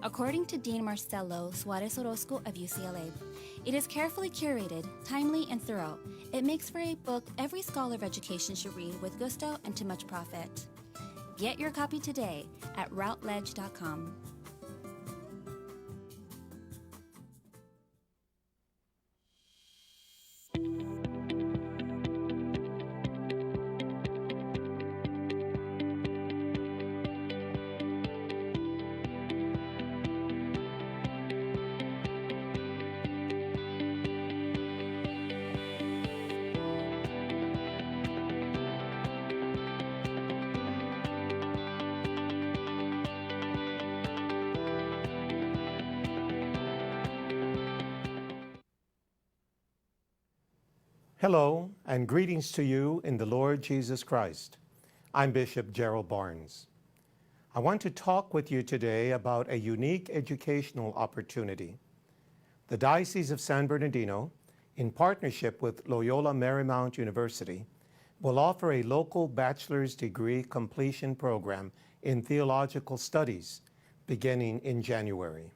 according to Dean Marcelo Suarez Orozco of UCLA. It is carefully curated, timely, and thorough. It makes for a book every scholar of education should read with gusto and to much profit. Get your copy today at routledge.com. Hello, and greetings to you in the Lord Jesus Christ. I'm Bishop Gerald Barnes. I want to talk with you today about a unique educational opportunity. The Diocese of San Bernardino, in partnership with Loyola Marymount University, will offer a local bachelor's degree completion program in theological studies beginning in January.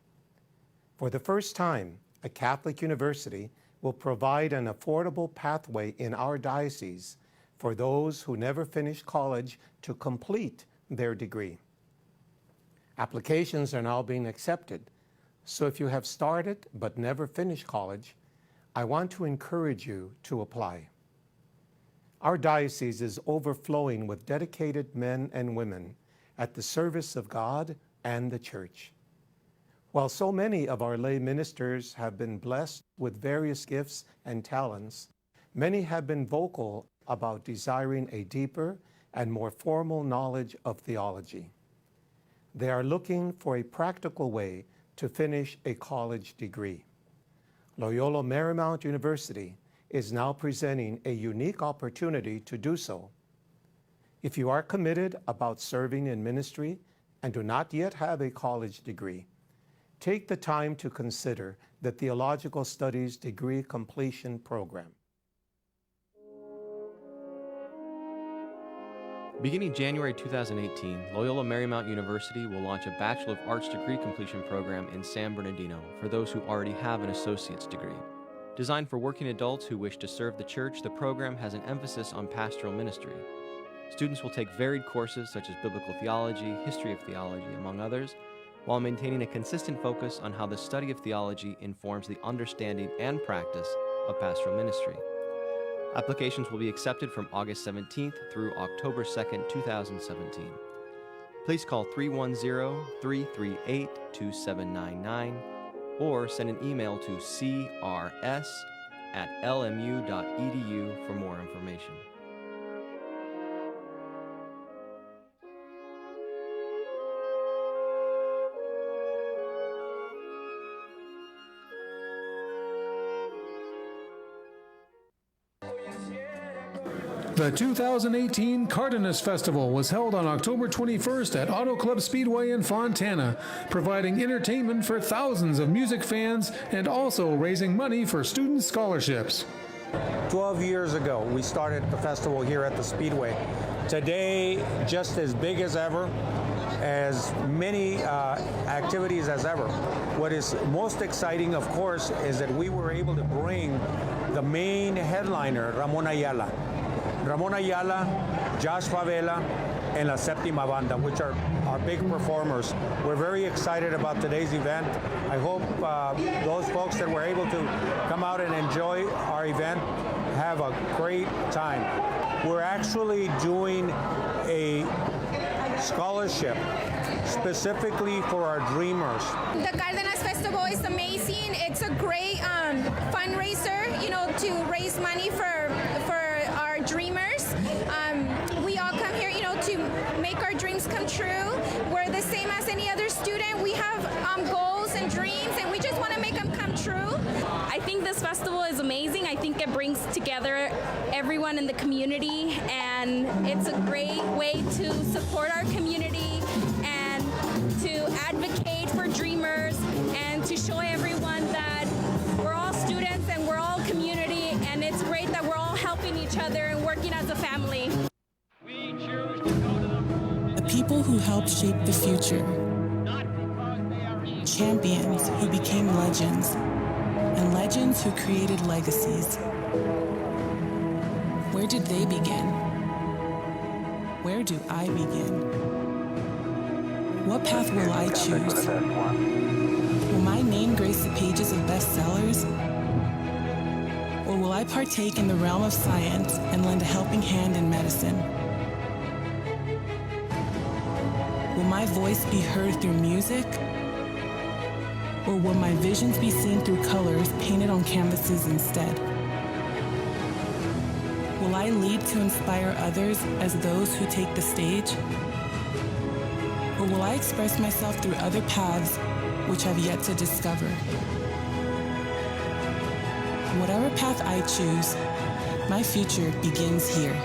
For the first time, a Catholic university will provide an affordable pathway in our diocese for those who never finished college to complete their degree. Applications are now being accepted, so if you have started but never finished college, I want to encourage you to apply. Our diocese is overflowing with dedicated men and women at the service of God and the Church. While so many of our lay ministers have been blessed with various gifts and talents, many have been vocal about desiring a deeper and more formal knowledge of theology. They are looking for a practical way to finish a college degree. Loyola Marymount University is now presenting a unique opportunity to do so. If you are committed about serving in ministry and do not yet have a college degree, take the time to consider the Theological Studies Degree Completion Program. Beginning January 2018, Loyola Marymount University will launch a Bachelor of Arts degree completion program in San Bernardino for those who already have an associate's degree. Designed for working adults who wish to serve the Church, the program has an emphasis on pastoral ministry. Students will take varied courses such as biblical theology, history of theology, among others, while maintaining a consistent focus on how the study of theology informs the understanding and practice of pastoral ministry. Applications will be accepted from August 17th through October 2nd, 2017. Please call 310-338-2799 or send an email to crs@lmu.edu for more information. The 2018 Cardenas Festival was held on October 21st at Auto Club Speedway in Fontana, providing entertainment for thousands of music fans and also raising money for student scholarships. 12 years ago, we started the festival here at the Speedway. Today, just as big as ever, as many activities as ever. What is most exciting, of course, is that we were able to bring the main headliner, Ramon Ayala. Ramon Ayala, Josh Favela, and La Séptima Banda, which are our big performers. We're very excited about today's event. I hope those folks that were able to come out and enjoy our event have a great time. We're actually doing a scholarship specifically for our dreamers. The Cardenas Festival is amazing. It's a great fundraiser, to raise money for our dreamers. We all come here, to make our dreams come true. We're the same as any other student. We have goals and dreams, and we just want to make them come true. I think this festival is amazing. I think it brings together everyone in the community, and it's a great way to support our community and to advocate for dreamers and to show everyone that we're all students and we're all community, and it's great that we're all helping each other and working as a family. The people who help shape the future, champions who became legends, and legends who created legacies. Where did they begin? Where do I begin? What path will I choose? Will my name grace the pages of bestsellers? Or will I partake in the realm of science and lend a helping hand in medicine? Will my voice be heard through music? Or will my visions be seen through colors painted on canvases instead? Will I lead to inspire others as those who take the stage? Or will I express myself through other paths which I've yet to discover? Whatever path I choose, my future begins here.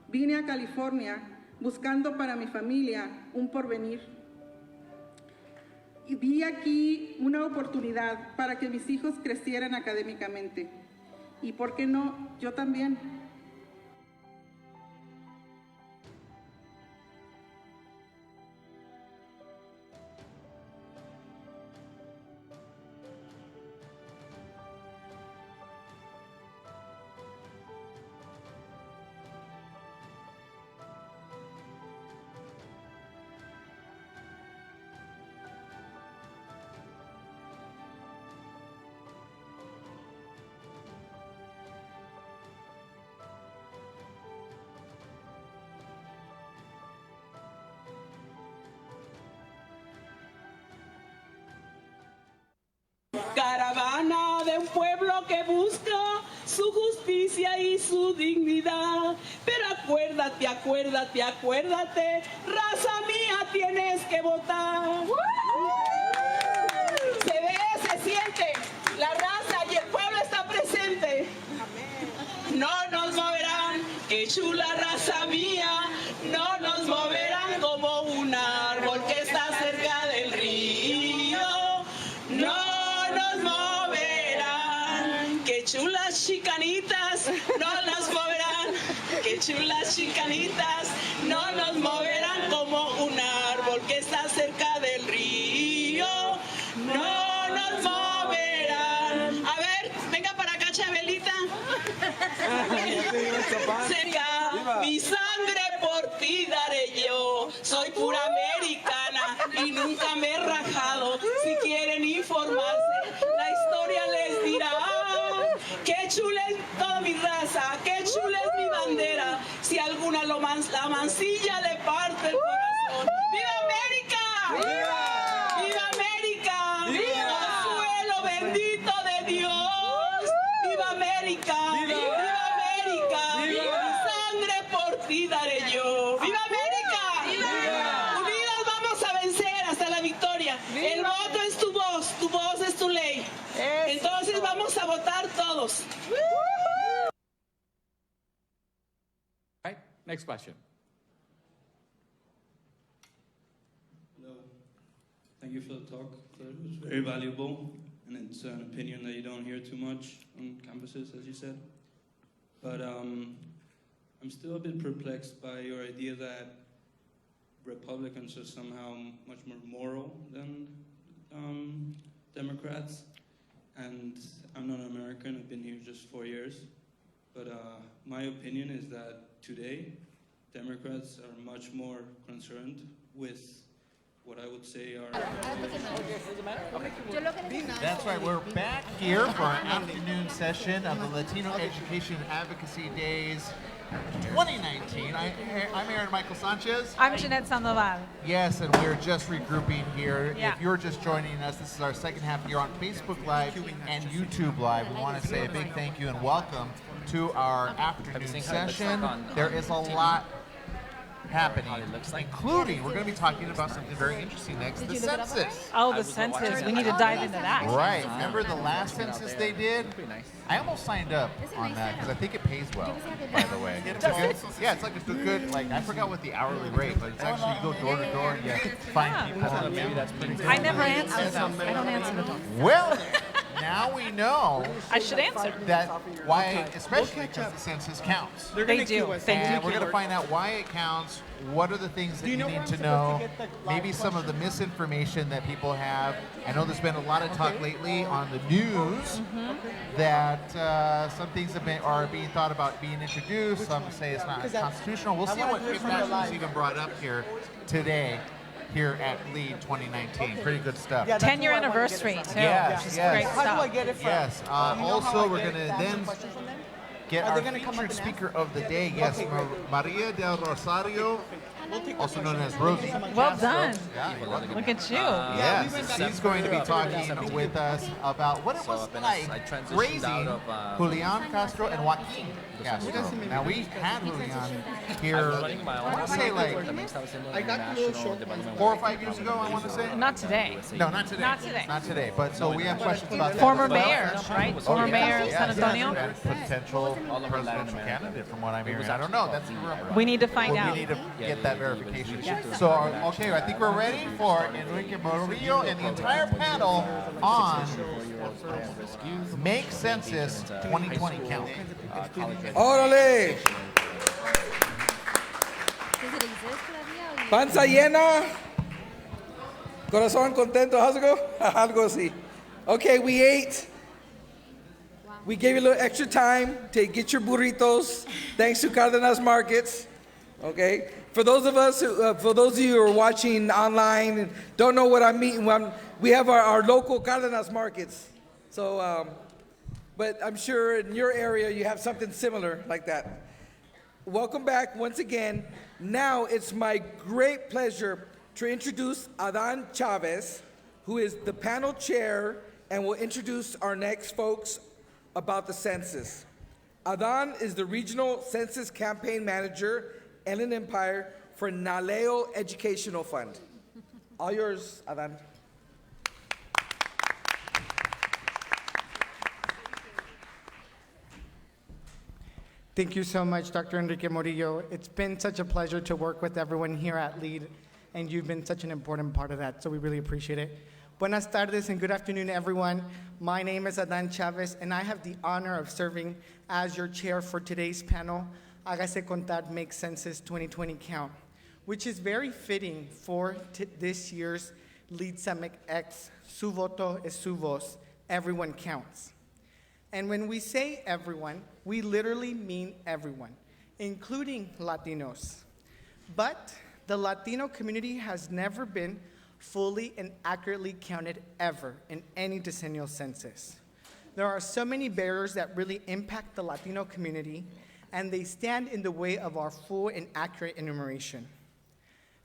Vine a California buscando para mi familia un porvenir. Y vi aquí una oportunidad para que mis hijos crecieran académicamente. Y por qué no, yo también. Caravana de un pueblo que busca su justicia y su dignidad. Pero acuérdate, acuérdate, acuérdate, raza mía, tienes que votar. Se ve, se siente, la raza y el pueblo está presente. No nos moverán, qué chula raza mía, no nos moverán como un árbol que está cerca del río. No nos moverán, qué chulas chicanitas, no nos moverán, qué chulas chicanitas, no nos moverán como un árbol que está cerca del río. No nos moverán. A ver, venga para acá, Chabelita. Cerca, mi sangre por ti daré yo. Soy pura americana y nunca me he rajado. Si quieren informarse, la historia les dirá. Qué chula es toda mi raza, qué chula es mi bandera. Si alguna la mancilla le parte el corazón. ¡Viva América! ¡Viva! ¡Viva América! ¡Viva! ¡Suelo bendito de Dios! ¡Viva América! ¡Viva América! ¡Viva! Mi sangre por ti daré yo. ¡Viva América! ¡Viva! Unidas vamos a vencer hasta la victoria. El voto es tu voz es tu ley. Entonces vamos a votar todos. Right, next question. Hello. Thank you for the talk. It was very valuable, and it's an opinion that you don't hear too much on campuses, as you said. But I'm still a bit perplexed by your idea that Republicans are somehow much more moral than Democrats. And I'm not American, I've been here just 4 years. But my opinion is that today, Democrats are much more concerned with what I would say are... That's right, we're back here for our afternoon session of the Latino Education Advocacy Days 2019. I'm Aaron Michael Sanchez. I'm Jeanette Sandoval. Yes, and we're just regrouping here. Yeah. If you're just joining us, this is our second half here on Facebook Live and YouTube Live. We want to say a big thank you and welcome to our afternoon session. There is a lot happening, including we're going to be talking about something very interesting next, the census. Oh, the census. We need to dive into that. Right. Remember the last census they did? I almost signed up on that because I think it pays well, by the way. It's a good, yeah, it's like a good, like, I forgot what the hourly rate, but it's actually, you go door to door and you find people. I never answer them. I don't answer them. Well, now we know I should answer that why, especially because the census counts. They do. And we're going to find out why it counts, what are the things that you need to know, maybe some of the misinformation that people have. I know there's been a lot of talk lately on the news that some things are being thought about being introduced. Some say it's not constitutional. We'll see what Chris Ashton's even brought up here today. Here at LEAD 2019. Pretty good stuff. 10-year anniversary, too. Yes, Which is yes. great How stuff. do I get it from? Yes. Also, we're going to then get our featured speaker of the day. Yes, Maria del Rosario, also known as Rosie. Well done. Yeah, Look at you. yes, she's going to be talking with us about what it was like raising Julian Castro and Joaquin Castro. Now, we had Julian here, I want to say like 4 or 5 years ago, I want to say. Not today. No, not today. Not today. Not today. But so we have questions about that. Former as well. mayor, right? Former mayor of San Antonio. And potential presidential candidate, from what I'm hearing. I don't know. That's the rumor. We need to find out. We need to get that verification. So, okay, I think we're ready for Enrique Murillo and the entire panel on Make Census 2020 Count. ¡Órale! Panza llena, corazón contento. How's it go? Algo así. Okay, we ate. We gave you a little extra time to get your burritos, thanks to Cardenas Markets. Okay, for those of you who are watching online and don't know what I'm eating, we have our local Cardenas Markets. So, but I'm sure in your area you have something similar like that. Welcome back once again. Now it's my great pleasure to introduce Adan Chavez, who is the panel chair and will introduce our next folks about the census. Adan is the Regional Census Campaign Manager, Inland Empire, for Naleo Educational Fund. All yours, Adan. Thank you so much, Dr. Enrique Murillo. It's been such a pleasure to work with everyone here at LEAD, and you've been such an important part of that, so we really appreciate it. Buenas tardes and good afternoon, everyone. My name is Adan Chavez, and I have the honor of serving as your chair for today's panel, Hágase Contar, Make Census 2020 Count, which is very fitting for this year's LEAD Summit X, Su Voto es Su Voz, Everyone Counts. And when we say everyone, we literally mean everyone, including Latinos. But the Latino community has never been fully and accurately counted ever in any decennial census. There are so many barriers that really impact the Latino community, and they stand in the way of our full and accurate enumeration.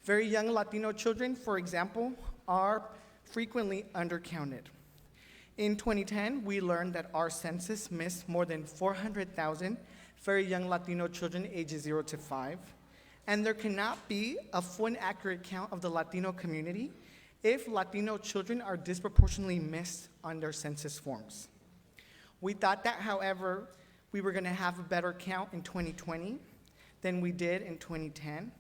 Very young Latino children, for example, are frequently undercounted. In 2010, we learned that our census missed more than 400,000 very young Latino children ages 0 to 5, and there cannot be a full and accurate count of the Latino community if Latino children are disproportionately missed on their census forms. We thought that, however, we were going to have a better count in 2020 than we did in 2010,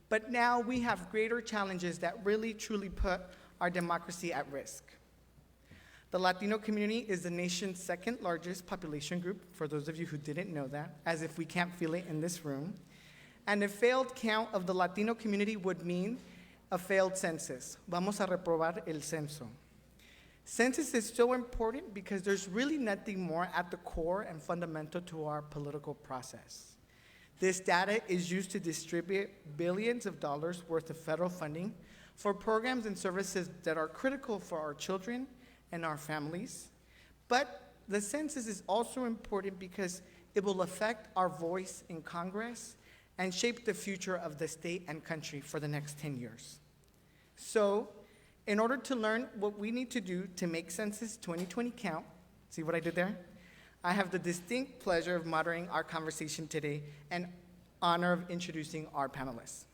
but now we have greater challenges that really truly put our democracy at risk. The Latino community is the nation's second largest population group, for those of you who didn't know that, as if we can't feel it in this room. And a failed count of the Latino community would mean a failed census. Vamos a reprobar el censo. Census is so important because there's really nothing more at the core and fundamental to our political process. This data is used to distribute billions of dollars worth of federal funding for programs and services that are critical for our children and our families. But the census is also important because it will affect our voice in Congress and shape the future of the state and country for the next 10 years. So, in order to learn what we need to do to make Census 2020 count, see what I did there? I have the distinct pleasure of moderating our conversation today and honor of introducing our panelists.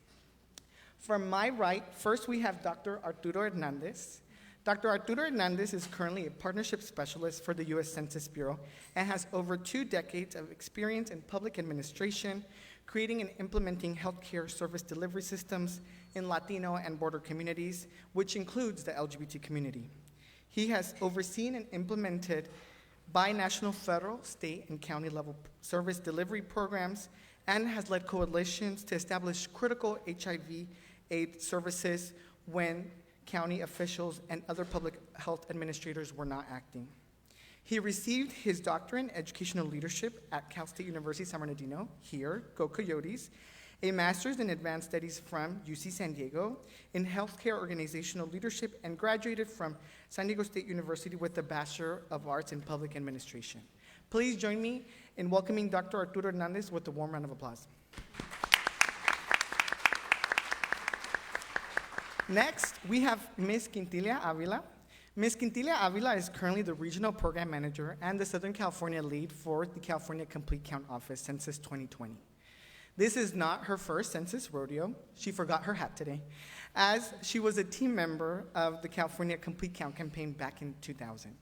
From my right, first we have Dr. Arturo Hernandez. Dr. Arturo Hernandez is currently a partnership specialist for the U.S. Census Bureau and has over 2 decades of experience in public administration, creating and implementing healthcare service delivery systems in Latino and border communities, which includes the LGBT community. He has overseen and implemented binational federal, state, and county level service delivery programs and has led coalitions to establish critical HIV/AIDS services when county officials and other public health administrators were not acting. He received his doctorate in educational leadership at Cal State University San Bernardino, here, go Coyotes, a master's in advanced studies from UC San Diego in healthcare organizational leadership, and graduated from San Diego State University with a Bachelor of Arts in Public Administration. Please join me in welcoming Dr. Arturo Hernandez with a warm round of applause. Next, we have Ms. Quintilia Avila. Ms. Quintilia Avila is currently the Regional Program Manager and the Southern California lead for the California Complete Count Office Census 2020. This is not her first census rodeo. She forgot her hat today, as she was a team member of the California Complete Count campaign back in 2000.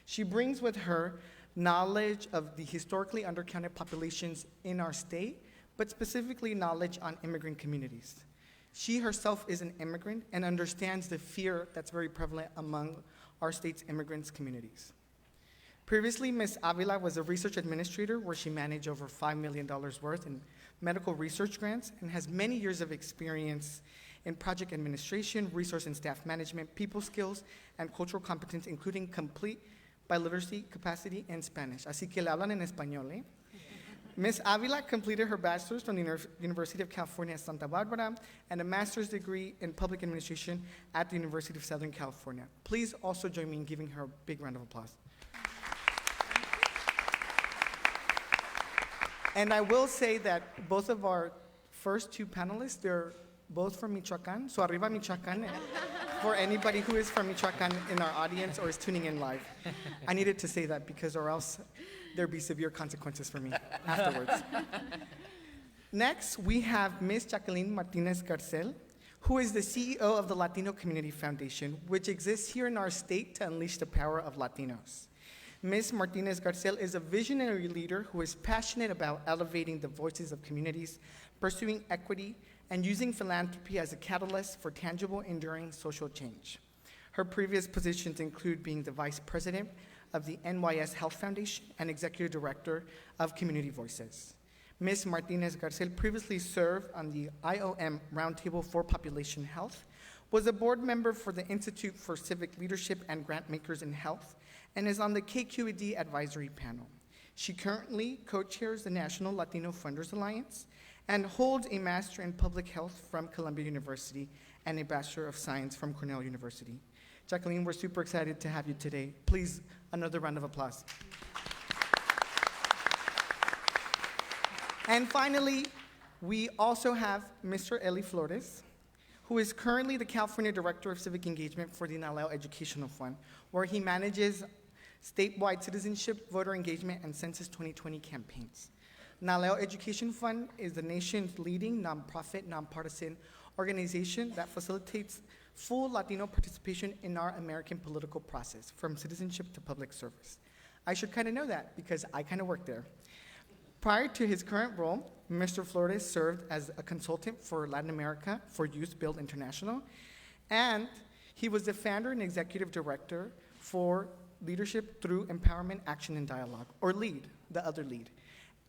She brings with her knowledge of the historically undercounted populations in our state, but specifically knowledge on immigrant communities. She herself is an immigrant and understands the fear that's very prevalent among our state's immigrants communities. Previously, Ms. Avila was a research administrator where she managed over $5 million worth in medical research grants and has many years of experience in project administration, resource and staff management, people skills, and cultural competence, including complete biliteracy capacity in Spanish. Así que le hablan en español, eh? Ms. Avila completed her bachelor's from the University of California, Santa Barbara, and a master's degree in public administration at the University of Southern California. Please also join me in giving her a big round of applause. And I will say that both of our first 2 panelists, they're both from Michoacan, so arriba Michoacan, for anybody who is from Michoacan in our audience or is tuning in live. I needed to say that because or else there'd be severe consequences for me afterwards. Next, we have Ms. Jacqueline Martinez Garcel, who is the CEO of the Latino Community Foundation, which exists here in our state to unleash the power of Latinos. Ms. Martinez Garcel is a visionary leader who is passionate about elevating the voices of communities, pursuing equity, and using philanthropy as a catalyst for tangible, enduring social change. Her previous positions include being the vice president of the NYS Health Foundation and executive director of Community Voices. Ms. Martinez Garcel previously served on the IOM Roundtable for Population Health, was a board member for the Institute for Civic Leadership and Grantmakers in Health, and is on the KQED advisory panel. She currently co-chairs the National Latino Funders Alliance and holds a Master in Public Health from Columbia University and a Bachelor of Science from Cornell University. Jacqueline, we're super excited to have you today. Please, another round of applause. And finally, we also have Mr. Eli Flores, who is currently the California Director of Civic Engagement for the NALEO Educational Fund, where he manages statewide citizenship, voter engagement, and Census 2020 campaigns. NALEO Education Fund is the nation's leading nonprofit, nonpartisan organization that facilitates full Latino participation in our American political process, from citizenship to public service. I should kind of know that because I kind of work there. Prior to his current role, Mr. Flores served as a consultant for Latin America for Youth Build International, and he was the founder and executive director for Leadership Through Empowerment, Action, and Dialogue, or LEAD, the other LEAD,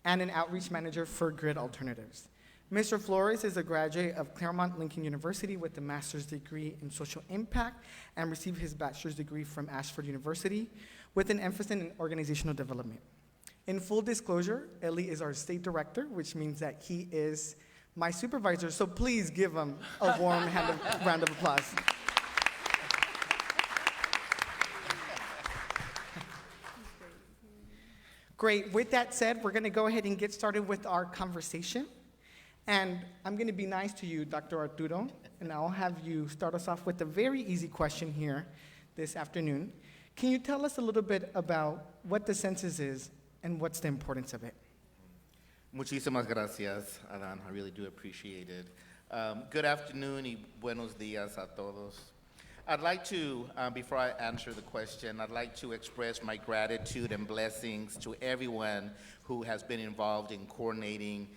and an outreach manager for Grid Alternatives. Mr. Flores is a graduate of Claremont Lincoln University with a master's degree in social impact and received his bachelor's degree from Ashford University with an emphasis in organizational development. In full disclosure, Eli is our state director, which means that he is my supervisor, so please give him a warm round of applause. Great, with that said, we're gonna go ahead and get started with our conversation. And I'm gonna be nice to you, Dr. Arturo, and I'll have you start us off with a very easy question here this afternoon. Can you tell us a little bit about what the census is and what's the importance of it? Muchísimas gracias, Adan. I really do appreciate it. Good afternoon y buenos días a todos. I'd like to, before I answer the question, I'd like to express my gratitude and blessings to everyone who has been involved in coordinating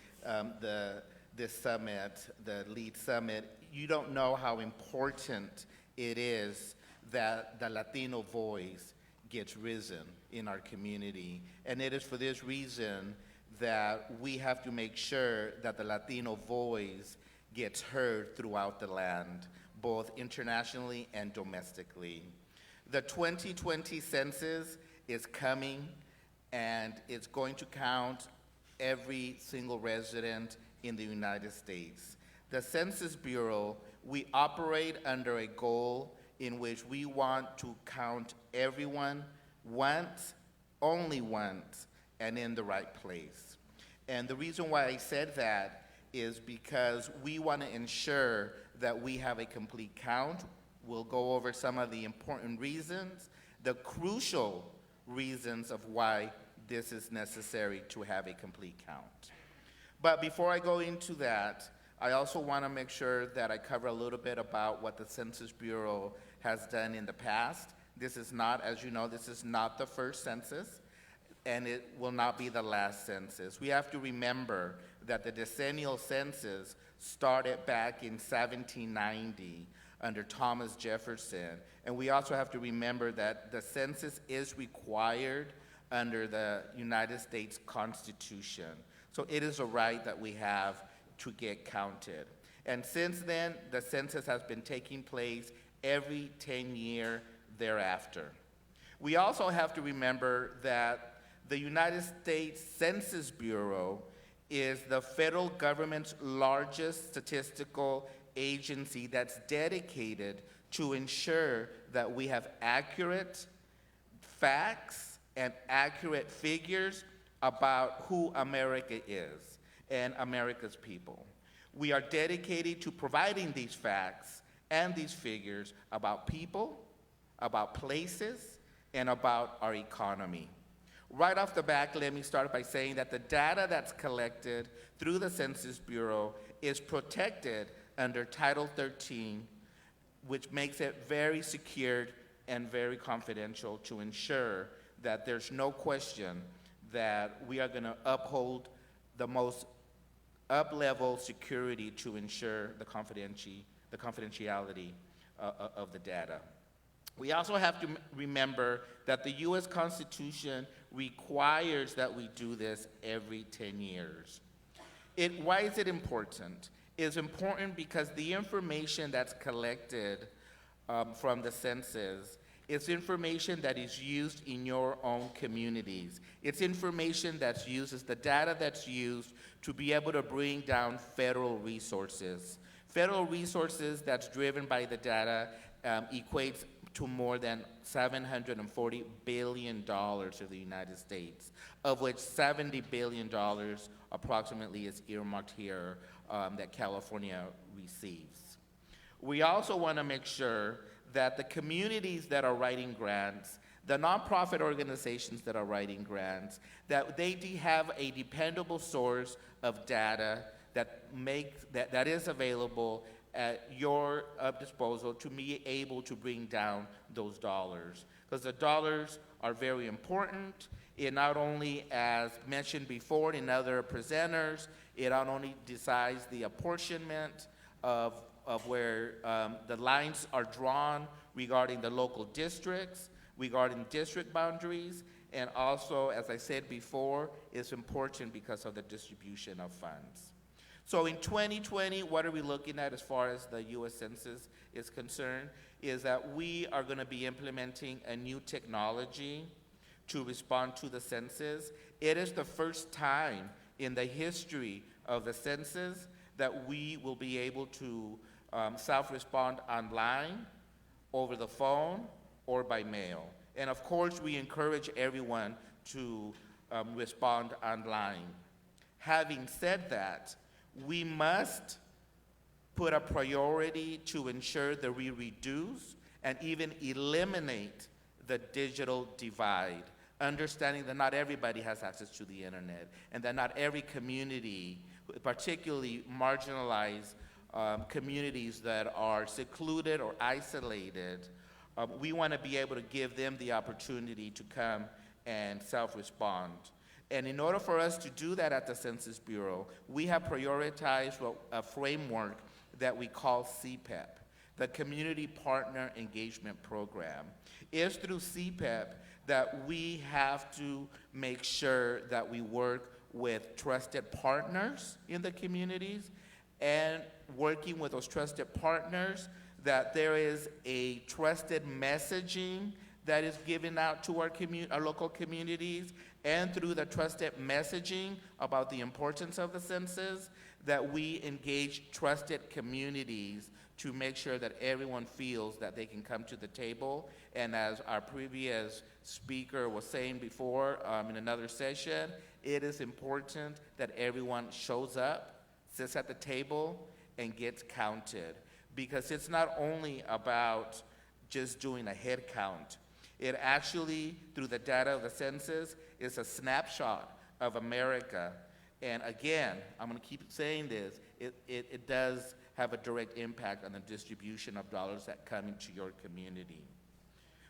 this summit, the LEAD Summit. You don't know how important it is that the Latino voice gets risen in our community. And it is for this reason that we have to make sure that the Latino voice gets heard throughout the land, both internationally and domestically. The 2020 census is coming, and it's going to count every single resident in the United States. The Census Bureau, we operate under a goal in which we want to count everyone once, only once, and in the right place. And the reason why I said that is because we want to ensure that we have a complete count. We'll go over some of the important reasons, the crucial reasons of why this is necessary to have a complete count. But before I go into that, I also want to make sure that I cover a little bit about what the Census Bureau has done in the past. This is not, as you know, this is not the first census, and it will not be the last census. We have to remember that the decennial census started back in 1790 under Thomas Jefferson, and we also have to remember that the census is required under the United States Constitution. So it is a right that we have to get counted. And since then, the census has been taking place every 10 years thereafter. We also have to remember that the United States Census Bureau is the federal government's largest statistical agency that's dedicated to ensure that we have accurate facts and accurate figures about who America is and America's people. We are dedicated to providing these facts and these figures about people, about places, and about our economy. Right off the bat, let me start by saying that the data that's collected through the Census Bureau is protected under Title 13, which makes it very secured and very confidential to ensure that there's no question that we are going to uphold the most up-level security to ensure the confidentiality of the data. We also have to remember that the U.S. Constitution requires that we do this every 10 years. Why is it important? It's important because the information that's collected from the census is information that is used in your own communities. It's information that's used, it's the data that's used to be able to bring down federal resources. Federal resources that's driven by the data equates to more than $740 billion of the United States, of which $70 billion approximately is earmarked here that California receives. We also want to make sure that the communities that are writing grants, the nonprofit organizations that are writing grants, that they have a dependable source of data that is available at your disposal to be able to bring down those dollars. Because the dollars are very important. It not only, as mentioned before in other presenters, it not only decides the apportionment of where the lines are drawn regarding the local districts, regarding district boundaries, and also, as I said before, it's important because of the distribution of funds. So in 2020, what are we looking at as far as the U.S. Census is concerned, is that we are going to be implementing a new technology to respond to the census. It is the first time in the history of the census that we will be able to self-respond online, over the phone, or by mail. And of course, we encourage everyone to respond online. Having said that, we must put a priority to ensure that we reduce and even eliminate the digital divide. understanding that not everybody has access to the internet, and that not every community, particularly marginalized communities that are secluded or isolated, we want to be able to give them the opportunity to come and self-respond. And in order for us to do that at the Census Bureau, we have prioritized a framework that we call CPEP, the Community Partner Engagement Program. It's through CPEP that we have to make sure that we work with trusted partners in the communities, and working with those trusted partners, that there is a trusted messaging that is given out to our local communities, and through the trusted messaging about the importance of the census, that we engage trusted communities to make sure that everyone feels that they can come to the table. And as our previous speaker was saying before in another session, it is important that everyone shows up, sits at the table, and gets counted. Because it's not only about just doing a head count. It actually, through the data of the census, is a snapshot of America. And again, I'm going to keep saying this, it does have a direct impact on the distribution of dollars that come into your community.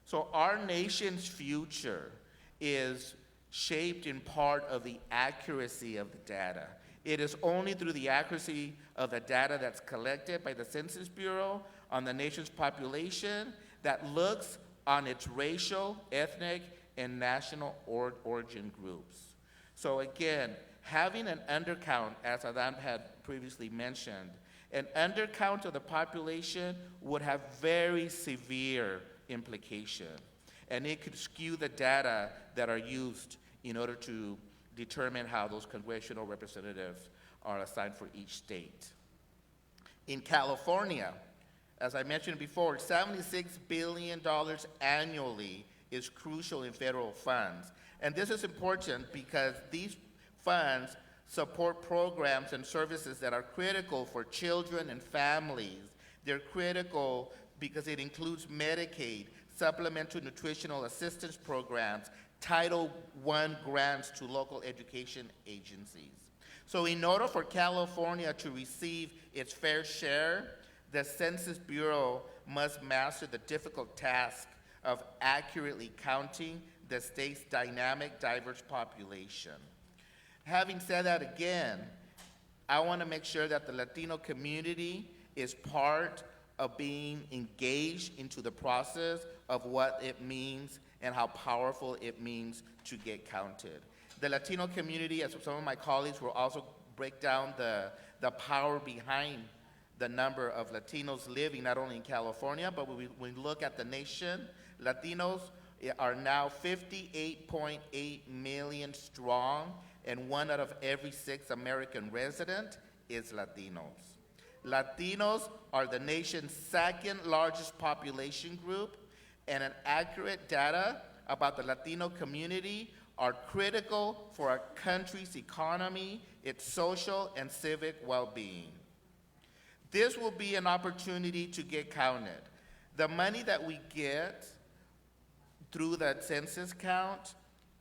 So our nation's future is shaped in part of the accuracy of the data. It is only through the accuracy of the data that's collected by the Census Bureau on the nation's population that looks on its racial, ethnic, and national origin groups. So again, having an undercount, as Adam had previously mentioned, an undercount of the population would have very severe implications, and it could skew the data that are used in order to determine how those congressional representatives are assigned for each state. In California, as I mentioned before, $76 billion annually is crucial in federal funds. And this is important because these funds support programs and services that are critical for children and families. They're critical because it includes Medicaid, supplemental nutritional assistance programs, Title I grants to local education agencies. So in order for California to receive its fair share, the Census Bureau must master the difficult task of accurately counting the state's dynamic, diverse population. Having said that again, I want to make sure that the Latino community is part of being engaged into the process of what it means and how powerful it means to get counted. The Latino community, as some of my colleagues will also break down the power behind the number of Latinos living not only in California, but when we look at the nation, Latinos are now 58.8 million strong, and 1 out of every 6 American resident is Latinos. Latinos are the nation's second largest population group, and an accurate data about the Latino community are critical for our country's economy, its social and civic well-being. This will be an opportunity to get counted. The money that we get through that census count,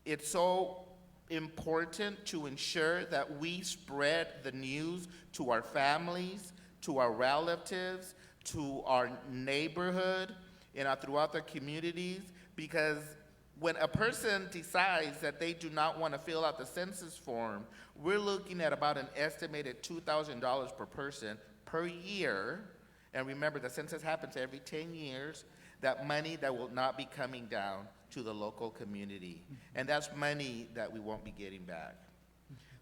it's so important to ensure that we spread the news to our families, to our relatives, to our neighborhood, and throughout their communities, because when a person decides that they do not want to fill out the census form, we're looking at about an estimated $2,000 per person per year. And remember, the census happens every 10 years, that money that will not be coming down to the local community. And that's money that we won't be getting back.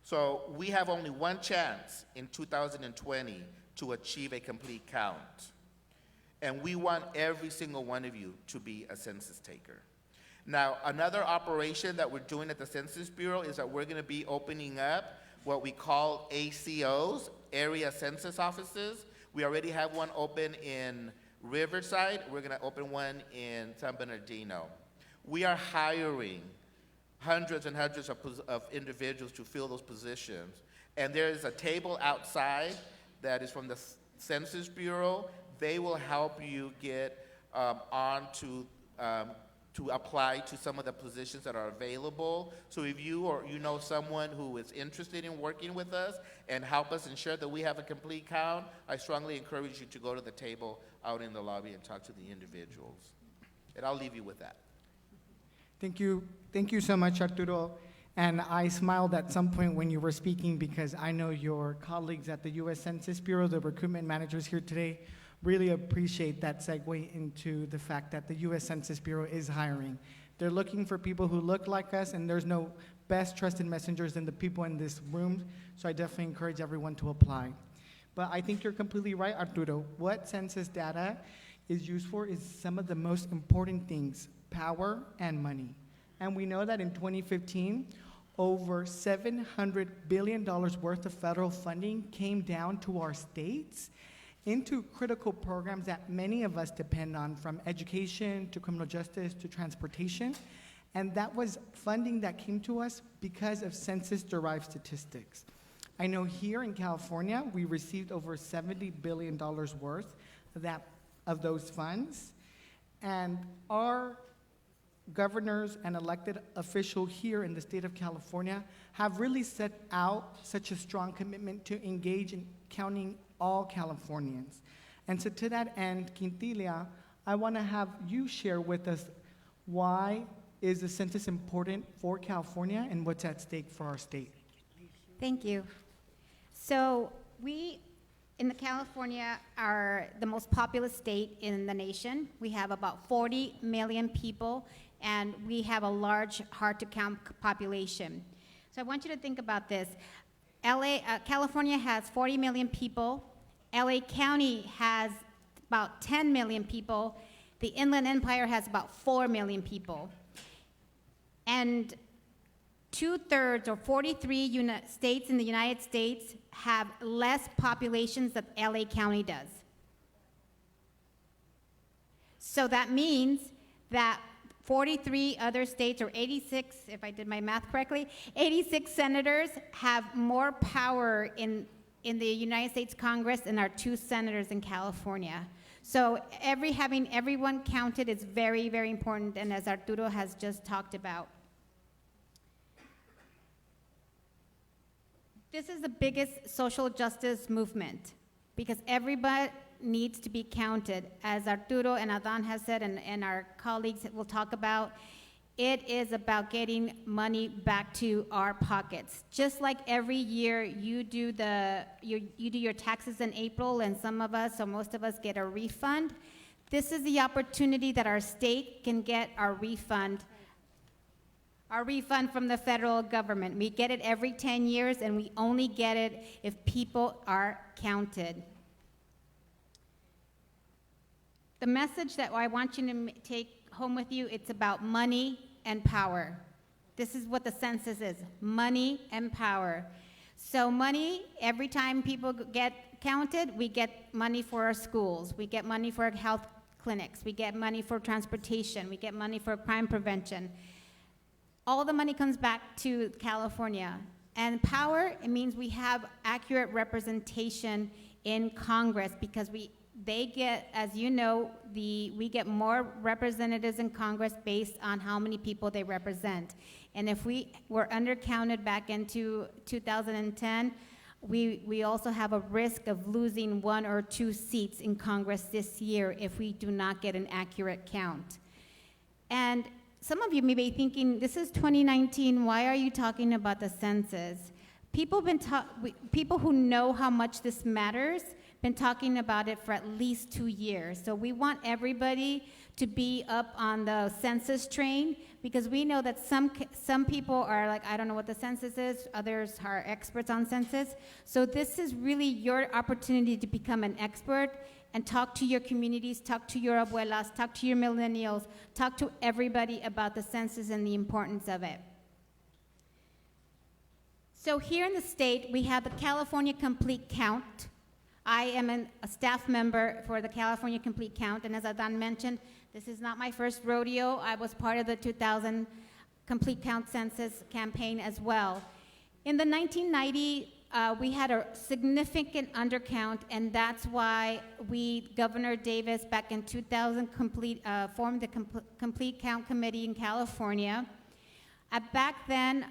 So we have only one chance in 2020 to achieve a complete count. And we want every single one of you to be a census taker. Now, another operation that we're doing at the Census Bureau is that we're going to be opening up what we call ACOs, Area Census Offices. We already have one open in Riverside. We're going to open one in San Bernardino. We are hiring hundreds and hundreds of individuals to fill those positions. And there is a table outside that is from the Census Bureau. They will help you get onto to apply to some of the positions that are available. So if you or you know someone who is interested in working with us and help us ensure that we have a complete count, I strongly encourage you to go to the table out in the lobby and talk to the individuals. And I'll leave you with that. Thank you. Thank you so much, Arturo. And I smiled at some point when you were speaking because I know your colleagues at the U.S. Census Bureau, the recruitment managers here today, really appreciate that segue into the fact that the U.S. Census Bureau is hiring. They're looking for people who look like us, and there's no best trusted messengers than the people in this room, so I definitely encourage everyone to apply. But I think you're completely right, Arturo. What census data is used for is some of the most important things, power and money. And we know that in 2015, over $700 billion worth of federal funding came down to our states into critical programs that many of us depend on, from education to criminal justice to transportation. And that was funding that came to us because of census-derived statistics. I know here in California, we received over $70 billion worth of those funds. And our governors and elected officials here in the state of California have really set out such a strong commitment to engage in counting all Californians. And so to that end, Quintilia, I want to have you share with us why is the census important for California and what's at stake for our state. Thank you. So we in California are the most populous state in the nation. We have about 40 million people, and we have a large, hard-to-count population. So I want you to think about this. California has 40 million people. LA County has about 10 million people. The Inland Empire has about 4 million people. And 2/3 or 43 states in the United States have less populations than LA County does. So that means that 43 other states, or 86, if I did my math correctly, 86 senators have more power in the United States Congress than our 2 senators in California. So having everyone counted is very, very important, and as Arturo has just talked about. This is the biggest social justice movement because everybody needs to be counted. As Arturo and Adan has said, and our colleagues will talk about, it is about getting money back to our pockets. Just like every year you do your taxes in April, and some of us or most of us get a refund. This is the opportunity that our state can get our refund from the federal government. We get it every 10 years, and we only get it if people are counted. The message that I want you to take home with you, it's about money and power. This is what the census is, money and power. So money, every time people get counted, we get money for our schools, we get money for our health clinics, we get money for transportation, we get money for crime prevention. All the money comes back to California. And power, it means we have accurate representation in Congress because they get, as you know, we get more representatives in Congress based on how many people they represent. And if we were undercounted back into 2010, we also have a risk of losing 1 or 2 seats in Congress this year if we do not get an accurate count. And some of you may be thinking, this is 2019, why are you talking about the census? People who know how much this matters been talking about it for at least 2 years. So we want everybody to be up on the census train because we know that some people are like, I don't know what the census is, others are experts on census. So this is really your opportunity to become an expert and talk to your communities, talk to your abuelas, talk to your millennials, talk to everybody about the census and the importance of it. So here in the state, we have the California Complete Count. I am a staff member for the California Complete Count, and as Adan mentioned, this is not my first rodeo. I was part of the 2000 Complete Count Census campaign as well. In the 1990 we had a significant undercount, and that's why Governor Davis, back in 2000, formed the Complete Count Committee in California. Back then,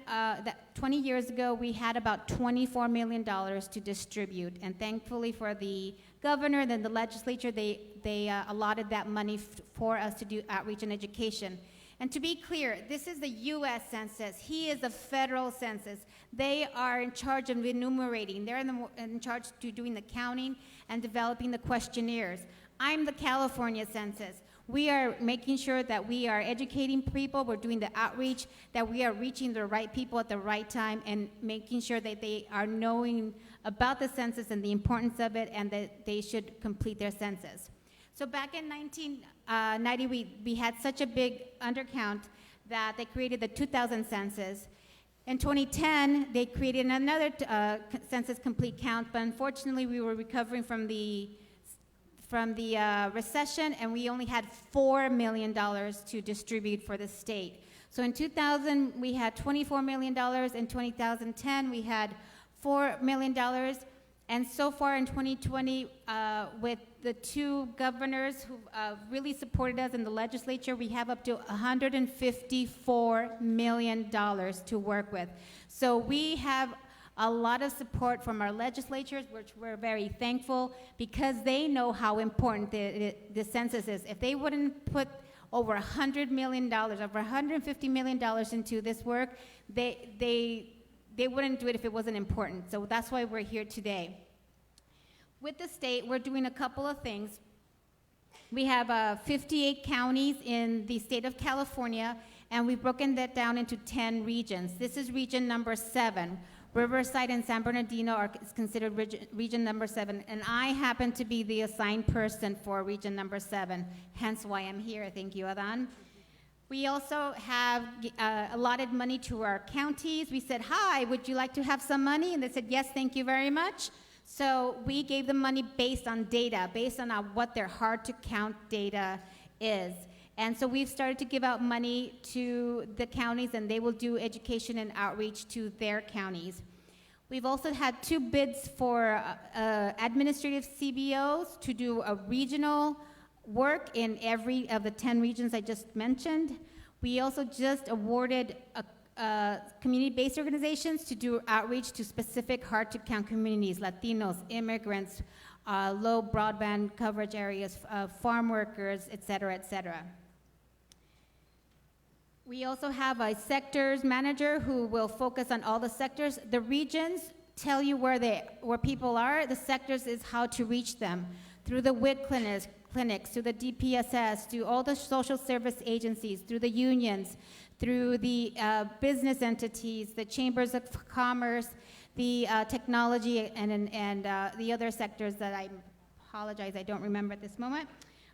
20 years ago, we had about $24 million to distribute, and thankfully for the governor and then the legislature, they allotted that money for us to do outreach and education. And to be clear, this is the U.S. Census. He is the federal census. They are in charge of enumerating. They're in charge of doing the counting and developing the questionnaires. I'm the California Census. We are making sure that we are educating people, we're doing the outreach, that we are reaching the right people at the right time, and making sure that they are knowing about the census and the importance of it, and that they should complete their census. So back in 1990, we had such a big undercount that they created the 2000 census. In 2010, they created another census complete count, but unfortunately, we were recovering from the recession, and we only had $4 million to distribute for the state. So in 2000, we had $24 million. In 2010, we had $4 million. And so far in 2020, with the two governors who really supported us in the legislature, we have up to $154 million to work with. So we have a lot of support from our legislatures, which we're very thankful, because they know how important the census is. If they wouldn't put over $100 million, over $150 million into this work, they wouldn't do it if it wasn't important. So that's why we're here today. With the state, we're doing a couple of things. We have 58 counties in the state of California, and we've broken that down into 10 regions. This is region number 7. Riverside and San Bernardino is considered region number 7, and I happen to be the assigned person for region number 7, hence why I'm here. Thank you, Adan. We also have allotted money to our counties. We said, hi, would you like to have some money? And they said, yes, thank you very much. So we gave them money based on data, based on what their hard-to-count data is. And so we've started to give out money to the counties, and they will do education and outreach to their counties. We've also had 2 bids for administrative CBOs to do a regional work in every of the 10 regions I just mentioned. We also just awarded community-based organizations to do outreach to specific hard-to-count communities, Latinos, immigrants, low broadband coverage areas, farm workers, et cetera, et cetera. We also have a sectors manager who will focus on all the sectors. The regions tell you where people are. The sectors is how to reach them through the WIC clinics, through the DPSS, through all the social service agencies, through the unions, through the business entities, the chambers of commerce, the technology, and the other sectors that I apologize, I don't remember at this moment.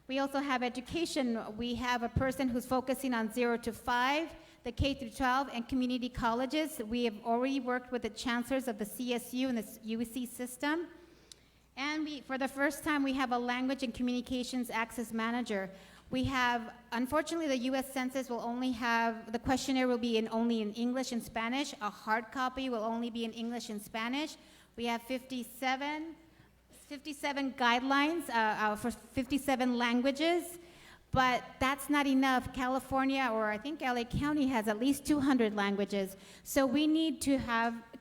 We also have education. We have a person who's focusing on 0 to 5, the K through 12, and community colleges. We have already worked with the chancellors of the CSU and the UC system. And for the first time, we have a language and communications access manager. We have, unfortunately, the U.S. Census will only have, the questionnaire will be only in English and Spanish. A hard copy will only be in English and Spanish. We have 57 guidelines for 57 languages, but that's not enough. California, or I think LA County, has at least 200 languages. So we need to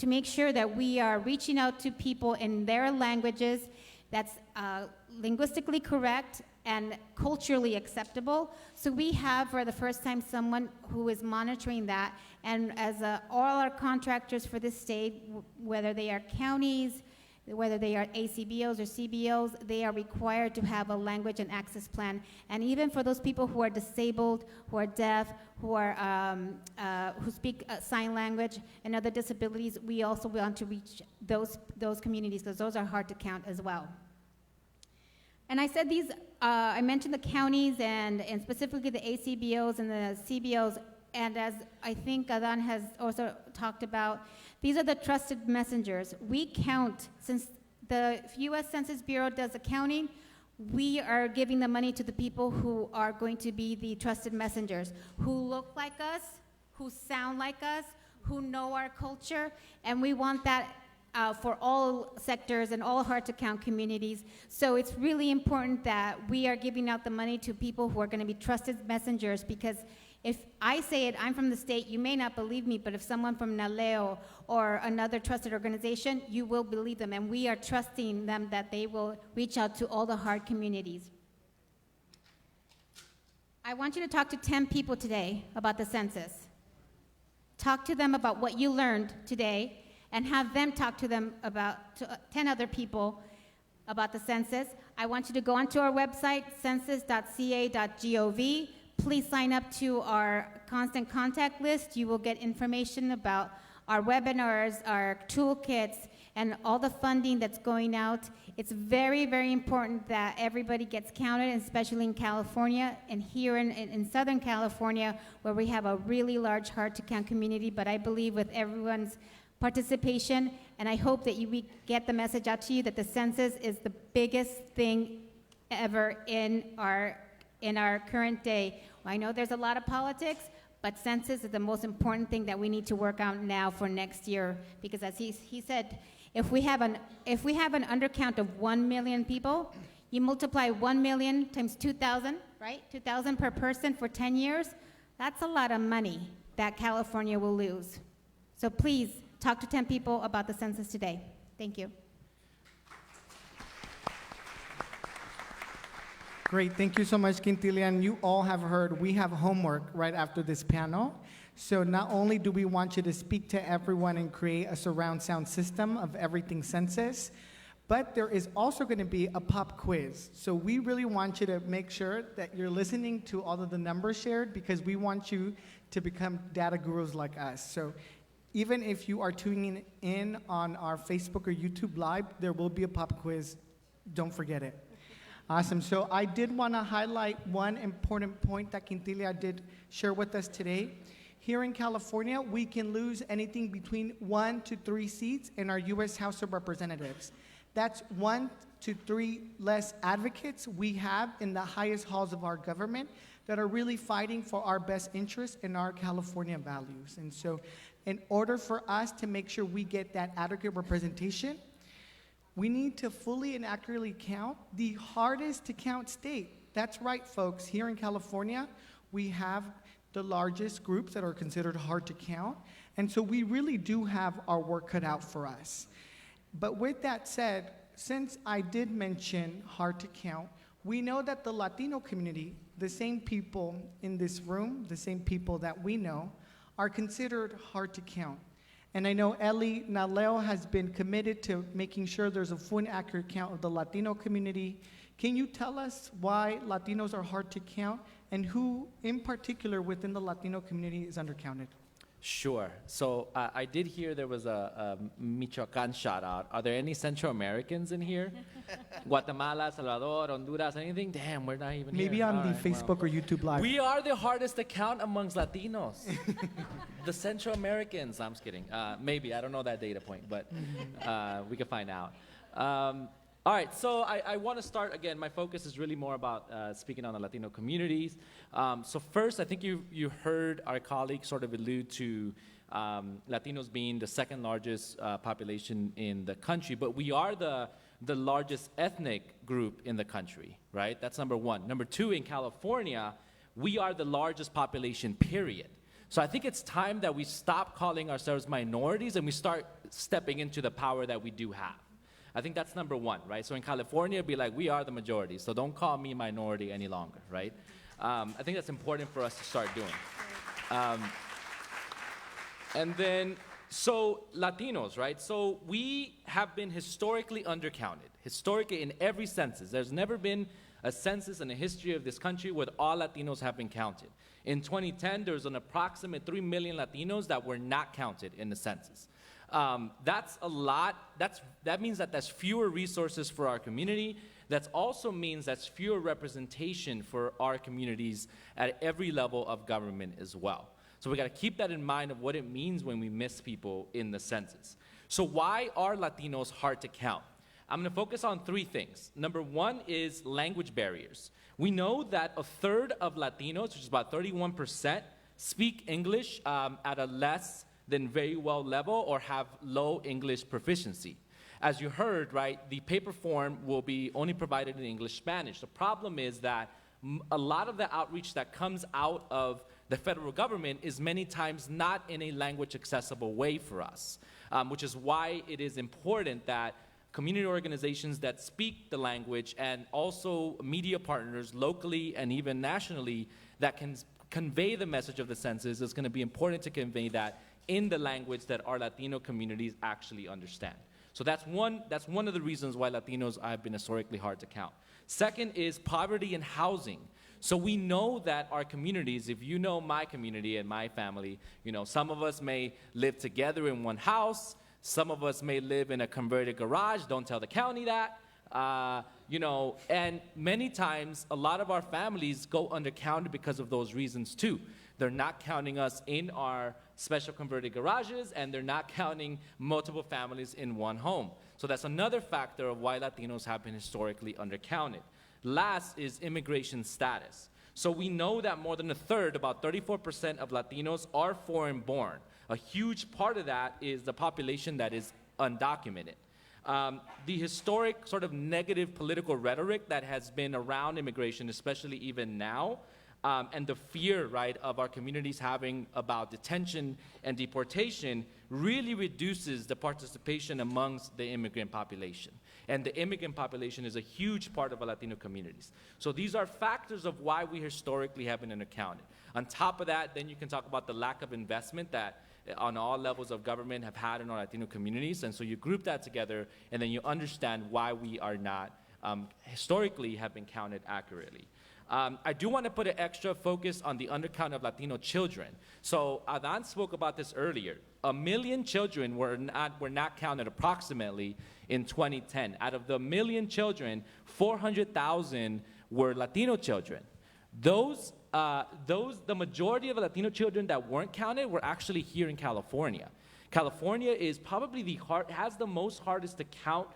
make sure that we are reaching out to people in their languages that's linguistically correct and culturally acceptable. So we have, for the first time, someone who is monitoring that. And as all our contractors for this state, whether they are counties, whether they are ACBOs or CBOs, they are required to have a language and access plan. And even for those people who are disabled, who are deaf, who speak sign language and other disabilities, we also want to reach those communities, because those are hard to count as well. And I said I mentioned the counties and specifically the ACBOs and the CBOs, and as I think Adan has also talked about, these are the trusted messengers. We count, since the U.S. Census Bureau does accounting, we are giving the money to the people who are going to be the trusted messengers, who look like us, who sound like us, who know our culture, and we want that for all sectors and all hard-to-count communities. So it's really important that we are giving out the money to people who are going to be trusted messengers, because if I say it, I'm from the state, you may not believe me, but if someone from NALEO or another trusted organization, you will believe them, and we are trusting them that they will reach out to all the hard communities. I want you to talk to 10 people today about the census. Talk to them about what you learned today, and have them talk to them about 10 other people about the census. I want you to go onto our website, census.ca.gov. Please sign up to our constant contact list. You will get information about our webinars, our toolkits, and all the funding that's going out. It's very, very important that everybody gets counted, especially in California and here in Southern California, where we have a really large hard-to-count community. But I believe with everyone's participation, and I hope that we get the message out to you that the census is the biggest thing ever in our current day. Well, I know there's a lot of politics, but census is the most important thing that we need to work out now for next year, because as he said, if we have an undercount of 1 million people, you multiply 1 million times 2,000, right? 2,000 per person for 10 years. That's a lot of money that California will lose. So please, talk to 10 people about the census today. Thank you. Great, thank you so much, Quintilia. And you all have heard, we have homework right after this panel. So not only do we want you to speak to everyone and create a surround sound system of everything census, but there is also going to be a pop quiz. So we really want you to make sure that you're listening to all of the numbers shared, because we want you to become data gurus like us. So even if you are tuning in on our Facebook or YouTube Live, there will be a pop quiz. Don't forget it. Awesome. So I did want to highlight one important point that Quintilia did share with us today. Here in California, we can lose anything between 1 to 3 seats in our U.S. House of Representatives. That's 1 to 3 less advocates we have in the highest halls of our government that are really fighting for our best interests and our California values. And so in order for us to make sure we get that adequate representation, we need to fully and accurately count the hardest to count state. That's right, folks. Here in California, we have the largest groups that are considered hard to count. And so we really do have our work cut out for us. But with that said, since I did mention hard to count, we know that the Latino community, the same people in this room, the same people that we know, are considered hard to count. And I know Eli NALEO has been committed to making sure there's a full and accurate count of the Latino community. Can you tell us why Latinos are hard to count, and who in particular within the Latino community is undercounted? Sure. So I did hear there was a Michoacan shout out. Are there any Central Americans in here? Guatemala, Salvador, Honduras, anything? Damn, we're not even Maybe here. on the Facebook or YouTube Live. We are the hardest to count amongst Latinos. The Central Americans. I'm just kidding. Maybe. I don't know that data point, but we can find out. All right, so I want to start, again, my focus is really more about speaking on the Latino communities. So first, I think you heard our colleagues sort of allude to Latinos being the second largest population in the country, but we are the largest ethnic group in the country, right? That's number one. Number two, in California, we are the largest population, period. So I think it's time that we stop calling ourselves minorities and we start stepping into the power that we do have. I think that's number one, right? So in California, it'd be like, we are the majority, so don't call me minority any longer, right? I think that's important for us to start doing. And then, so Latinos, right? So we have been historically undercounted, historically in every census. There's never been a census in the history of this country where all Latinos have been counted. In 2010, there was an approximate 3 million Latinos that were not counted in the census. That's a lot. That means that there's fewer resources for our community. That also means that's fewer representation for our communities at every level of government as well. So we got to keep that in mind of what it means when we miss people in the census. So why are Latinos hard to count? I'm going to focus on 3 things. Number one is language barriers. We know that a third of Latinos, which is about 31%, speak English at a less than very well level or have low English proficiency. As you heard, right, the paper form will be only provided in English, Spanish. The problem is that a lot of the outreach that comes out of the federal government is many times not in a language accessible way for us, which is why it is important that community organizations that speak the language and also media partners locally and even nationally that can convey the message of the census is going to be important to convey that in the language that our Latino communities actually understand. So that's one of the reasons why Latinos have been historically hard to count. Second is poverty and housing. So we know that our communities, if you know my community and my family, you know, some of us may live together in one house, some of us may live in a converted garage, don't tell the county that, you know, and many times a lot of our families go undercounted because of those reasons too. They're not counting us in our special converted garages, and they're not counting multiple families in one home. So that's another factor of why Latinos have been historically undercounted. Last is immigration status. So we know that more than a third, about 34% of Latinos are foreign born. A huge part of that is the population that is undocumented. The historic sort of negative political rhetoric that has been around immigration, especially even now, and the fear, right, of our communities having about detention and deportation really reduces the participation amongst the immigrant population. And the immigrant population is a huge part of our Latino communities. So these are factors of why we historically have been undercounted. On top of that, then you can talk about the lack of investment that on all levels of government have had in our Latino communities. And so you group that together, and then you understand why we are not historically have been counted accurately. I do want to put an extra focus on the undercount of Latino children. So Adan spoke about this earlier. 1 million children were not counted approximately in 2010. Out of the 1 million children, 400,000 were Latino children. The majority of Latino children that weren't counted were actually here in California. California is probably has the most hardest to count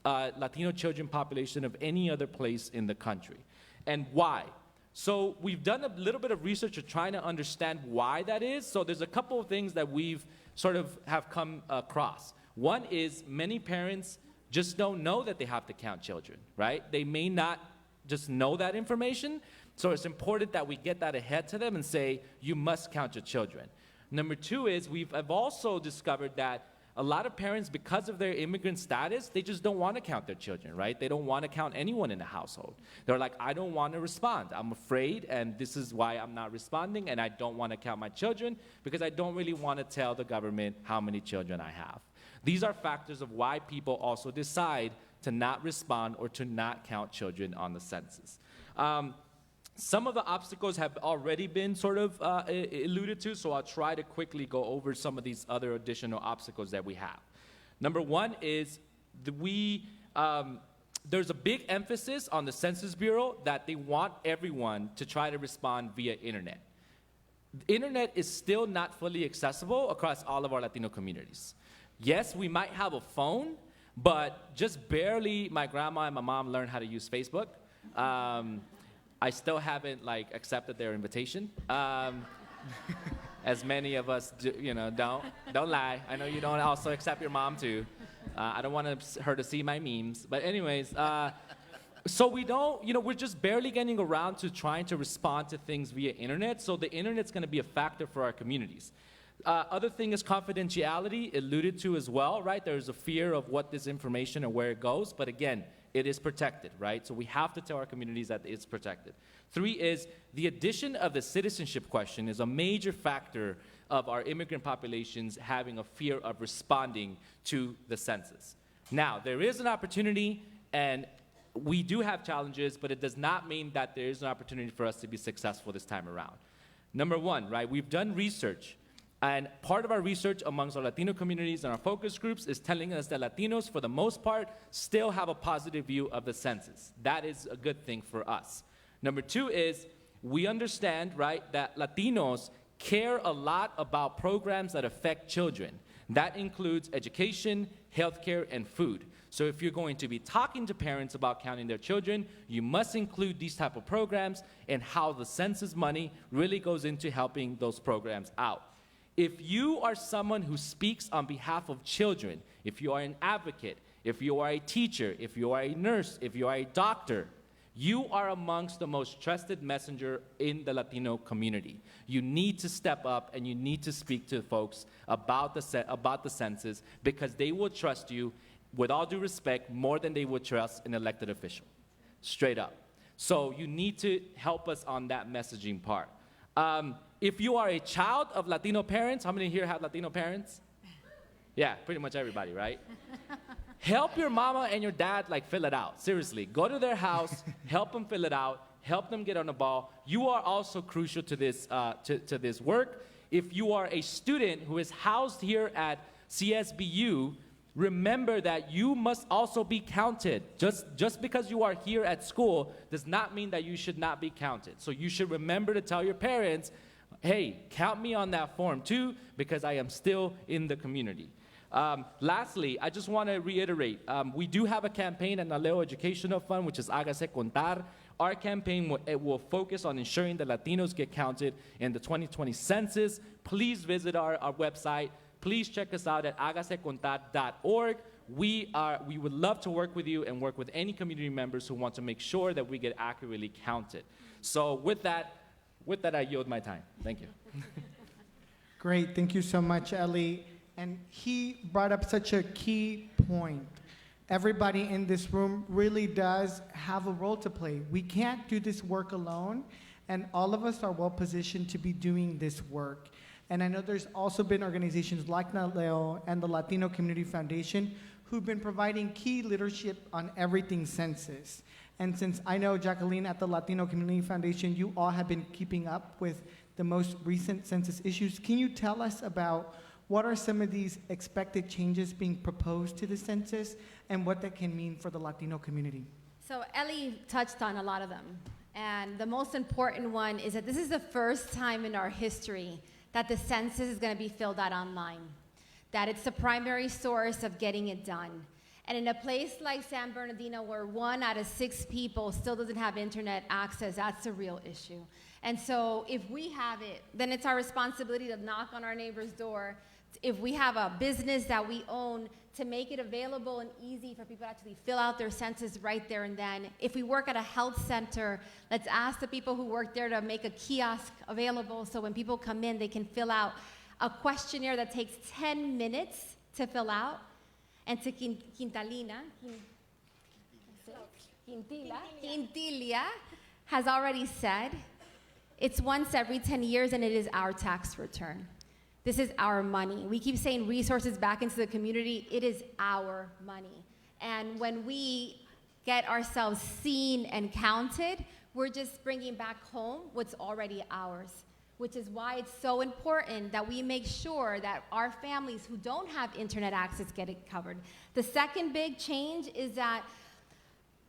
Latino children population of any other place in the country. And why? So we've done a little bit of research of trying to understand why that is. So there's a couple of things that we've sort of have come across. One is many parents just don't know that they have to count children, right? They may not just know that information. So it's important that we get that ahead to them and say, you must count your children. Number two is I've also discovered that a lot of parents, because of their immigrant status, they just don't want to count their children, right? They don't want to count anyone in the household. They're like, I don't want to respond. I'm afraid, and this is why I'm not responding, and I don't want to count my children because I don't really want to tell the government how many children I have. These are factors of why people also decide to not respond or to not count children on the census. Some of the obstacles have already been sort of alluded to, so I'll try to quickly go over some of these other additional obstacles that we have. Number one is there's a big emphasis on the Census Bureau that they want everyone to try to respond via internet. The internet is still not fully accessible across all of our Latino communities. Yes, we might have a phone, but just barely my grandma and my mom learned how to use Facebook. I still haven't accepted their invitation, as many of us do, don't lie. I know you don't also accept your mom too. I don't want her to see my memes, but anyways, so we don't, we're just barely getting around to trying to respond to things via internet. So the internet's going to be a factor for our communities. Other thing is confidentiality, alluded to as well, right? There's a fear of what this information and where it goes, but again, it is protected, right? So we have to tell our communities that it's protected. 3 is the addition of the citizenship question is a major factor of our immigrant populations having a fear of responding to the census. Now, there is an opportunity, and we do have challenges, but it does not mean that there is an opportunity for us to be successful this time around. Number 1, right, we've done research. And part of our research amongst our Latino communities and our focus groups is telling us that Latinos, for the most part, still have a positive view of the census. That is a good thing for us. Number 2 is we understand, right, that Latinos care a lot about programs that affect children. That includes education, healthcare, and food. So if you're going to be talking to parents about counting their children, you must include these type of programs and how the census money really goes into helping those programs out. If you are someone who speaks on behalf of children, if you are an advocate, if you are a teacher, if you are a nurse, if you are a doctor, you are amongst the most trusted messenger in the Latino community. You need to step up and you need to speak to folks about the census, because they will trust you, with all due respect, more than they would trust an elected official. Straight up. So you need to help us on that messaging part. If you are a child of Latino parents, how many here have Latino parents? Yeah, pretty much everybody, right? Help your mama and your dad fill it out. Seriously, go to their house, help them fill it out, help them get on the ball. You are also crucial to this to this work. If you are a student who is housed here at CSBU, remember that you must also be counted. Just because you are here at school does not mean that you should not be counted. So you should remember to tell your parents, hey, count me on that form too, because I am still in the community. Lastly, I just want to reiterate, we do have a campaign at Naleo Educational Fund, which is Hágase Contar. Our campaign will focus on ensuring that Latinos get counted in the 2020 census. Please visit our website. Please check us out at hagasecontar.org. We would love to work with you and work with any community members who want to make sure that we get accurately counted. So with that, I yield my time. Thank you. Great, thank you so much, Ellie. And he brought up such a key point. Everybody in this room really does have a role to play. We can't do this work alone, and all of us are well positioned to be doing this work. And I know there's also been organizations like NALEO and the Latino Community Foundation who've been providing key leadership on everything census. And since I know, Jacqueline, at the Latino Community Foundation, you all have been keeping up with the most recent census issues. Can you tell us about what are some of these expected changes being proposed to the census and what that can mean for the Latino community? So Ellie touched on a lot of them. And the most important one is that this is the first time in our history that the census is going to be filled out online, that it's the primary source of getting it done. And in a place like San Bernardino, where 1 out of 6 people still doesn't have internet access, that's a real issue. And so if we have it, then it's our responsibility to knock on our neighbor's door. If we have a business that we own, to make it available and easy for people to actually fill out their census right there and then. If we work at a health center, let's ask the people who work there to make a kiosk available so when people come in, they can fill out a questionnaire that takes 10 minutes to fill out. And to Quintilia has already said, it's once every 10 years and it is our tax return. This is our money. We keep saying resources back into the community. It is our money. And when we get ourselves seen and counted, we're just bringing back home what's already ours, which is why it's so important that we make sure that our families who don't have internet access get it covered. The second big change is that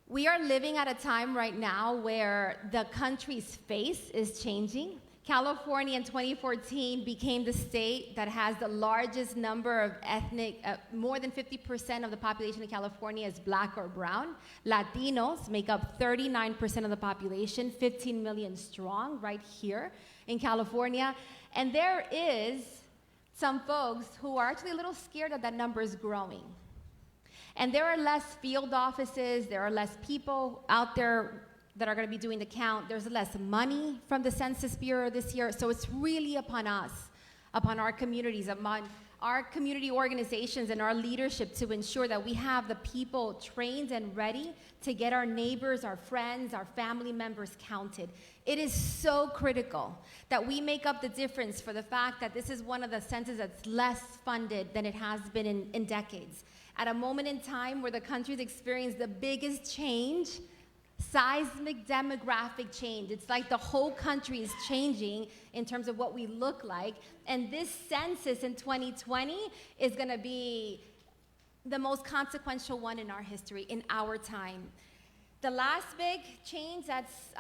we are living at a time right now where the country's face is changing. California in 2014 became the state that has the largest number of ethnic, more than 50% of the population in California is black or brown. Latinos make up 39% of the population, 15 million strong right here in California. And there is some folks who are actually a little scared that that number is growing. And there are less field offices, there are less people out there that are going to be doing the count. There's less money from the Census Bureau this year. So it's really upon us, upon our communities, upon our community organizations and our leadership to ensure that we have the people trained and ready to get our neighbors, our friends, our family members counted. It is so critical that we make up the difference for the fact that this is one of the censuses that's less funded than it has been in decades. At a moment in time where the country's experienced the biggest change, seismic demographic change. It's like the whole country is changing in terms of what we look like. And this census in 2020 is going to be the most consequential one in our history, in our time. The last big change that's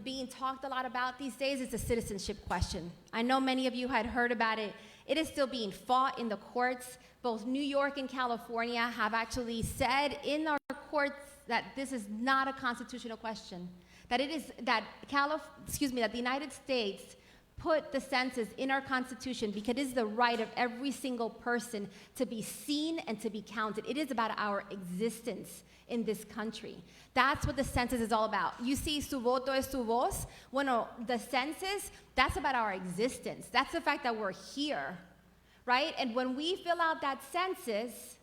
being talked a lot about these days is the citizenship question. I know many of you had heard about it. It is still being fought in the courts. Both New York and California have actually said in our courts that this is not a constitutional question, that it is that the United States put the census in our Constitution because it is the right of every single person to be seen and to be counted. It is about our existence in this country. That's what the census is all about. You see, su voto es su voz. Bueno, the census, that's about our existence. That's the fact that we're here, right? And when we fill out that census,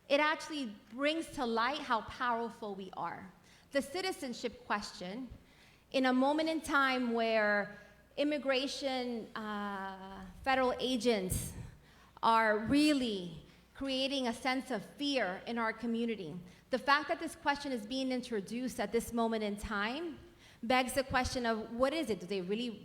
it actually brings to light how powerful we are. The citizenship question, in a moment in time where immigration federal agents are really creating a sense of fear in our community, the fact that this question is being introduced at this moment in time begs the question of what is it? Do they really,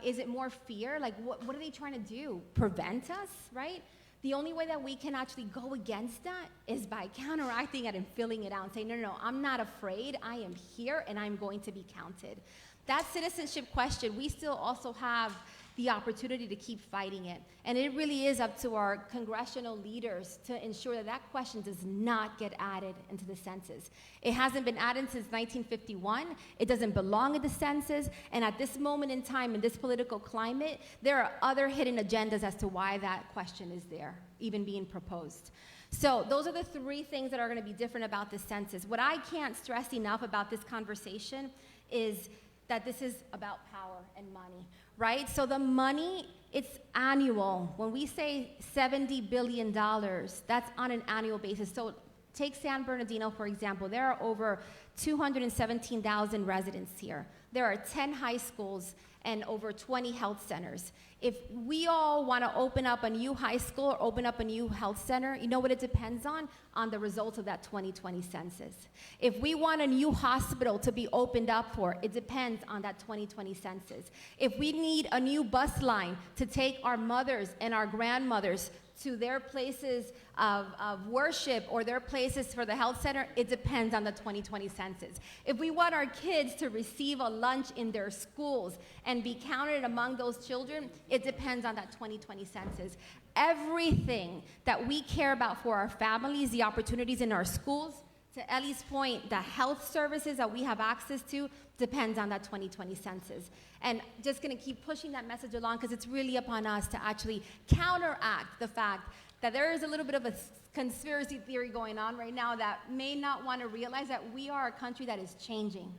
is it more fear? Like, what are they trying to do? Prevent us, right? The only way that we can actually go against that is by counteracting it and filling it out and saying, no, I'm not afraid. I am here and I'm going to be counted. That citizenship question, we still also have the opportunity to keep fighting it. And it really is up to our congressional leaders to ensure that that question does not get added into the census. It hasn't been added since 1951. It doesn't belong in the census. And at this moment in time, in this political climate, there are other hidden agendas as to why that question is there, even being proposed. So those are the three things that are going to be different about this census. What I can't stress enough about this conversation is that this is about power and money, right? So the money, it's annual. When we say $70 billion, that's on an annual basis. So take San Bernardino, for example. There are over 217,000 residents here. There are 10 high schools and over 20 health centers. If we all want to open up a new high school or open up a new health center, you know what it depends on? On the results of that 2020 census. If we want a new hospital to be opened up for, it depends on that 2020 census. If we need a new bus line to take our mothers and our grandmothers to their places of worship or their places for the health center, it depends on the 2020 census. If we want our kids to receive a lunch in their schools and be counted among those children, it depends on that 2020 census. Everything that we care about for our families, the opportunities in our schools, to Ellie's point, the health services that we have access to depends on that 2020 census. And just gonna keep pushing that message along because it's really upon us to actually counteract the fact that there is a little bit of a conspiracy theory going on right now that may not want to realize that we are a country that is changing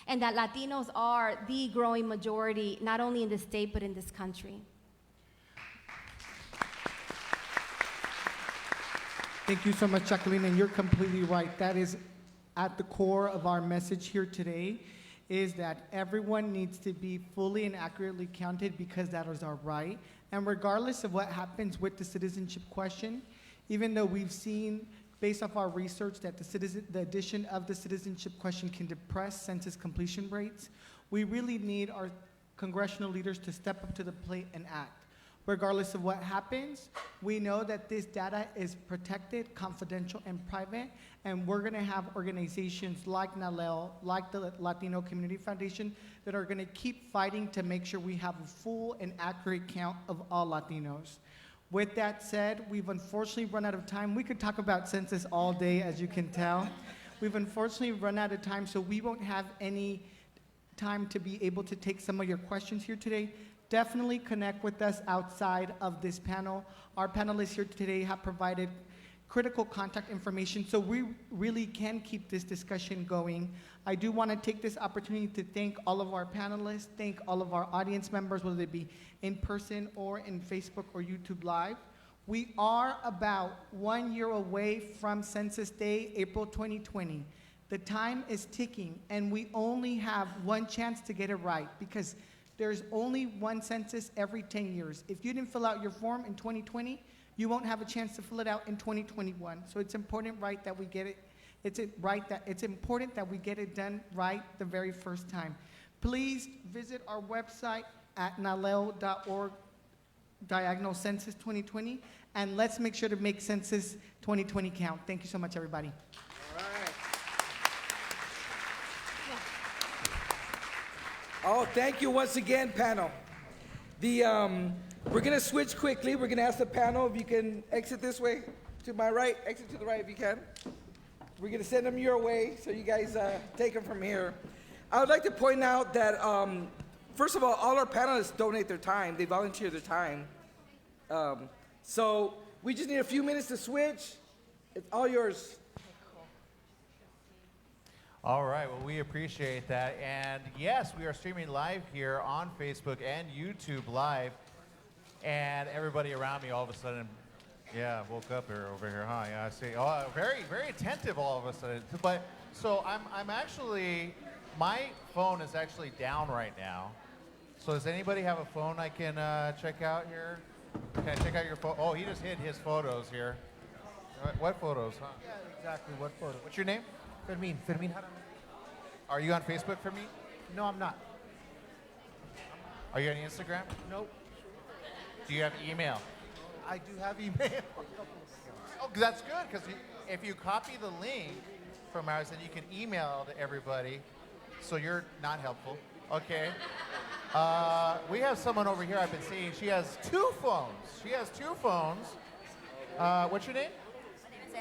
and that Latinos are the growing majority, not only in the state, but in this country. Thank you so much, Jacqueline, and you're completely right. That is at the core of our message here today, is that everyone needs to be fully and accurately counted because that is our right. And regardless of what happens with the citizenship question, even though we've seen, based off our research, that the addition of the citizenship question can depress census completion rates, we really need our congressional leaders to step up to the plate and act. Regardless of what happens, we know that this data is protected, confidential, and private, and we're gonna have organizations like NALEL, like the Latino Community Foundation, that are gonna keep fighting to make sure we have a full and accurate count of all Latinos. With that said, we've unfortunately run out of time. We could talk about census all day, as you can tell. We've unfortunately run out of time, so we won't have any time to be able to take some of your questions here today. Definitely connect with us outside of this panel. Our panelists here today have provided critical contact information so we really can keep this discussion going. I do want to take this opportunity to thank all of our panelists, thank all of our audience members, whether they be in person or in Facebook or YouTube Live. We are about 1 year away from Census Day, April 2020. The time is ticking, and we only have one chance to get it right because there's only one census every 10 years. If you didn't fill out your form in 2020, you won't have a chance to fill it out in 2021. So it's important, right, that we get it. It's important that we get it done right the very first time. Please visit our website at nalel.org, diagonal census 2020, and let's make sure to make census 2020 count. Thank you so much, everybody. Oh, thank you once again, panel. We're gonna switch quickly. We're gonna ask the panel if you can exit this way to my right, exit to the right if you can. We're gonna send them your way, so you guys take them from here. I would like to point out that first of all our panelists donate their time. They volunteer their time. So we just need a few minutes to switch. It's all yours. All right, well, we appreciate that. And yes, we are streaming live here on Facebook and YouTube Live. And everybody around me all of a sudden, yeah, woke up over here, huh? Yeah, I see. Oh, very, very attentive all of a sudden. But so I'm actually, my phone is actually down right now. So does anybody have a phone I can check out here? Can I check out your phone? Oh, he just hid his photos here. What photos, huh? Yeah, exactly. What photo? What's your name? Fermin. Fermin Jaramillo. Are you on Facebook, Fermin? No, I'm not. Are you on Instagram? Nope. Do you have email? I do have email. Oh, that's good, because if you copy the link from ours, then you can email to everybody, so you're not helpful. Okay. We have someone over here I've been seeing. She has 2 phones. She has 2 phones. What's your name? My name is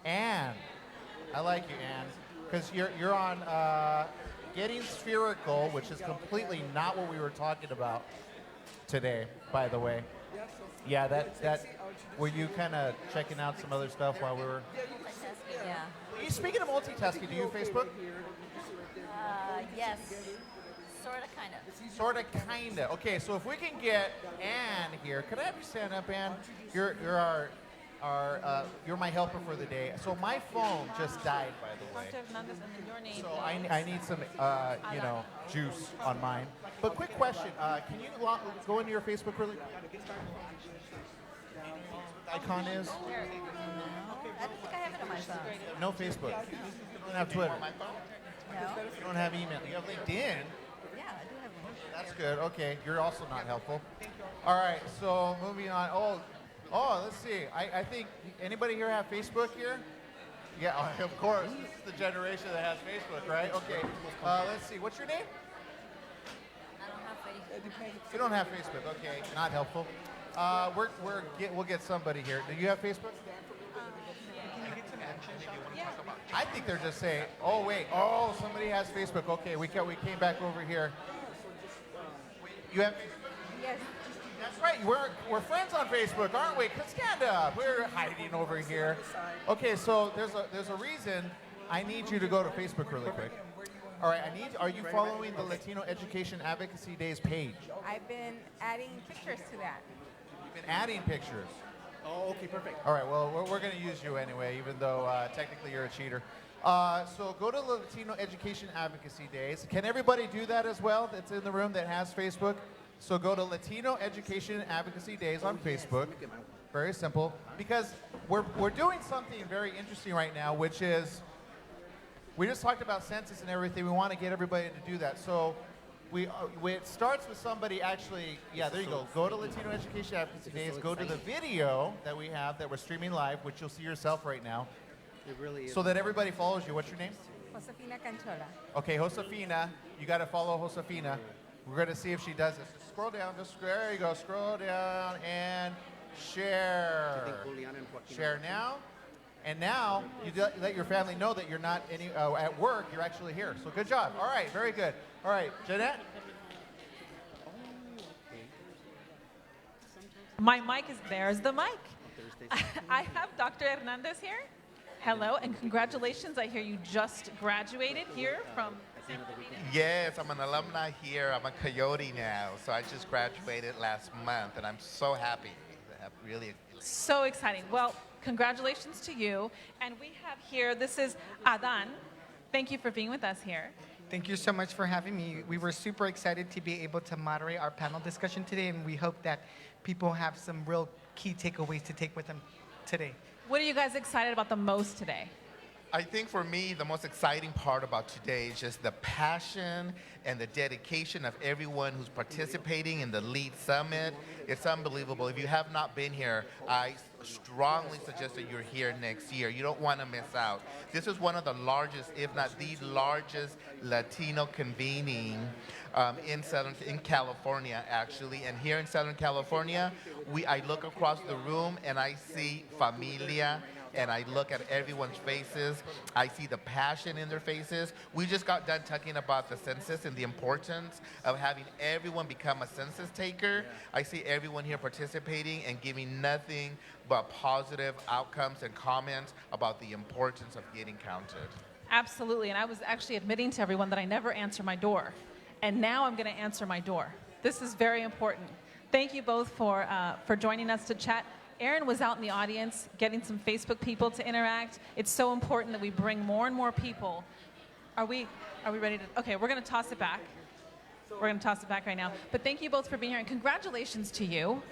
Anne. Anne. I like you, Anne, because you're on Getting Spherical, which is completely not what we were talking about today, by the way. Yeah, that were you kind of checking out some other stuff while we were? Yeah. Speaking of multitasking, do you Facebook? Yes. Sorta, kinda. Sorta, kinda. Okay, so if we can get Anne here, could I have you stand up, Anne? You're you're my helper for the day. So my phone just died, by the way. Dr. Hernandez, and then your name. So I need some, juice on mine. But quick question, can you go into your Facebook really? Icon is? I don't think I have it on my phone. No Facebook. You don't have Twitter. No. You don't have email. You have LinkedIn. Yeah, I do have one. That's good. Okay, you're also not helpful. All right, so moving on. Oh, let's see. I think, anybody here have Facebook here? Yeah, of course. This is the generation that has Facebook, right? Okay. Let's see. What's your name? I don't have Facebook. You don't have Facebook. Okay, not helpful. We'll get somebody here. Do you have Facebook? I think they're just saying, oh, wait. Oh, somebody has Facebook. Okay, we came back over here. You have Facebook? Yes. That's right. We're friends on Facebook, aren't we? Stand up. We're hiding over here. Okay, so there's a reason I need you to go to Facebook really quick. All right, are you following the Latino Education Advocacy Days page? I've been adding pictures to that. You've been adding pictures. Oh, okay, perfect. All right, well, we're going to use you anyway, even though technically you're a cheater. So go to the Latino Education Advocacy Days. Can everybody do that as well that's in the room that has Facebook? So go to Latino Education Advocacy Days on Facebook. Very simple. Because we're doing something very interesting right now, which is, we just talked about census and everything. We want to get everybody to do that. So it starts with somebody actually, yeah, there you go. Go to Latino Education Advocacy Days. Go to the video that we have that we're streaming live, which you'll see yourself right now. It really is. So that everybody follows you. What's your name? Josefina Canchola. Okay, Josefina. You got to follow Josefina. We're going to see if she does this. Just scroll down. There you go. Scroll down and share. Share now. And now you let your family know that you're not at work. You're actually here. So good job. All right. Very good. All right. Jeanette? My mic is, there's the mic. I have Dr. Hernandez here. Hello, and congratulations. I hear you just graduated here from San Bernardino. Yes, I'm an alumni here. I'm a Coyote now. So I just graduated last month, and I'm so happy. So exciting. Well, congratulations to you. And we have here, this is Adan. Thank you for being with us here. Thank you so much for having me. We were super excited to be able to moderate our panel discussion today, and we hope that people have some real key takeaways to take with them today. What are you guys excited about the most today? I think for me, the most exciting part about today is just the passion and the dedication of everyone who's participating in the LEAD Summit. It's unbelievable. If you have not been here, I strongly suggest that you're here next year. You don't want to miss out. This is one of the largest, if not the largest, Latino convening in California, actually. And here in Southern California, I look across the room and I see familia and I look at everyone's faces. I see the passion in their faces. We just got done talking about the census and the importance of having everyone become a census taker. I see everyone here participating and giving nothing but positive outcomes and comments about the importance of getting counted. Absolutely, and I was actually admitting to everyone that I never answer my door, and now I'm going to answer my door. This is very important. Thank you both for joining us to chat. Aaron was out in the audience getting some Facebook people to interact. It's so important that we bring more and more people. Are we ready to? Okay, we're going to toss it back. We're going to toss it back right now. But thank you both for being here, and congratulations to you,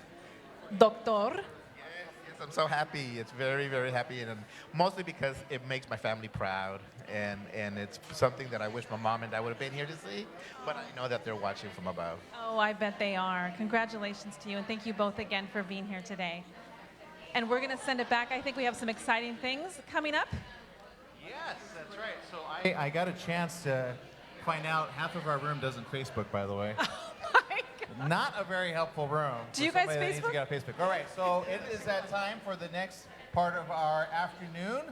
Doctor. Yes, I'm so happy. It's very, very happy, and mostly because it makes my family proud, and it's something that I wish my mom and dad would have been here to see, but I know that they're watching from above. Oh, I bet they are. Congratulations to you, and thank you both again for being here today. And we're going to send it back. I think we have some exciting things coming up. Yes, that's right. So I got a chance to find out half of our room doesn't Facebook, by the way. Not a very helpful room. Do you for guys somebody that needs to get on Facebook? All right, so it is that time for the next part of our afternoon.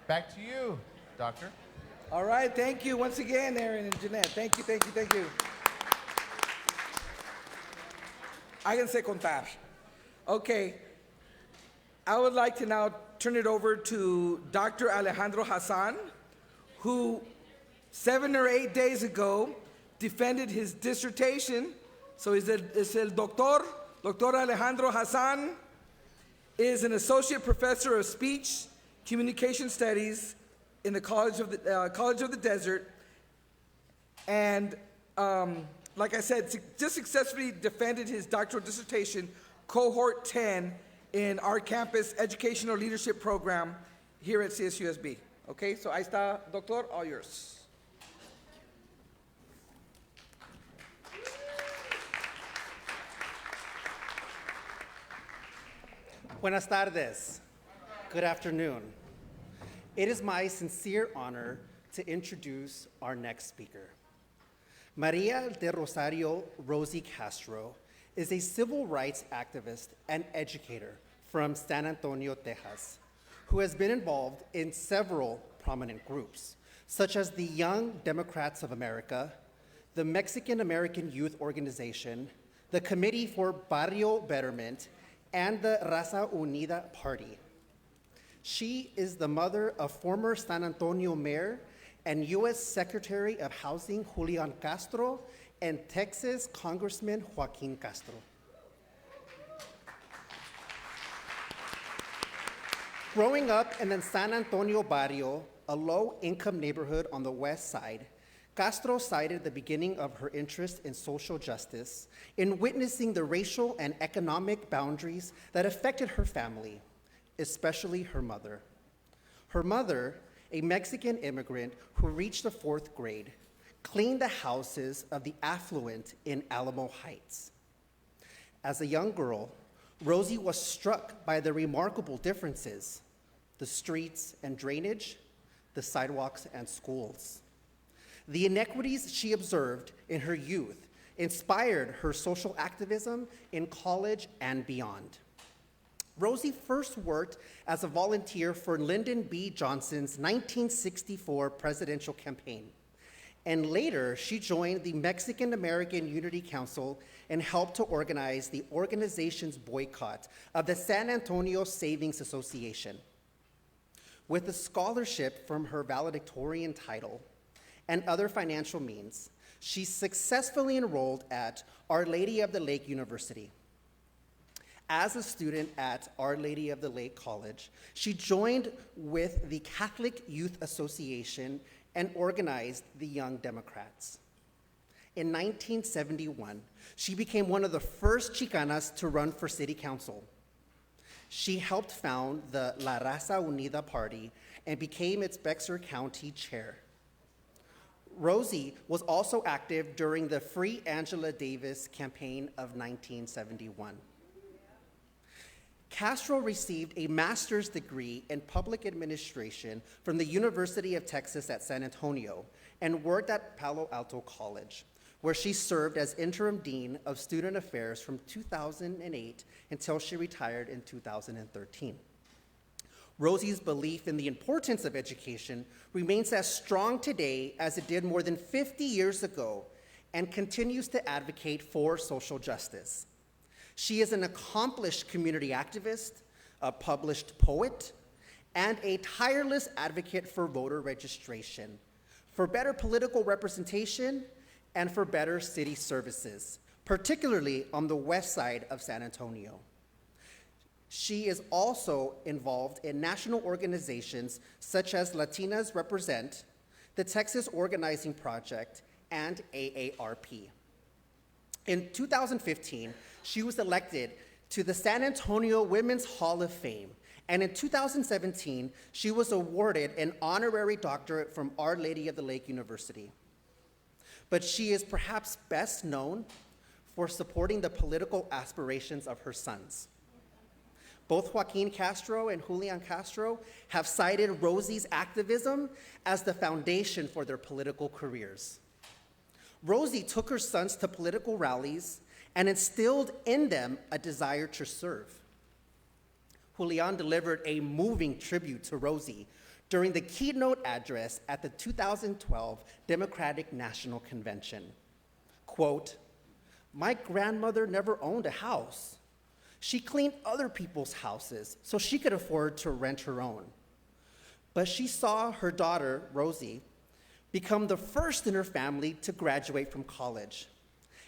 Back to you, Doctor. All right, thank you once again, Aaron and Jeanette. Thank you, thank you, thank you. Háganse contar. Okay, I would like to now turn it over to Dr. Alejandro Hassan, who 7 or 8 days ago defended his dissertation. So es el doctor Alejandro Hassan is an associate professor of speech communication studies in the College of the Desert, and like I said, just successfully defended his doctoral dissertation, cohort 10, in our campus educational leadership program here at CSUSB. Okay, so ahí está, doctor, all yours. Buenas tardes. Good afternoon. It is my sincere honor to introduce our next speaker. Maria de Rosario Rosie Castro is a civil rights activist and educator from San Antonio, Texas, who has been involved in several prominent groups, such as the Young Democrats of America, the Mexican American Youth Organization, the Committee for Barrio Betterment, and the Raza Unida Party. She is the mother of former San Antonio Mayor and U.S. Secretary of Housing Julian Castro and Texas Congressman Joaquin Castro. Growing up in the San Antonio barrio, a low-income neighborhood on the west side, Castro cited the beginning of her interest in social justice in witnessing the racial and economic boundaries that affected her family, especially her mother. Her mother, a Mexican immigrant who reached the 4th grade, cleaned the houses of the affluent in Alamo Heights. As a young girl, Rosie was struck by the remarkable differences: the streets and drainage, the sidewalks and schools. The inequities she observed in her youth inspired her social activism in college and beyond. Rosie first worked as a volunteer for Lyndon B. Johnson's 1964 presidential campaign, and later she joined the Mexican American Unity Council and helped to organize the organization's boycott of the San Antonio Savings Association. With a scholarship from her valedictorian title and other financial means, she successfully enrolled at Our Lady of the Lake University. As a student at Our Lady of the Lake College, she joined with the Catholic Youth Association and organized the Young Democrats. In 1971, she became one of the first Chicanas to run for city council. She helped found the La Raza Unida Party and became its Bexar County chair. Rosie was also active during the Free Angela Davis campaign of 1971. Castro received a master's degree in public administration from the University of Texas at San Antonio and worked at Palo Alto College, where she served as interim dean of student affairs from 2008 until she retired in 2013. Rosie's belief in the importance of education remains as strong today as it did more than 50 years ago and continues to advocate for social justice. She is an accomplished community activist, a published poet, and a tireless advocate for voter registration, for better political representation, and for better city services, particularly on the west side of San Antonio. She is also involved in national organizations such as Latinas Represent, the Texas Organizing Project, and AARP. In 2015, she was elected to the San Antonio Women's Hall of Fame, and in 2017, she was awarded an honorary doctorate from Our Lady of the Lake University. But she is perhaps best known for supporting the political aspirations of her sons. Both Joaquin Castro and Julian Castro have cited Rosie's activism as the foundation for their political careers. Rosie took her sons to political rallies and instilled in them a desire to serve. Julian delivered a moving tribute to Rosie during the keynote address at the 2012 Democratic National Convention. Quote, "My grandmother never owned a house. She cleaned other people's houses so she could afford to rent her own. But she saw her daughter, Rosie, become the first in her family to graduate from college.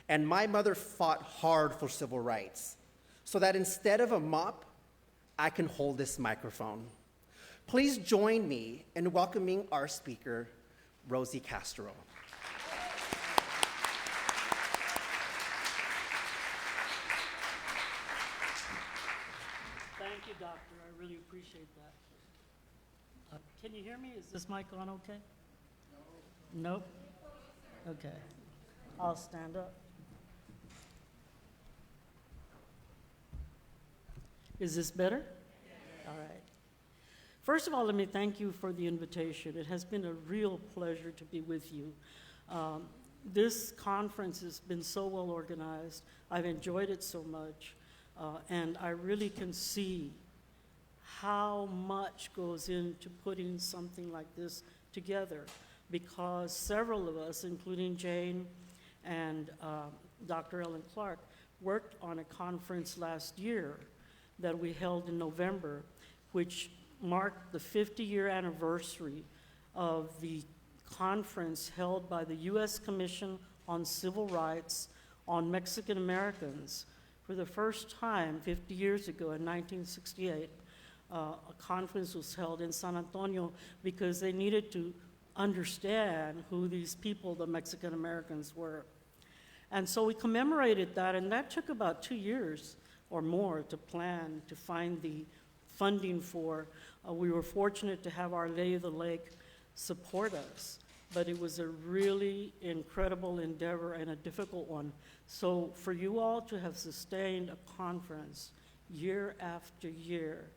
And my mother fought hard for civil rights so that instead of a mop, I can hold this microphone." Please join me in welcoming our speaker, Rosie Castro. Thank you, Doctor. I really appreciate that. Can you hear me? Is this mic on okay? No. Nope? Okay. I'll stand up. Is this better? All right. First of all, let me thank you for the invitation. It has been a real pleasure to be with you. This conference has been so well organized. I've enjoyed it so much. And I really can see how much goes into putting something like this together, because several of us, including Jane and Dr. Ellen Clark, worked on a conference last year that we held in November, which marked the 50-year anniversary of the conference held by the U.S. Commission on Civil Rights on Mexican Americans. For the first time, 50 years ago in 1968, a conference was held in San Antonio because they needed to understand who these people, the Mexican Americans, were. And so we commemorated that, and that took about 2 years or more to plan, to find the funding for. We were fortunate to have Our Lady of the Lake support us, but it was a really incredible endeavor and a difficult one. So for you all to have sustained a conference year after year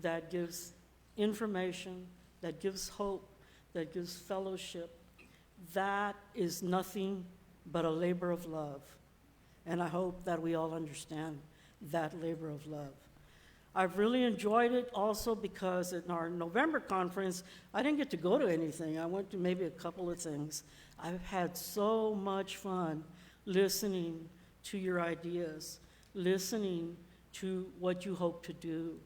that gives information, that gives hope, that gives fellowship, that is nothing but a labor of love. And I hope that we all understand that labor of love. I've really enjoyed it also because in our November conference, I didn't get to go to anything. I went to maybe a couple of things. I've had so much fun listening to your ideas, listening to what you hope to do,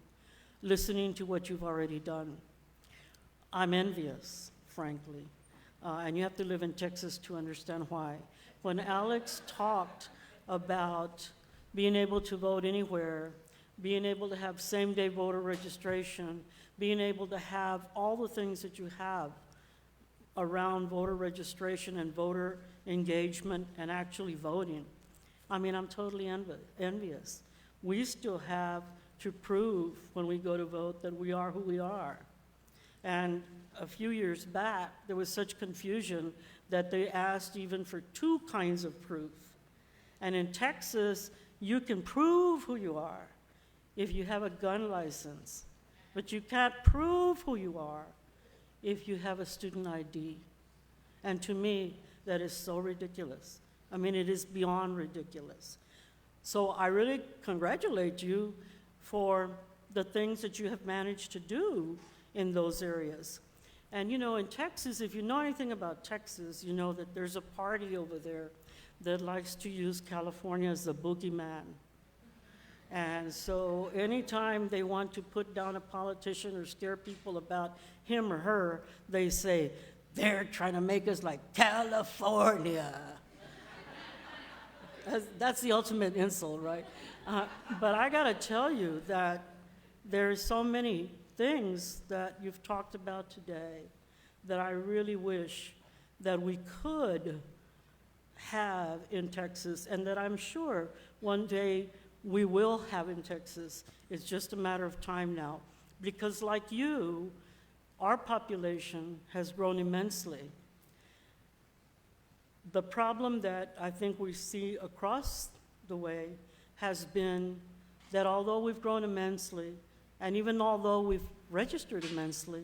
listening to what you've already done. I'm envious, frankly, and you have to live in Texas to understand why. When Alex talked about being able to vote anywhere, being able to have same-day voter registration, being able to have all the things that you have around voter registration and voter engagement and actually voting, I mean, I'm totally envious. We still have to prove when we go to vote that we are who we are. And a few years back, there was such confusion that they asked even for 2 kinds of proof. And in Texas, you can prove who you are if you have a gun license, but you can't prove who you are if you have a student ID. And to me, that is so ridiculous. I mean, it is beyond ridiculous. So I really congratulate you for the things that you have managed to do in those areas. And you know, in Texas, if you know anything about Texas, you know that there's a party over there that likes to use California as the boogeyman. And so anytime they want to put down a politician or scare people about him or her, they say, they're trying to make us like California. That's the ultimate insult, right? But I gotta tell you that there's so many things that you've talked about today that I really wish that we could have in Texas, and that I'm sure one day we will have in Texas. It's just a matter of time now. Because like you, our population has grown immensely. The problem that I think we see across the way has been that although we've grown immensely, and even although we've registered immensely,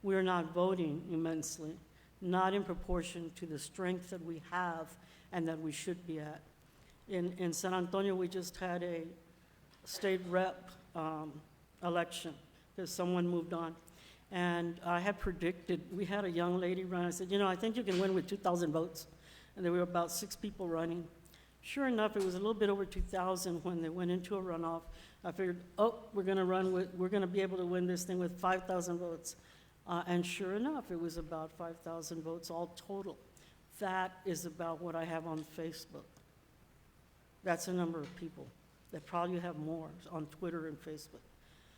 we're not voting immensely, not in proportion to the strength that we have and that we should be at. In San Antonio, we just had a state rep election because someone moved on. And I had predicted, we had a young lady run. I said, you know, I think you can win with 2,000 votes. And there were about 6 people running. Sure enough, it was a little bit over 2,000 when they went into a runoff. I figured, oh, we're gonna be able to win this thing with 5,000 votes. And sure enough, it was about 5,000 votes all total. That is about what I have on Facebook. That's a number of people that probably have more on Twitter and Facebook.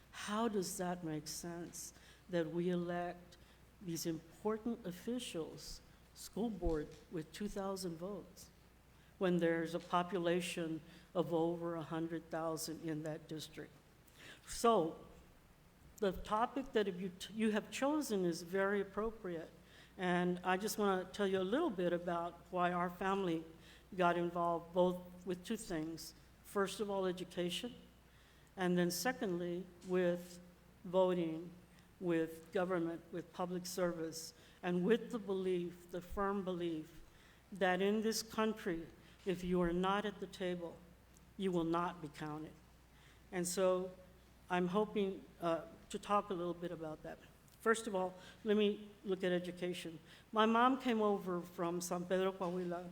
How does that make sense that we elect these important officials, school board, with 2,000 votes, when there's a population of over 100,000 in that district? So the topic that you have chosen is very appropriate. And I just want to tell you a little bit about why our family got involved both with 2 things. First of all, education, and then secondly, with voting, with government, with public service, and with the belief, the firm belief, that in this country, if you are not at the table, you will not be counted. And so I'm hoping to talk a little bit about that. First of all, let me look at education. My mom came over from San Pedro, Coahuila,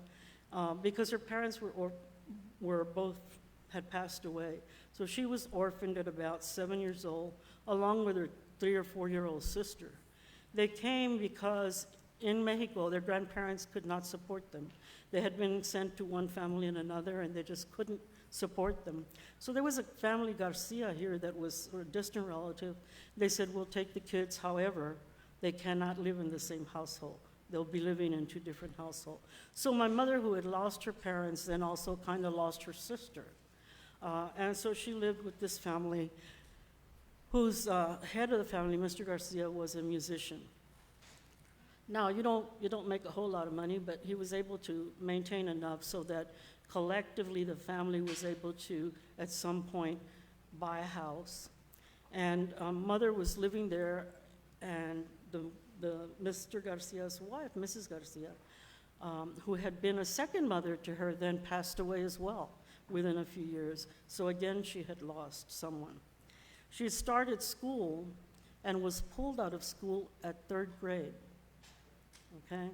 because her parents were both had passed away. So she was orphaned at about 7 years old, along with her 3 or 4-year-old sister. They came because in Mexico, their grandparents could not support them. They had been sent to one family and another, and they just couldn't support them. So there was a family, Garcia, here that was a distant relative. They said, we'll take the kids, however, they cannot live in the same household. They'll be living in 2 different households. So my mother, who had lost her parents, then also kind of lost her sister. And so she lived with this family, whose head of the family, Mr. Garcia, was a musician. Now, you don't make a whole lot of money, but he was able to maintain enough so that collectively the family was able to, at some point, buy a house. And mother was living there, and the Mr. Garcia's wife, Mrs. Garcia, who had been a second mother to her, then passed away as well within a few years. So again, she had lost someone. She had started school and was pulled out of school at 3rd grade. Okay?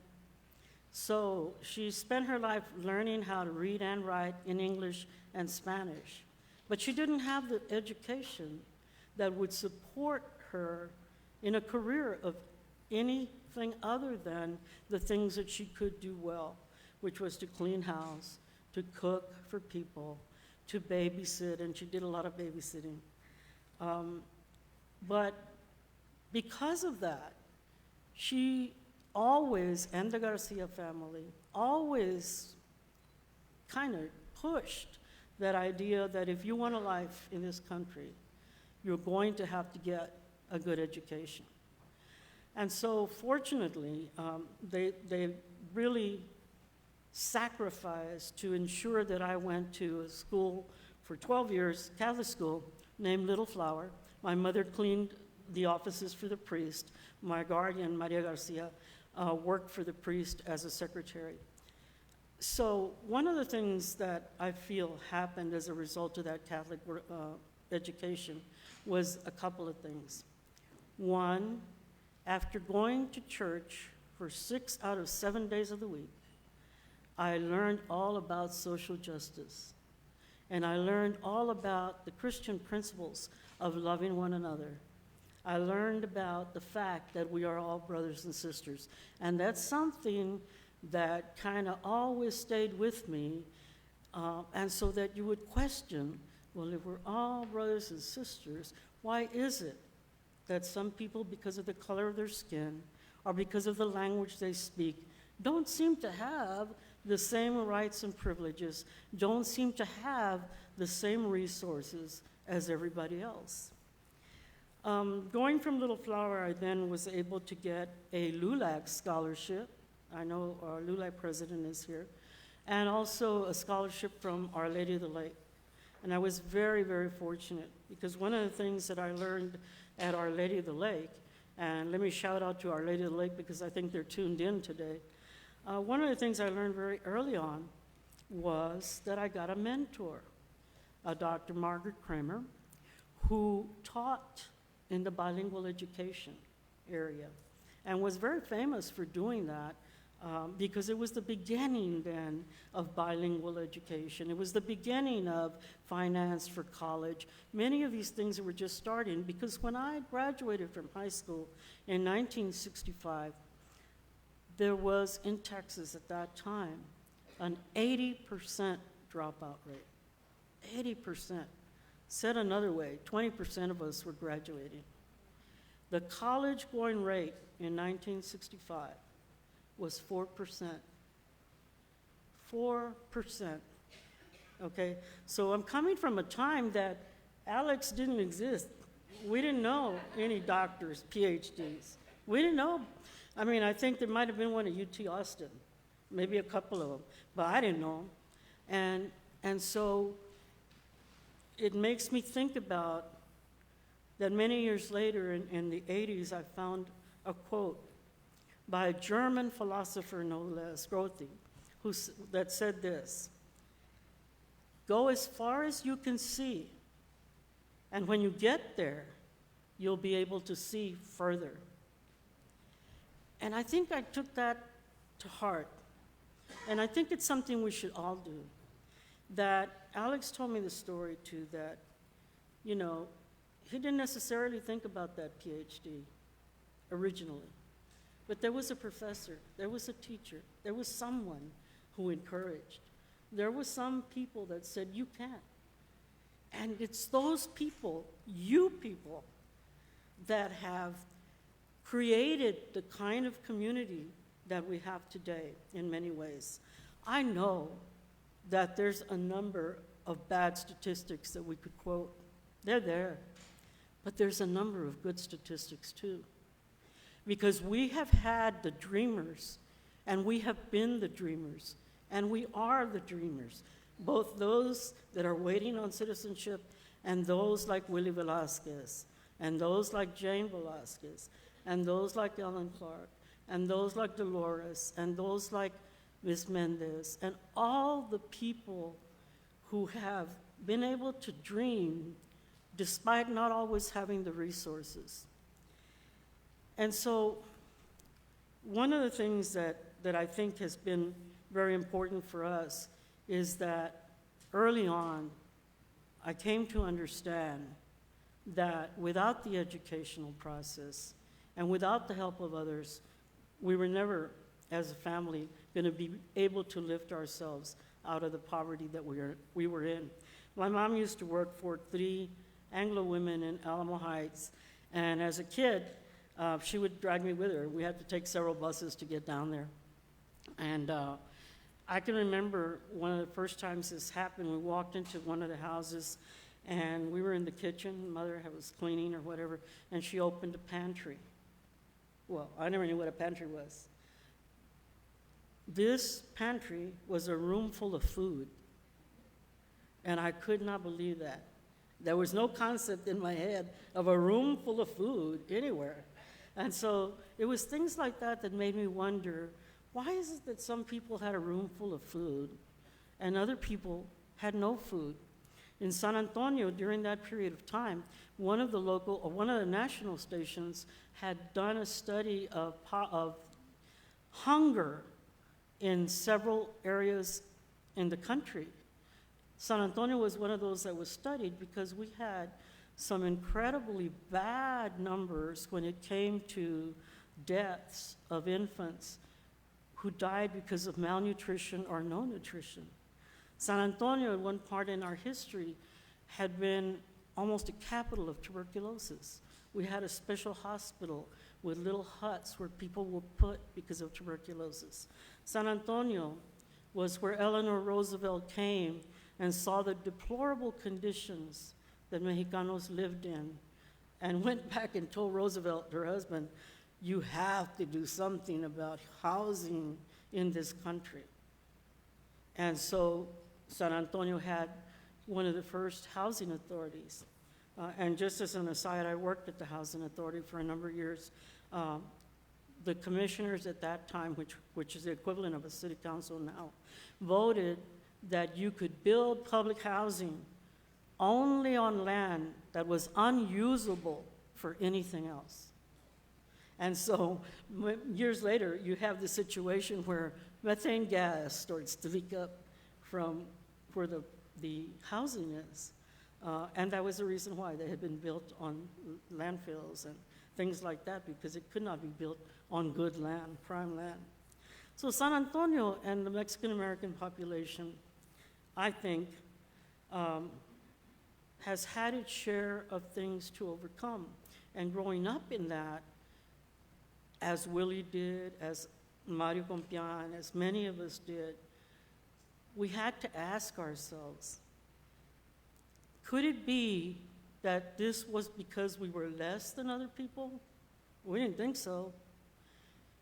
So she spent her life learning how to read and write in English and Spanish. But she didn't have the education that would support her in a career of anything other than the things that she could do well, which was to clean house, to cook for people, to babysit, and she did a lot of babysitting. But because of that, she always, and the Garcia family, always kind of pushed that idea that if you want a life in this country, you're going to have to get a good education. And so fortunately, they really sacrificed to ensure that I went to a school for 12 years, Catholic school, named Little Flower. My mother cleaned the offices for the priest. My guardian, Maria Garcia, worked for the priest as a secretary. So one of the things that I feel happened as a result of that Catholic education was a couple of things. One, after going to church for 6 out of 7 days of the week, I learned all about social justice. And I learned all about the Christian principles of loving one another. I learned about the fact that we are all brothers and sisters. And that's something that kind of always stayed with me. And so that you would question, well, if we're all brothers and sisters, why is it that some people, because of the color of their skin or because of the language they speak, don't seem to have the same rights and privileges, don't seem to have the same resources as everybody else? Going from Little Flower, I then was able to get a LULAC scholarship. I know our LULAC president is here. And also a scholarship from Our Lady of the Lake. And I was very, very fortunate because one of the things that I learned at Our Lady of the Lake, and let me shout out to Our Lady of the Lake because I think they're tuned in today. One of the things I learned very early on was that I got a mentor, Dr. Margaret Kramer, who taught in the bilingual education area and was very famous for doing that because it was the beginning then of bilingual education. It was the beginning of finance for college. Many of these things were just starting because when I graduated from high school in 1965, there was in Texas at that time an 80% dropout rate. 80%. Said another way, 20% of us were graduating. The college going rate in 1965 was 4%. 4%. Okay? So I'm coming from a time that Alex didn't exist. We didn't know any doctors, PhDs. We didn't know. I mean, I think there might have been one at UT Austin, maybe a couple of them, but I didn't know them. And so it makes me think about that many years later in the 80s, I found a quote by a German philosopher, no less, Goethe, that said this: "Go as far as you can see, and when you get there, you'll be able to see further." And I think I took that to heart. And I think it's something we should all do. That Alex told me the story too, that, you know, he didn't necessarily think about that PhD originally. But there was a professor, there was a teacher, there was someone who encouraged. There were some people that said, you can. And it's those people, you people, that have created the kind of community that we have today in many ways. I know that there's a number of bad statistics that we could quote. They're there. But there's a number of good statistics too. Because we have had the dreamers, and we have been the dreamers, and we are the dreamers, both those that are waiting on citizenship and those like Willie Velasquez, and those like Jane Velasquez, and those like Ellen Clark, and those like Dolores, and those like Ms. Mendez, and all the people who have been able to dream despite not always having the resources. And so one of the things that I think has been very important for us is that early on, I came to understand that without the educational process and without the help of others, we were never, as a family, going to be able to lift ourselves out of the poverty that we were in. My mom used to work for 3 Anglo women in Alamo Heights, and as a kid, she would drag me with her. We had to take several buses to get down there. And I can remember one of the first times this happened, we walked into one of the houses, and we were in the kitchen, mother was cleaning or whatever, and she opened a pantry. Well, I never knew what a pantry was. This pantry was a room full of food, and I could not believe that. There was no concept in my head of a room full of food anywhere. And so it was things like that that made me wonder, why is it that some people had a room full of food and other people had no food? In San Antonio, during that period of time, one of the national stations had done a study of hunger in several areas in the country. San Antonio was one of those that was studied because we had some incredibly bad numbers when it came to deaths of infants who died because of malnutrition or no nutrition. San Antonio, at one part in our history, had been almost a capital of tuberculosis. We had a special hospital with little huts where people were put because of tuberculosis. San Antonio was where Eleanor Roosevelt came and saw the deplorable conditions that Mexicanos lived in and went back and told Roosevelt, her husband, you have to do something about housing in this country. And so San Antonio had one of the first housing authorities. And just as an aside, I worked at the housing authority for a number of years. The commissioners at that time, which is the equivalent of a city council now, voted that you could build public housing only on land that was unusable for anything else. And so years later, you have the situation where methane gas starts to leak up from where the housing is. And that was the reason why they had been built on landfills and things like that, because it could not be built on good land, prime land. So San Antonio and the Mexican-American population, I think, has had its share of things to overcome. And growing up in that, as Willie did, as Mario Compián, as many of us did, we had to ask ourselves, could it be that this was because we were less than other people? We didn't think so.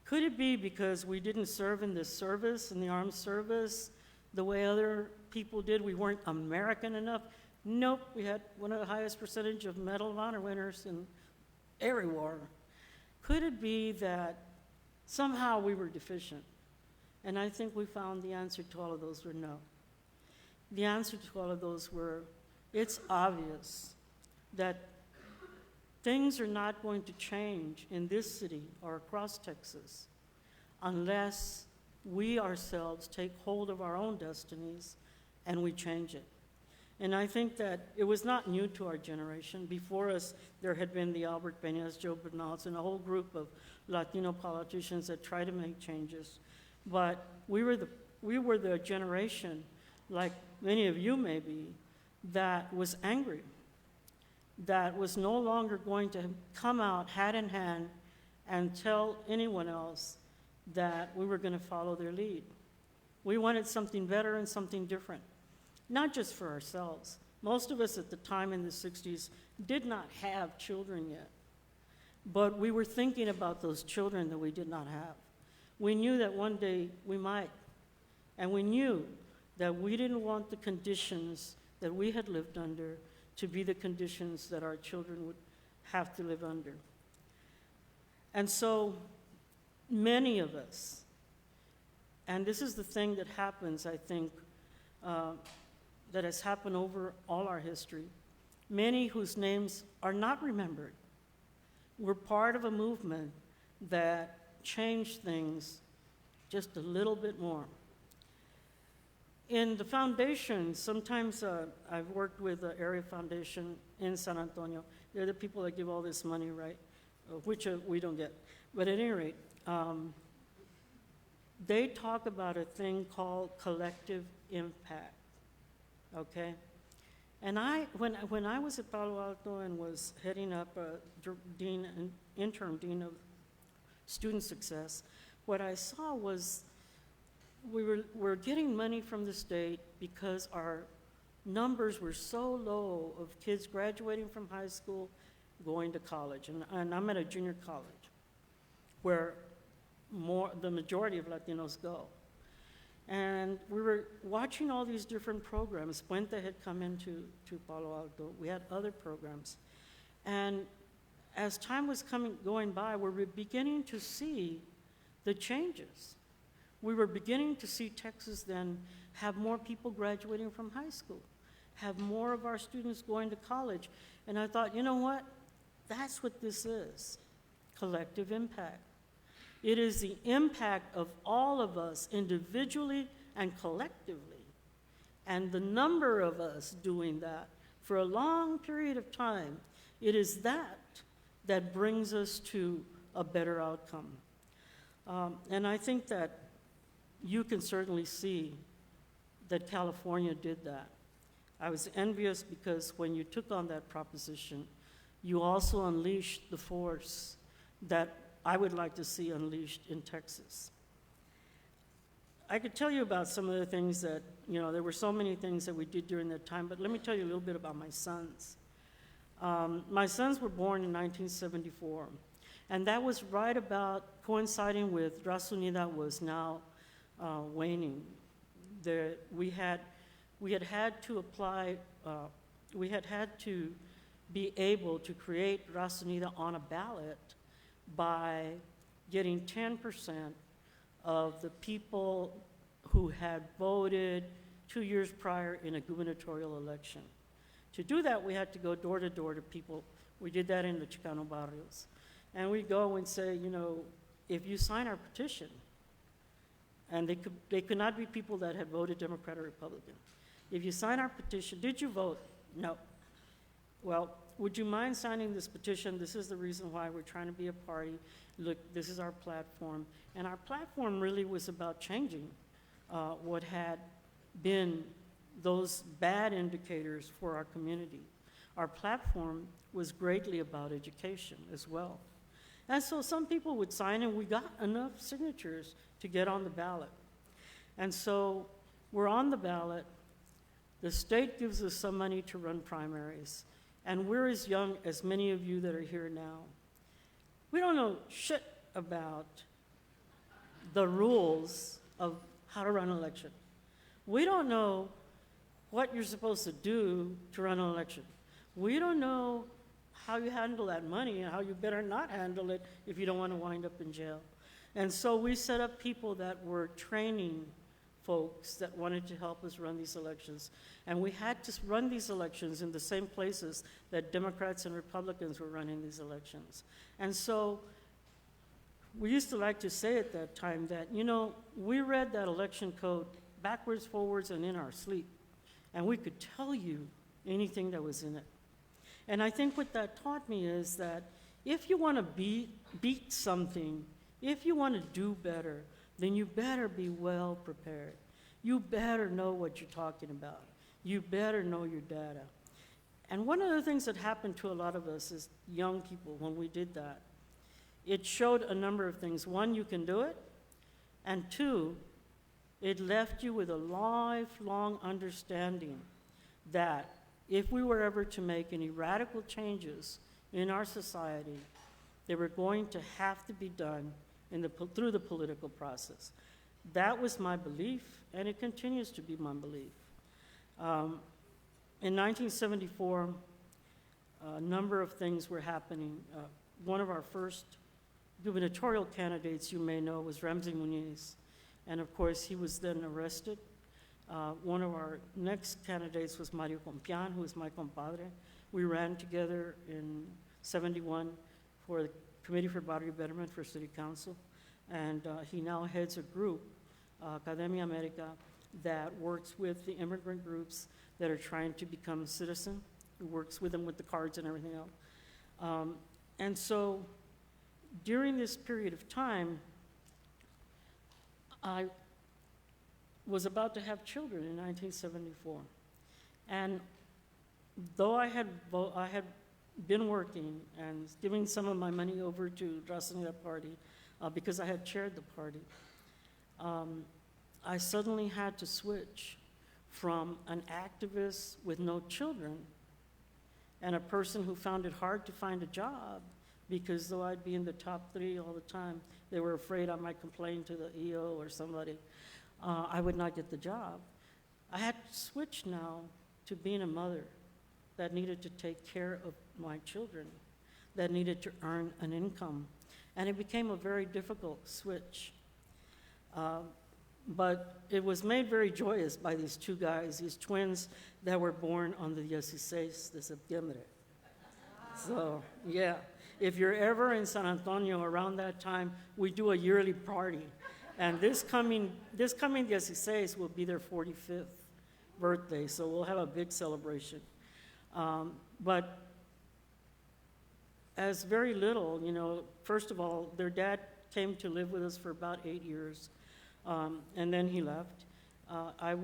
Could it be because we didn't serve in the service, in the armed service, the way other people did? We weren't American enough? Nope, we had one of the highest percentage of Medal of Honor winners in every war. Could it be that somehow we were deficient? And I think we found the answer to all of those were no. The answer to all of those were, it's obvious that things are not going to change in this city or across Texas unless we ourselves take hold of our own destinies and we change it. And I think that it was not new to our generation. Before us, there had been the Albert Peñas, Joe Bernals, and a whole group of Latino politicians that tried to make changes. But we were the generation, like many of you may be, that was angry, that was no longer going to come out hat in hand and tell anyone else that we were going to follow their lead. We wanted something better and something different, not just for ourselves. Most of us at the time in the 60s did not have children yet, but we were thinking about those children that we did not have. We knew that one day we might, and we knew that we didn't want the conditions that we had lived under to be the conditions that our children would have to live under. And so many of us, and this is the thing that happens, I think, that has happened over all our history, many whose names are not remembered were part of a movement that changed things just a little bit more. In the foundation, sometimes I've worked with the Area Foundation in San Antonio. They're the people that give all this money, right? Which we don't get. But at any rate, they talk about a thing called collective impact, okay? And when I was at Palo Alto and was heading up interim dean of student success, what I saw was we're getting money from the state because our numbers were so low of kids graduating from high school, going to college. And I'm at a junior college where the majority of Latinos go. And we were watching all these different programs. Puente had come into Palo Alto. We had other programs. And as time was going by, we were beginning to see the changes. We were beginning to see Texas then have more people graduating from high school. have more of our students going to college. And I thought, you know what? That's what this is, collective impact. It is the impact of all of us individually and collectively. And the number of us doing that for a long period of time, it is that that brings us to a better outcome. And I think that you can certainly see that California did that. I was envious because when you took on that proposition, you also unleashed the force that I would like to see unleashed in Texas. I could tell you about some of the things that, there were so many things that we did during that time, but let me tell you a little bit about my sons. My sons were born in 1974, and that was right about coinciding with Raza Unida was now waning. We had to apply, we had to be able to create Raza Unida on a ballot by getting 10% of the people who had voted 2 years prior in a gubernatorial election. To do that, we had to go door to door to people. We did that in the Chicano barrios. And we go and say, if you sign our petition, and they could not be people that had voted Democrat or Republican. If you sign our petition, did you vote? No. Well, would you mind signing this petition? This is the reason why we're trying to be a party. Look, this is our platform. And our platform really was about changing what had been those bad indicators for our community. Our platform was greatly about education as well. And so some people would sign, and we got enough signatures to get on the ballot. And so we're on the ballot. The state gives us some money to run primaries. And we're as young as many of you that are here now. We don't know shit about the rules of how to run an election. We don't know what you're supposed to do to run an election. We don't know how you handle that money and how you better not handle it if you don't want to wind up in jail. And so we set up people that were training folks that wanted to help us run these elections. And we had to run these elections in the same places that Democrats and Republicans were running these elections. And so we used to like to say at that time that, we read that election code backwards, forwards, and in our sleep. And we could tell you anything that was in it. And I think what that taught me is that if you want to beat something, if you want to do better, then you better be well prepared. You better know what you're talking about. You better know your data. And one of the things that happened to a lot of us as young people when we did that, it showed a number of things. One, you can do it. And two, it left you with a lifelong understanding that if we were ever to make any radical changes in our society, they were going to have to be done through the political process. That was my belief, and it continues to be my belief. In 1974, a number of things were happening. One of our first gubernatorial candidates, you may know, was Ramsey Muniz. And of course, he was then arrested. One of our next candidates was Mario Compian, who was my compadre. We ran together in '71 for the Committee for Barrio Betterment for City Council. And he now heads a group, Academia America, that works with the immigrant groups that are trying to become citizen. He works with them with the cards and everything else. And so during this period of time, I was about to have children in 1974. And though I had been working and giving some of my money over to Raza Unida Party because I had chaired the party, I suddenly had to switch from an activist with no children and a person who found it hard to find a job because though I'd be in the top 3 all the time, they were afraid I might complain to the EO or somebody. I would not get the job. I had to switch now to being a mother that needed to take care of my children, that needed to earn an income. And it became a very difficult switch. But it was made very joyous by these two guys, these twins that were born on the 16 de septiembre. So, yeah, if you're ever in San Antonio around that time, we do a yearly party. And this coming 16 will be their 45th birthday, so we'll have a big celebration. But as very little, you know, first of all, their dad came to live with us for about 8 years, and then he left. I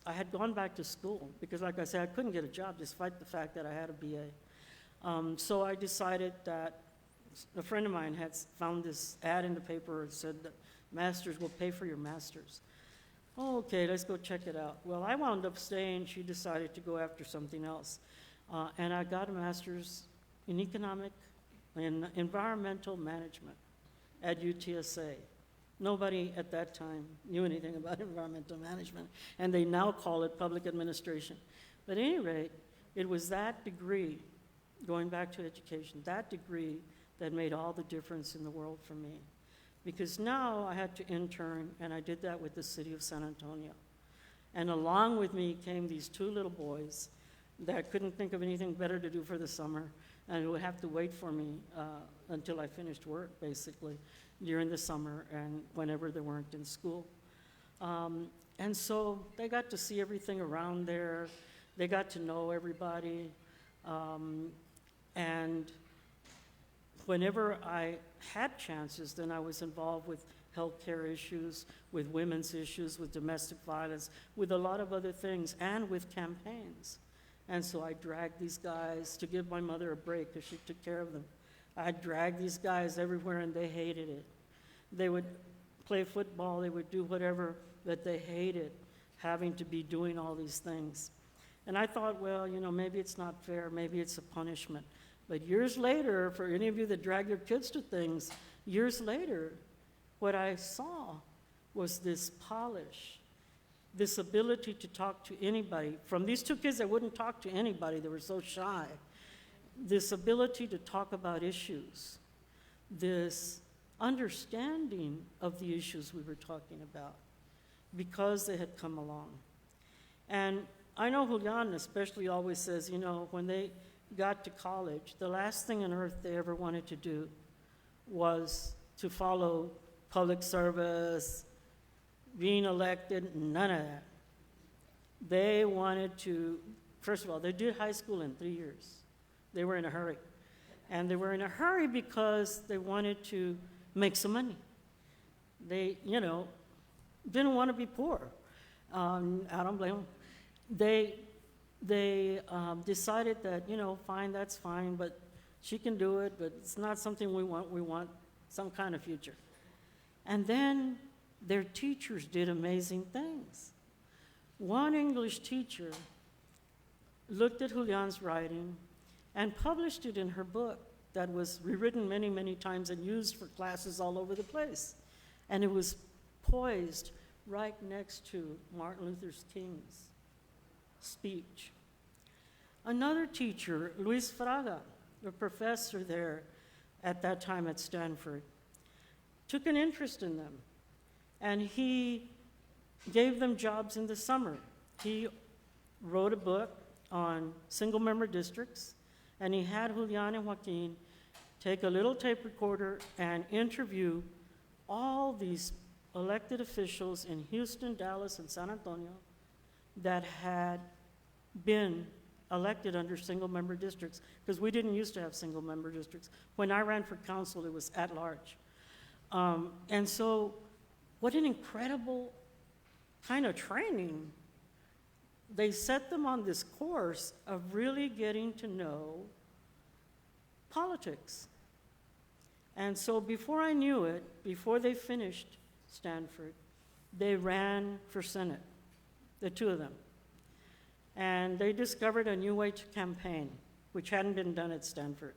had gone back to school because, like I said, I couldn't get a job despite the fact that I had a BA. So I decided that a friend of mine had found this ad in the paper and said that masters will pay for your masters. Oh, okay, let's go check it out. Well, I wound up staying. She decided to go after something else. And I got a master's in environmental management at UTSA. Nobody at that time knew anything about environmental management, and they now call it public administration. But at any rate, it was that degree, going back to education, that degree that made all the difference in the world for me. Because now I had to intern, and I did that with the city of San Antonio. And along with me came these two little boys that couldn't think of anything better to do for the summer, and would have to wait for me until I finished work, basically, during the summer and whenever they weren't in school. And so they got to see everything around there. They got to know everybody. And whenever I had chances, then I was involved with healthcare issues, with women's issues, with domestic violence, with a lot of other things, and with campaigns. And so I dragged these guys to give my mother a break because she took care of them. I dragged these guys everywhere, and they hated it. They would play football, they would do whatever, that they hated having to be doing all these things. And I thought, well, you know, maybe it's not fair, maybe it's a punishment. But years later, for any of you that drag your kids to things, years later, what I saw was this polish, this ability to talk to anybody. From these two kids that wouldn't talk to anybody, they were so shy. This ability to talk about issues, this understanding of the issues we were talking about, because they had come along. And I know Julian especially always says, you know, when they got to college, the last thing on earth they ever wanted to do was to follow public service, being elected, none of that. They wanted to, first of all, they did high school in 3 years. They were in a hurry. And they were in a hurry because they wanted to make some money. They, you know, didn't want to be poor. I don't blame them. They decided that, you know, fine, that's fine, but she can do it, but it's not something we want. We want some kind of future. And then their teachers did amazing things. One English teacher looked at Julian's writing and published it in her book that was rewritten many, many times and used for classes all over the place. And it was poised right next to Martin Luther King's speech. Another teacher, Luis Fraga, a professor there at that time at Stanford, took an interest in them, and he gave them jobs in the summer. He wrote a book on single-member districts, and he had Julian and Joaquin take a little tape recorder and interview all these elected officials in Houston, Dallas, and San Antonio that had been elected under single-member districts, because we didn't used to have single-member districts. When I ran for council, it was at large. And so what an incredible kind of training. They set them on this course of really getting to know politics. And so before I knew it, before they finished Stanford, they ran for Senate, the two of them. And they discovered a new way to campaign, which hadn't been done at Stanford.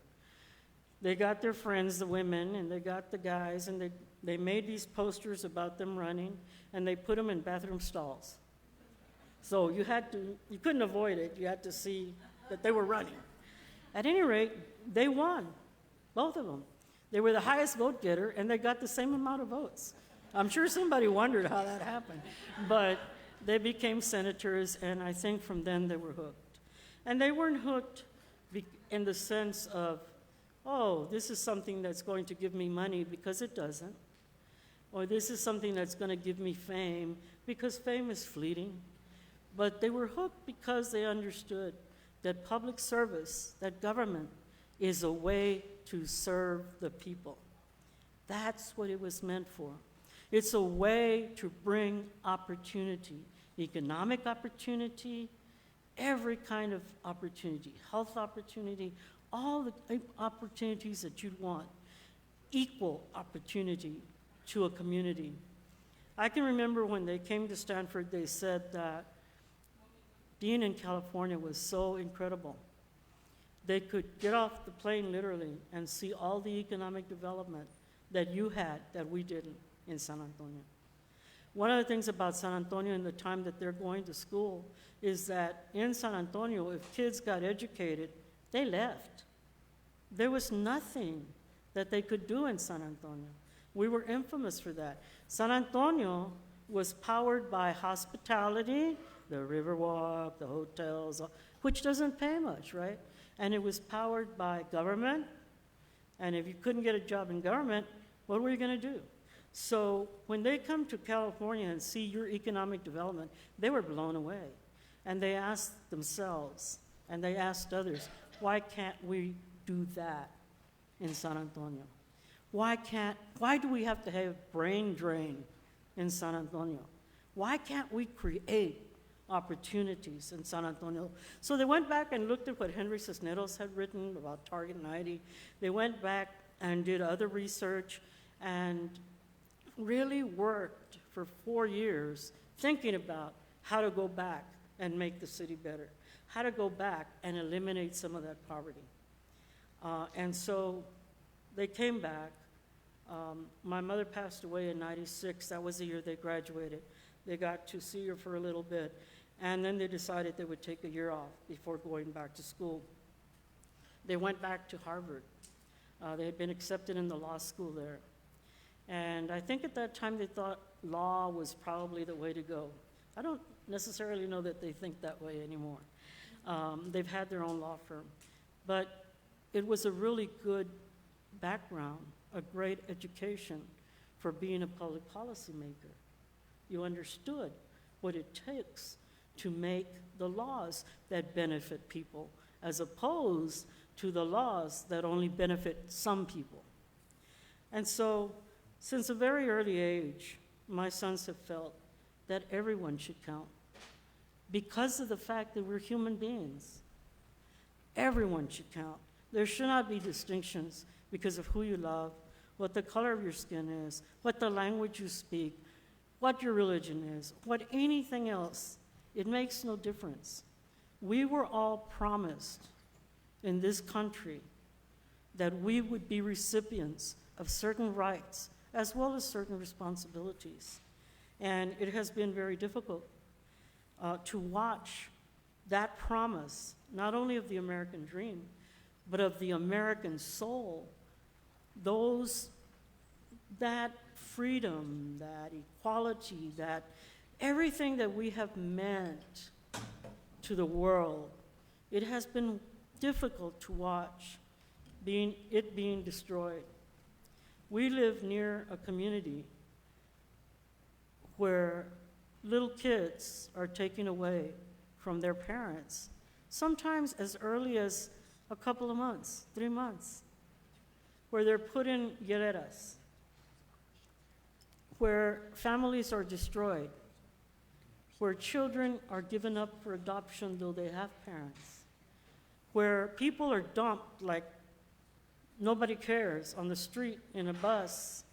They got their friends, the women, and they got the guys, and they made these posters about them running, and they put them in bathroom stalls. So you couldn't avoid it. You had to see that they were running. At any rate, they won, both of them. They were the highest vote getter, and they got the same amount of votes. I'm sure somebody wondered how that happened. But they became senators, and I think from then they were hooked. And they weren't hooked in the sense of, oh, this is something that's going to give me money, because it doesn't. Or this is something that's going to give me fame, because fame is fleeting. But they were hooked because they understood that public service, that government, is a way to serve the people. That's what it was meant for. It's a way to bring opportunity, economic opportunity, every kind of opportunity, health opportunity, all the opportunities that you'd want, equal opportunity to a community. I can remember when they came to Stanford, they said that being in California was so incredible. They could get off the plane literally and see all the economic development that you had that we didn't in San Antonio. One of the things about San Antonio in the time that they're going to school is that in San Antonio, if kids got educated, they left. There was nothing that they could do in San Antonio. We were infamous for that. San Antonio was powered by hospitality, the Riverwalk, the hotels, which doesn't pay much, right? And it was powered by government. And if you couldn't get a job in government, what were you going to do? So when they come to California and see your economic development, they were blown away. And they asked themselves, and they asked others, why can't we do that in San Antonio? Why do we have to have brain drain in San Antonio? Why can't we create opportunities in San Antonio? So they went back and looked at what Henry Cisneros had written about Target 90. They went back and did other research and really worked for 4 years thinking about how to go back and make the city better, how to go back and eliminate some of that poverty. And so they came back. My mother passed away in '96. That was the year they graduated. They got to see her for a little bit, and then they decided they would take a year off before going back to school. They went back to Harvard. They had been accepted in the law school there. And I think at that time they thought law was probably the way to go. I don't necessarily know that they think that way anymore. They've had their own law firm. But it was a really good background, a great education for being a public policy maker. You understood what it takes to make the laws that benefit people, as opposed to the laws that only benefit some people. And so, since a very early age, my sons have felt that everyone should count because of the fact that we're human beings. Everyone should count. There should not be distinctions because of who you love, what the color of your skin is, what the language you speak, what your religion is, what anything else. It makes no difference. We were all promised in this country that we would be recipients of certain rights as well as certain responsibilities. And it has been very difficult to watch that promise, not only of the American dream, but of the American soul, that freedom, that equality, that everything that we have meant to the world, it has been difficult to watch it being destroyed. We live near a community where little kids are taken away from their parents, sometimes as early as a couple of months, 3 months, where they're put in guerreras, where families are destroyed, where children are given up for adoption though they have parents, where people are dumped like nobody cares on the street, in a bus.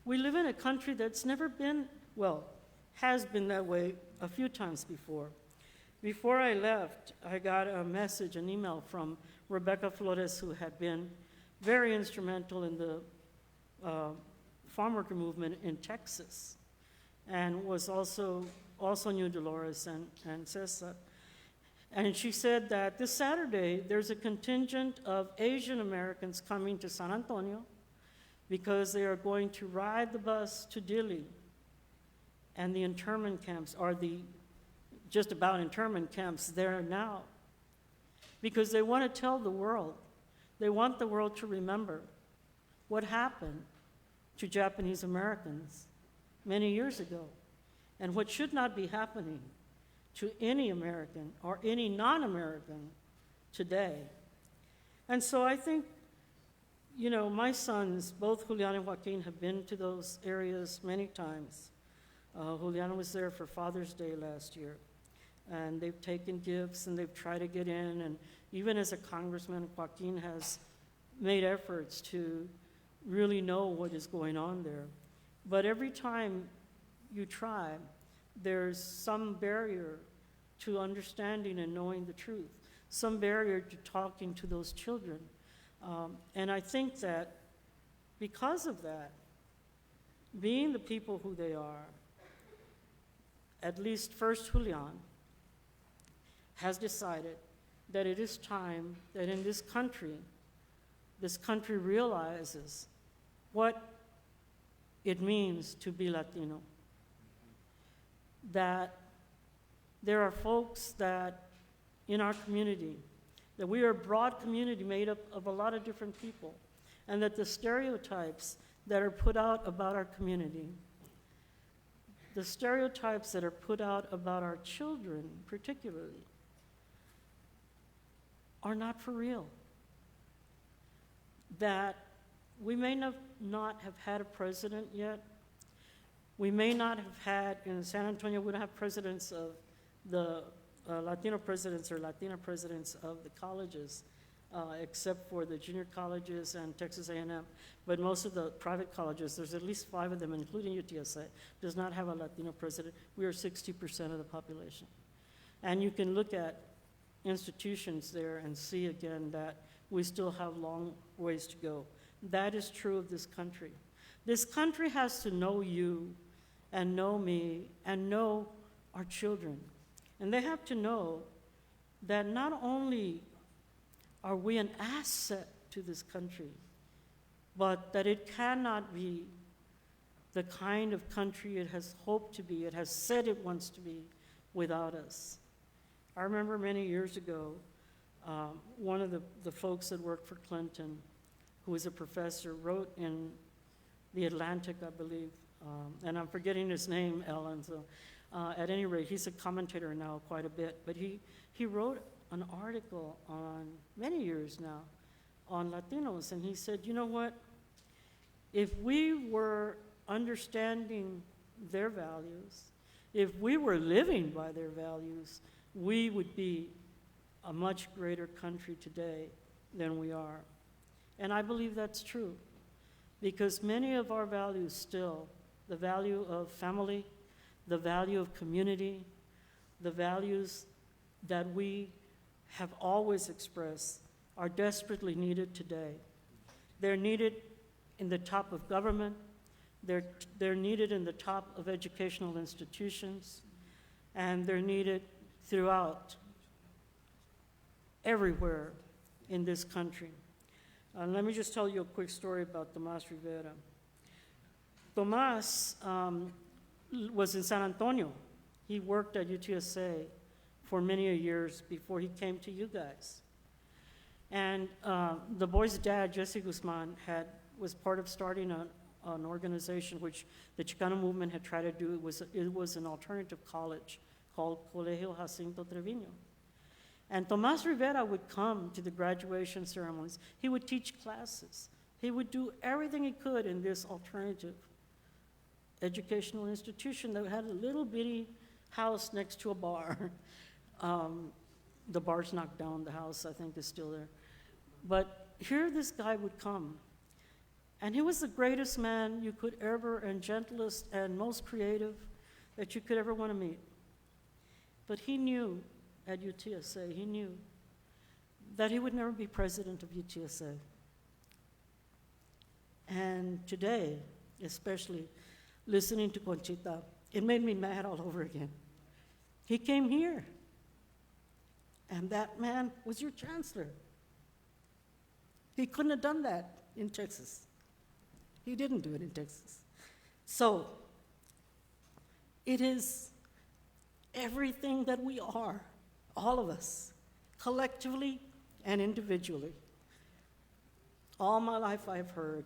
We live in a country that's never been, well, has been that way a few times before. Before I left, I got a message, an email from Rebecca Flores, who had been very instrumental in the farm worker movement in Texas, and was also knew Dolores and Cesar. And she said that this Saturday, there's a contingent of Asian Americans coming to San Antonio because they are going to ride the bus to Dili and the internment camps, or the just about internment camps there now, because they want to tell the world, they want the world to remember what happened to Japanese Americans many years ago, and what should not be happening to any American or any non-American today. And so I think, you know, my sons, both Julian and Joaquin, have been to those areas many times. Juliana was there for Father's Day last year, and they've taken gifts and they've tried to get in, and even as a congressman, Joaquin has made efforts to really know what is going on there. But every time you try, there's some barrier to understanding and knowing the truth, some barrier to talking to those children. And I think that because of that, being the people who they are, at least first Julian has decided that it is time that in this country realizes what it means to be Latino. That there are folks that in our community, that we are a broad community made up of a lot of different people, and that the stereotypes that are put out about our community, the stereotypes that are put out about our children particularly, are not for real. That we may not have had a president yet. We may not have had, in San Antonio, we don't have presidents of the Latino presidents or Latina presidents of the colleges, except for the junior colleges and Texas A&M. But most of the private colleges, there's at least 5 of them, including UTSA, does not have a Latino president. We are 60% of the population. And you can look at institutions there and see again that we still have long ways to go. That is true of this country. This country has to know you and know me and know our children. And they have to know that not only are we an asset to this country, but that it cannot be the kind of country it has hoped to be, it has said it wants to be, without us. I remember many years ago, one of the folks that worked for Clinton, who was a professor, wrote in The Atlantic, I believe, and I'm forgetting his name, Ellen, so at any rate, he's a commentator now quite a bit, but he wrote an article on, many years now, on Latinos, and he said, you know what, if we were understanding their values, if we were living by their values, we would be a much greater country today than we are. And I believe that's true, because many of our values still, the value of family, the value of community, the values that we have always expressed, are desperately needed today. They're needed in the top of government, they're needed in the top of educational institutions, and they're needed throughout, everywhere in this country. Let me just tell you a quick story about Tomas Rivera. Tomas was in San Antonio. He worked at UTSA for many years before he came to you guys. And the boy's dad, Jesse Guzman, was part of starting an organization which the Chicano movement had tried to do. It was an alternative college called Colegio Jacinto Trevino. And Tomas Rivera would come to the graduation ceremonies. He would teach classes. He would do everything he could in this alternative educational institution that had a little bitty house next to a bar. The bar's knocked down, the house I think is still there. But here this guy would come, and he was the greatest man you could ever, and gentlest and most creative that you could ever want to meet. But he knew at UTSA, he knew that he would never be president of UTSA. And today, especially listening to Conchita, it made me mad all over again. He came here, and that man was your chancellor. He couldn't have done that in Texas. He didn't do it in Texas. So it is everything that we are, all of us, collectively and individually. All my life I've heard,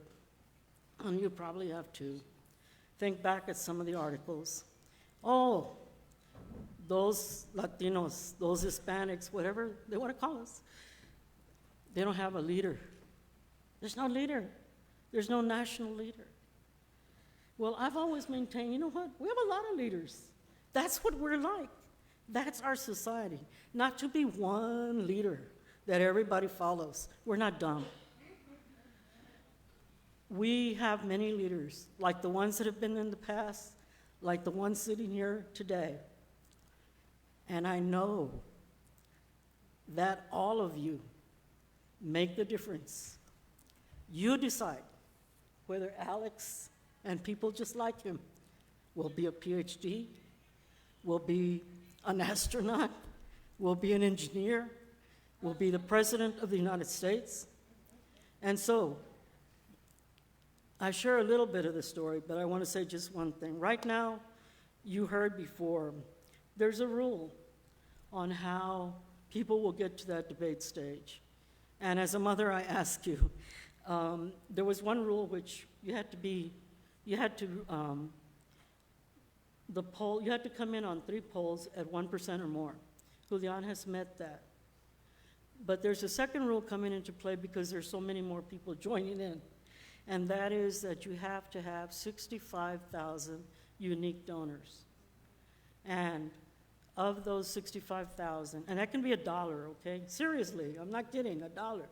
and you probably have too, think back at some of the articles. Oh, those Latinos, those Hispanics, whatever they want to call us, they don't have a leader. There's no leader. There's no national leader. Well, I've always maintained, you know what? We have a lot of leaders. That's what we're like. That's our society. Not to be one leader that everybody follows. We're not dumb. We have many leaders, like the ones that have been in the past, like the ones sitting here today. And I know that all of you make the difference. You decide whether Alex and people just like him will be a PhD, will be an astronaut, will be an engineer, will be the President of the United States. And so, I share a little bit of the story, but I want to say just one thing. Right now, you heard before, there's a rule on how people will get to that debate stage. And as a mother, I ask you, there was one rule which you had to come in on 3 polls at 1% or more. Julian has met that. But there's a second rule coming into play because there's so many more people joining in. And that is that you have to have 65,000 unique donors. And of those 65,000, and that can be $1, okay? Seriously, I'm not kidding, $1,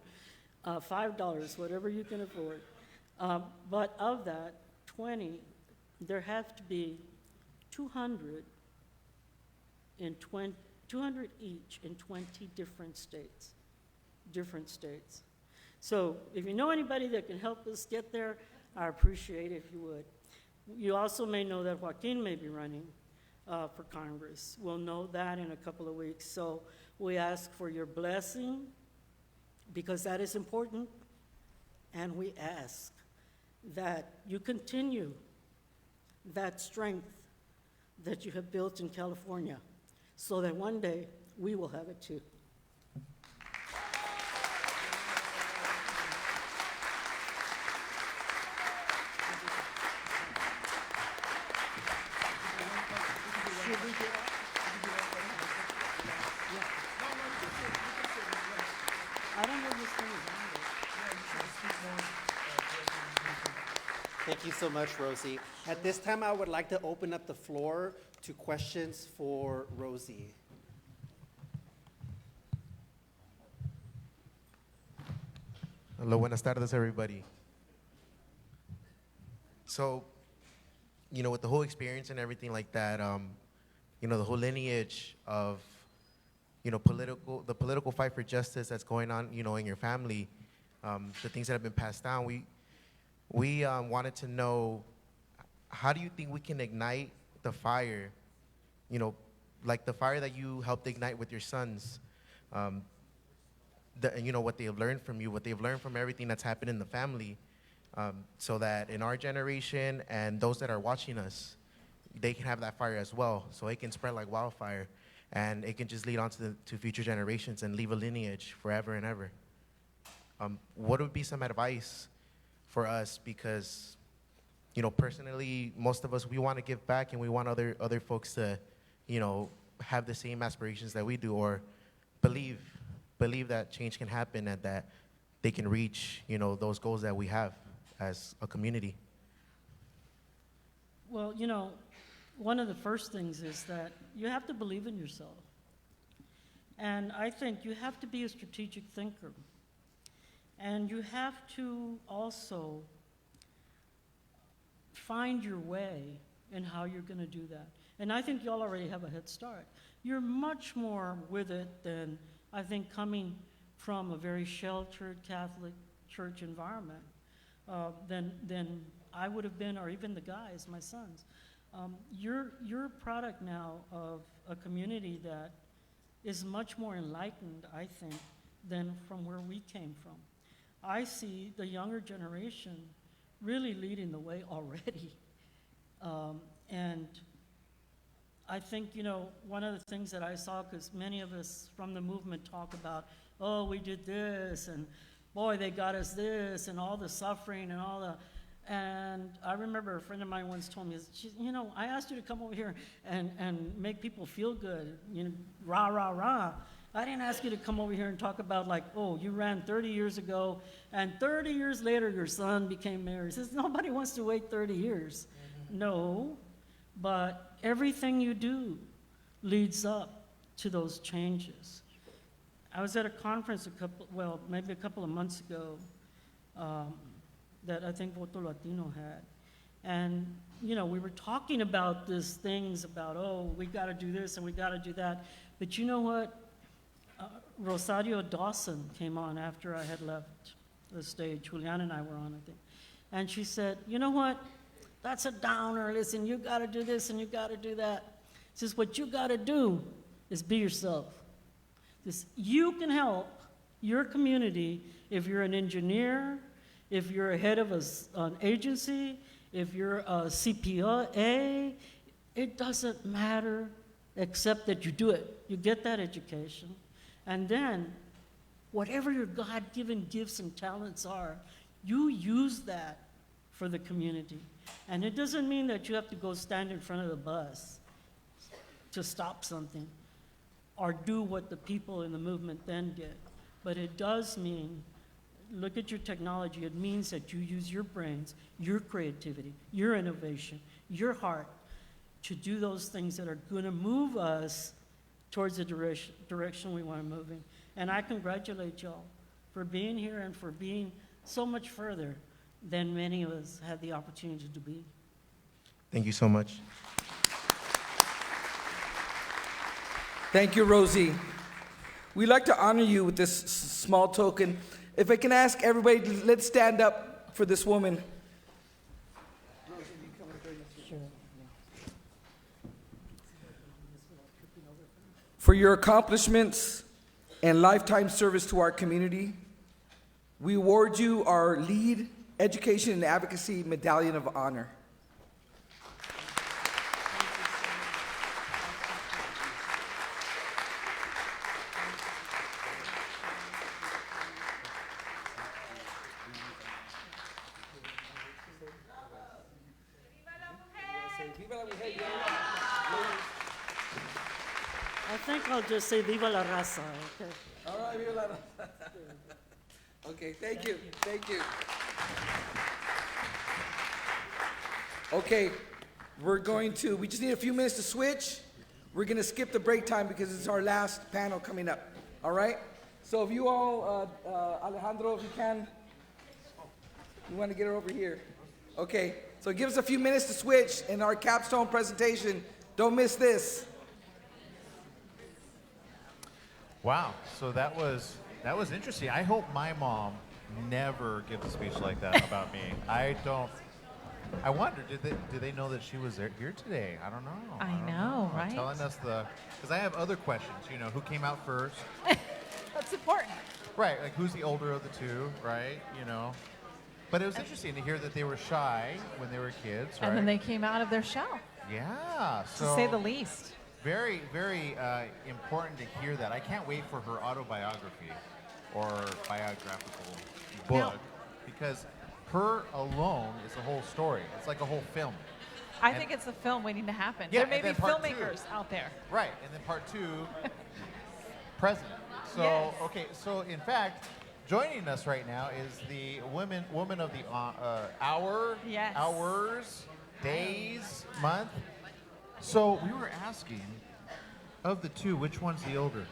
$5, whatever you can afford. But of that, 20, there have to be 200 each in 20 different states. So if you know anybody that can help us get there, I appreciate it if you would. You also may know that Joaquin may be running for Congress. We'll know that in a couple of weeks. So we ask for your blessing because that is important. And we ask that you continue that strength that you have built in California so that one day we will have it too. Thank you so much, Rosie. At this time, I would like to open up the floor to questions for Rosie. Hello, buenas tardes, everybody. So, with the whole experience and everything like that, the whole lineage of, the political fight for justice that's going on, in your family, the things that have been passed down, we wanted to know, how do you think we can ignite the fire, like the fire that you helped ignite with your sons, what they have learned from you, what they've learned from everything that's happened in the family, so that in our generation and those that are watching us, they can have that fire as well, so it can spread like wildfire, and it can just lead on to future generations and leave a lineage forever and ever. What would be some advice for us? Because, personally, most of us, we want to give back and we want other folks to, have the same aspirations that we do, or believe that change can happen and that they can reach, those goals that we have as a community. Well, one of the first things is that you have to believe in yourself. And I think you have to be a strategic thinker. And you have to also find your way in how you're going to do that. And I think y'all already have a head start. You're much more with it than, I think, coming from a very sheltered Catholic church environment than I would have been, or even the guys, my sons. You're a product now of a community that is much more enlightened, I think, than from where we came from. I see the younger generation really leading the way already. And I think, you know, one of the things that I saw, because many of us from the movement talk about, oh, we did this, and boy, they got us this, and all the suffering and all the, and I remember a friend of mine once told me, you know, I asked you to come over here and make people feel good, you know, rah, rah, rah. I didn't ask you to come over here and talk about like, oh, you ran 30 years ago, and 30 years later your son became mayor. He says, nobody wants to wait 30 years. No, but everything you do leads up to those changes. I was at a conference maybe a couple of months ago that I think Voto Latino had. And, you know, we were talking about these things about, oh, we got to do this and we got to do that. But you know what? Rosario Dawson came on after I had left the stage. Juliana and I were on, I think. And she said, you know what? That's a downer. Listen, you got to do this and you got to do that. She says, what you got to do is be yourself. You can help your community if you're an engineer, if you're a head of an agency, if you're a CPA. It doesn't matter except that you do it. You get that education. And then, whatever your God-given gifts and talents are, you use that for the community. And it doesn't mean that you have to go stand in front of the bus to stop something or do what the people in the movement then did. But it does mean, look at your technology, it means that you use your brains, your creativity, your innovation, your heart to do those things that are gonna move us towards the direction we want to move in. And I congratulate y'all for being here and for being so much further than many of us had the opportunity to be. Thank you so much. Thank you, Rosie. We'd like to honor you with this small token. If I can ask everybody, let's stand up for this woman. For your accomplishments and lifetime service to our community, we award you our LEAD Education and Advocacy Medallion of Honor. I think I'll just say Viva la Raza, okay? All right, Viva la Raza. Okay, thank you. Okay, we just need a few minutes to switch. We're gonna skip the break time because it's our last panel coming up, all right? So if you all, Alejandro, if you can, you wanna get her over here. Okay, so give us a few minutes to switch in our capstone presentation. Don't miss this. Wow, so that was interesting. I hope my mom never gives a speech like that about me. I wonder, did they know that she was here today? I don't know. I know, right? Telling us because I have other questions, you know, who came out first? That's important. Right, like who's the older of the two, right? You know. But it was interesting to hear that they were shy when they were kids, right? And then they came out of their shell. Yeah, to say the least. Very, very important to hear that. I can't wait for her autobiography or biographical book because her alone is a whole story. It's like a whole film. I think it's a film waiting to happen. Yeah, there may be filmmakers out there. Right, and then part two, president. So, yes. Okay, so in fact, joining us right now is the woman of the hour, yes. Hours, days, month. So we were asking, of the two, which one's the older?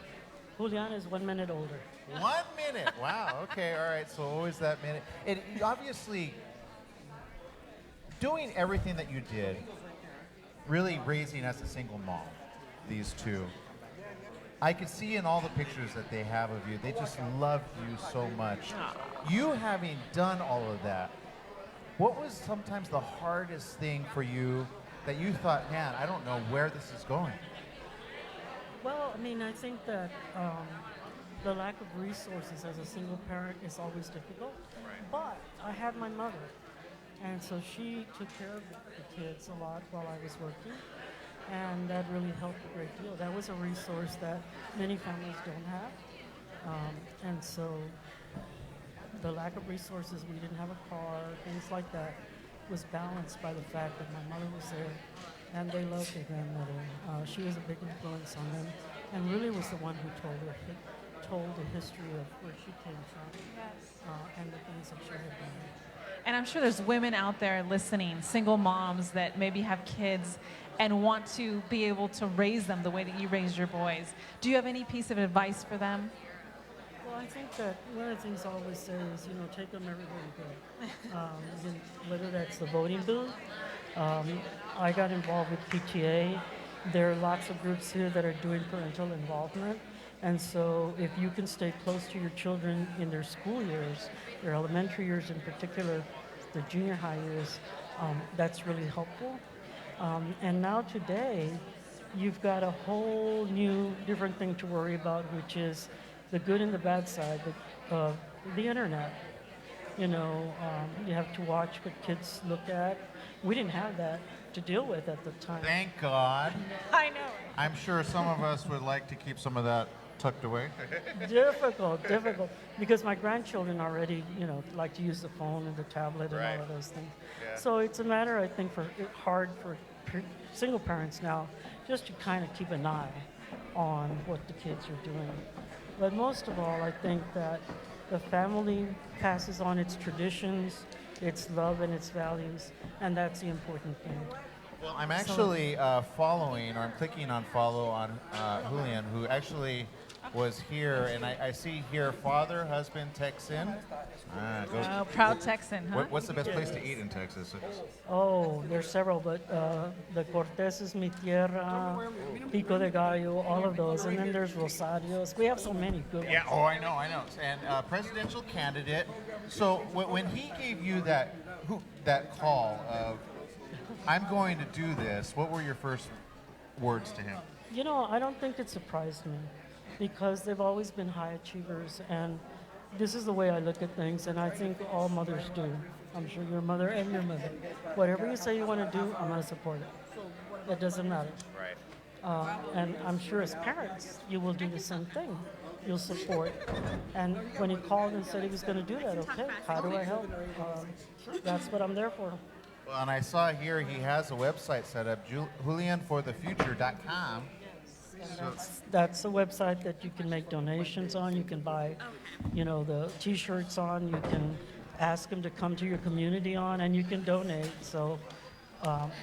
Juliana is 1 minute older. 1 minute. Wow. Okay. All right. So always that minute. And obviously, doing everything that you did, really raising as a single mom, these two. I could see in all the pictures that they have of you, they just loved you so much. You having done all of that, what was sometimes the hardest thing for you that you thought, man, I don't know where this is going? Well, I mean, I think that the lack of resources as a single parent is always difficult. Right. But I had my mother, And so she took care of the kids a lot while I was working, and that really helped a great deal. That was a resource that many families don't have. And so the lack of resources, we didn't have a car, things like that, was balanced by the fact that my mother was there and they loved their grandmother. She was a big influence on them and really was the one who told the history of where she came from and the things that she had done. And I'm sure there's women out there listening, single moms that maybe have kids and want to be able to raise them the way that you raised your boys. Do you have any piece of advice for them? Well, I think that one of the things I always say is, take them everywhere you go. Whether that's the voting booth. I got involved with PTA. There are lots of groups here that are doing parental involvement. And so if you can stay close to your children in their school years, their elementary years in particular, their junior high years, that's really helpful. And now today, you've got a whole new different thing to worry about, which is the good and the bad side of the internet. You have to watch what kids look at. We didn't have that to deal with at the time. Thank God. I know. I'm sure some of us would like to keep some of that tucked away. Difficult, because my grandchildren already, like to use the phone and the tablet and all of those things. Yeah. So it's a matter, I think, hard for single parents now, just to kind of keep an eye on what the kids are doing. But most of all, I think that the family passes on its traditions, its love and its values, and that's the important thing. Well, I'm actually following, or I'm clicking on follow on Julian, who actually was here, and I see here father, husband, Texan. Proud Texan, huh? What's the best place to eat in Texas? Oh, there's several, but the Cortez is mi tierra, Pico de Gallo, all of those, and then there's Rosario's. We have so many good ones. Yeah, I know. And presidential candidate. So when he gave you that call of, I'm going to do this, what were your first words to him? I don't think it surprised me, because they've always been high achievers, and this is the way I look at things, and I think all mothers do. I'm sure your mother and your mother. Whatever you say you want to do, I'm going to support it. It doesn't matter. Right. And I'm sure as parents, you will do the same thing. You'll support. And when he called and said he was going to do that, okay, how do I help? That's what I'm there for. Well, and I saw here he has a website set up, julianforthefuture.com. That's a website that you can make donations on. You can buy, the T-shirts on. You can ask them to come to your community on, and you can donate. So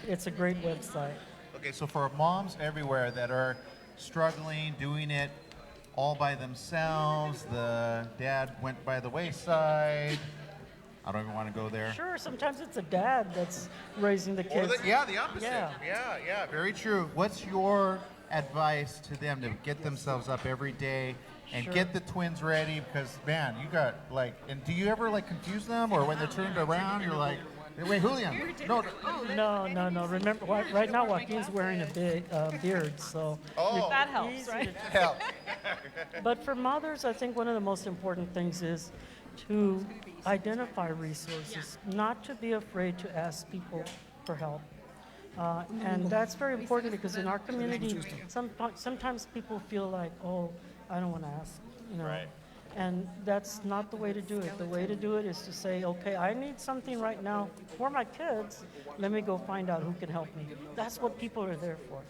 it's a great website. Okay, so for moms everywhere that are struggling, doing it all by themselves, the dad went by the wayside. I don't even want to go there. Sure, sometimes it's a dad that's raising the kids. The opposite. Yeah, very true. What's your advice to them to get themselves up every day and get the twins ready? Because, man, you got and do you ever confuse them, or when they're turned around, you're like, wait, Julian, no. No. Remember, right now Joaquin's wearing a beard, so that helps, right? But for mothers, I think one of the most important things is to identify resources, not to be afraid to ask people for help. And that's very important, because in our community, sometimes people feel like, I don't want to ask, Right. And that's not the way to do it. The way to do it is to say, okay, I need something right now for my kids. Let me go find out who can help me. That's what people are there for.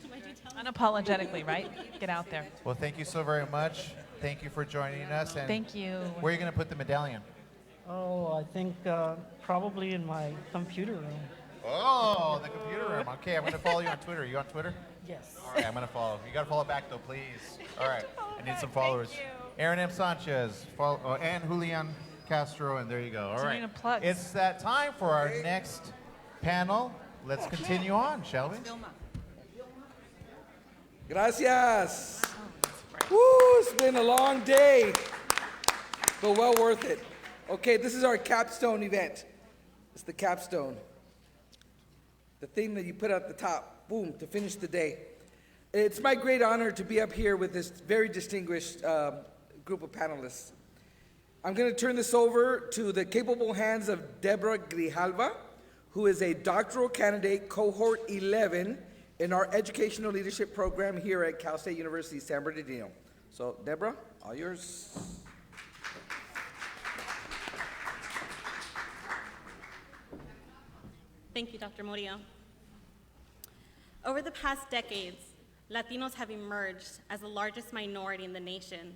Unapologetically, right? Get out there. Well, thank you so very much. Thank you for joining us. And thank you. Where are you going to put the medallion? I think probably in my computer room. Oh, the computer room. Okay, I'm going to follow you on Twitter. Are you on Twitter? Yes. All right, I'm going to follow. You got to follow back, though, please. All right. I need some followers. Aaron M. Sanchez and Julian Castro, and there you go. All right. It's that time for our next panel. Let's continue on, shall we? Gracias. Woo, it's been a long day, but well worth it. Okay, this is our capstone event. It's the capstone. The thing that you put at the top, boom, to finish the day. It's my great honor to be up here with this very distinguished group of panelists. I'm going to turn this over to the capable hands of Deborah Grijalva, who is a doctoral candidate, cohort 11, in our educational leadership program here at Cal State University, San Bernardino. So, Deborah, all yours. Thank you, Dr. Murillo. Over the past decades, Latinos have emerged as the largest minority in the nation,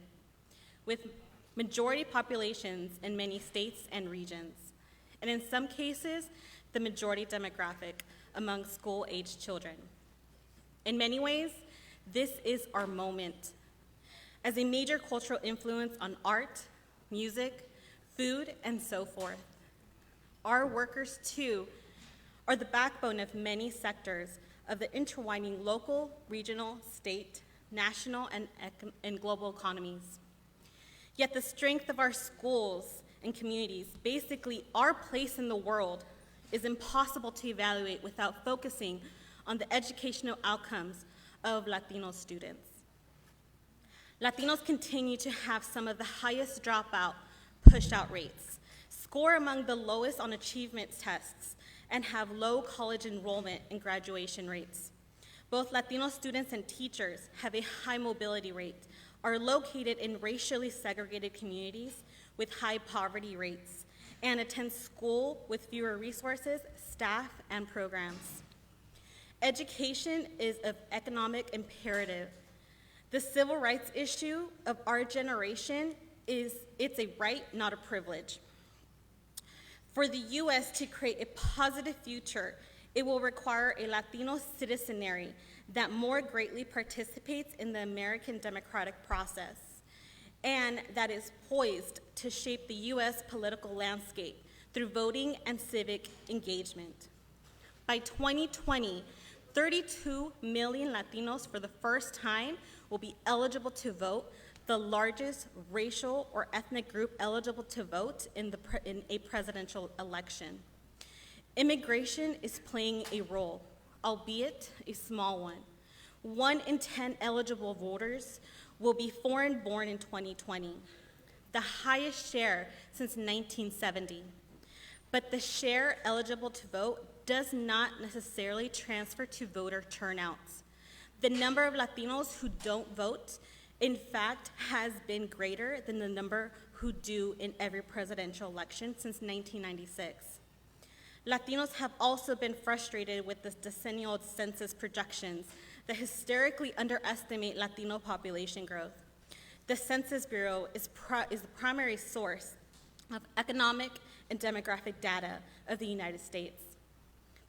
with majority populations in many states and regions, and in some cases, the majority demographic among school-aged children. In many ways, this is our moment. As a major cultural influence on art, music, food, and so forth, our workers, too, are the backbone of many sectors of the intertwining local, regional, state, national, and global economies. Yet the strength of our schools and communities, basically our place in the world, is impossible to evaluate without focusing on the educational outcomes of Latino students. Latinos continue to have some of the highest dropout, push-out rates, score among the lowest on achievement tests, and have low college enrollment and graduation rates. Both Latino students and teachers have a high mobility rate, are located in racially segregated communities with high poverty rates, and attend school with fewer resources, staff, and programs. Education is of economic imperative. The civil rights issue of our generation it's a right, not a privilege. For the U.S. to create a positive future, it will require a Latino citizenry that more greatly participates in the American democratic process and that is poised to shape the U.S. political landscape through voting and civic engagement. By 2020, 32 million Latinos for the first time will be eligible to vote, the largest racial or ethnic group eligible to vote in a presidential election. Immigration is playing a role, albeit a small one. 1 in 10 eligible voters will be foreign-born in 2020, the highest share since 1970. But the share eligible to vote does not necessarily transfer to voter turnouts. The number of Latinos who don't vote, in fact, has been greater than the number who do in every presidential election since 1996. Latinos have also been frustrated with the decennial census projections that hysterically underestimate Latino population growth. The Census Bureau is the primary source of economic and demographic data of the United States.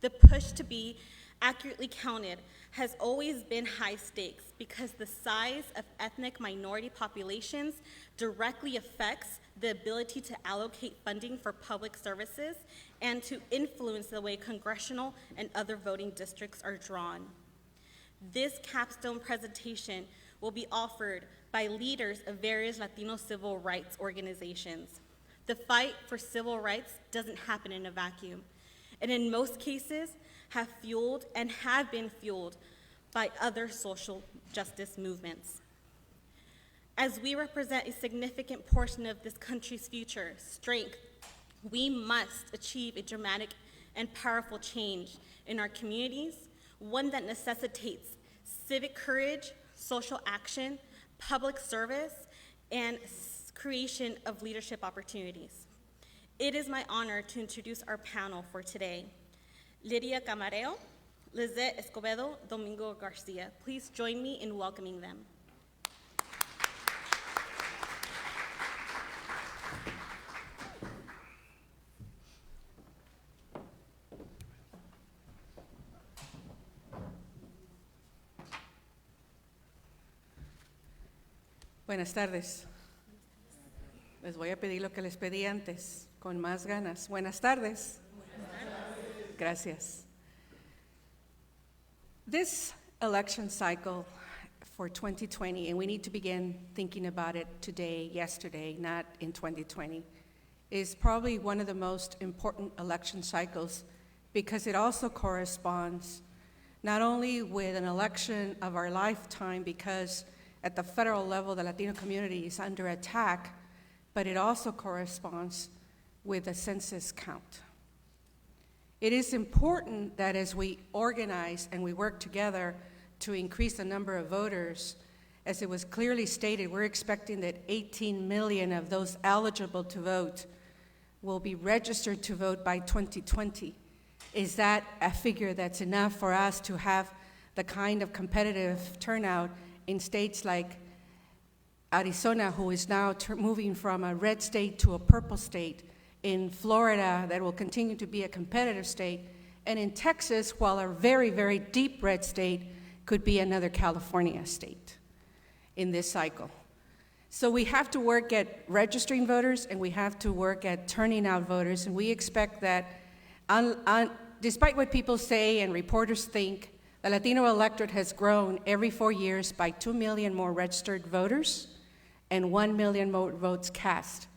The push to be accurately counted has always been high stakes because the size of ethnic minority populations directly affects the ability to allocate funding for public services and to influence the way congressional and other voting districts are drawn. This capstone presentation will be offered by leaders of various Latino civil rights organizations. The fight for civil rights doesn't happen in a vacuum, and in most cases have fueled and have been fueled by other social justice movements. As we represent a significant portion of this country's future strength, we must achieve a dramatic and powerful change in our communities, one that necessitates civic courage, social action, public service, and creation of leadership opportunities. It is my honor to introduce our panel for today. Lydia Camareo, Lizette Escobedo, Domingo Garcia. Please join me in welcoming them. Buenas tardes. Les voy a pedir lo que les pedí antes, con más ganas. Buenas tardes. Gracias. This election cycle for 2020, and we need to begin thinking about it today, yesterday, not in 2020, is probably one of the most important election cycles because it also corresponds not only with an election of our lifetime because at the federal level the Latino community is under attack, but it also corresponds with a census count. It is important that as we organize and we work together to increase the number of voters, as it was clearly stated, we're expecting that 18 million of those eligible to vote will be registered to vote by 2020. Is that a figure that's enough for us to have the kind of competitive turnout in states like Arizona, who is now moving from a red state to a purple state, in Florida, that will continue to be a competitive state, and in Texas, while a very, very deep red state, could be another California state in this cycle. So we have to work at registering voters, and we have to work at turning out voters, and we expect that, despite what people say and reporters think, the Latino electorate has grown every 4 years by 2 million more registered voters and 1 million more votes cast.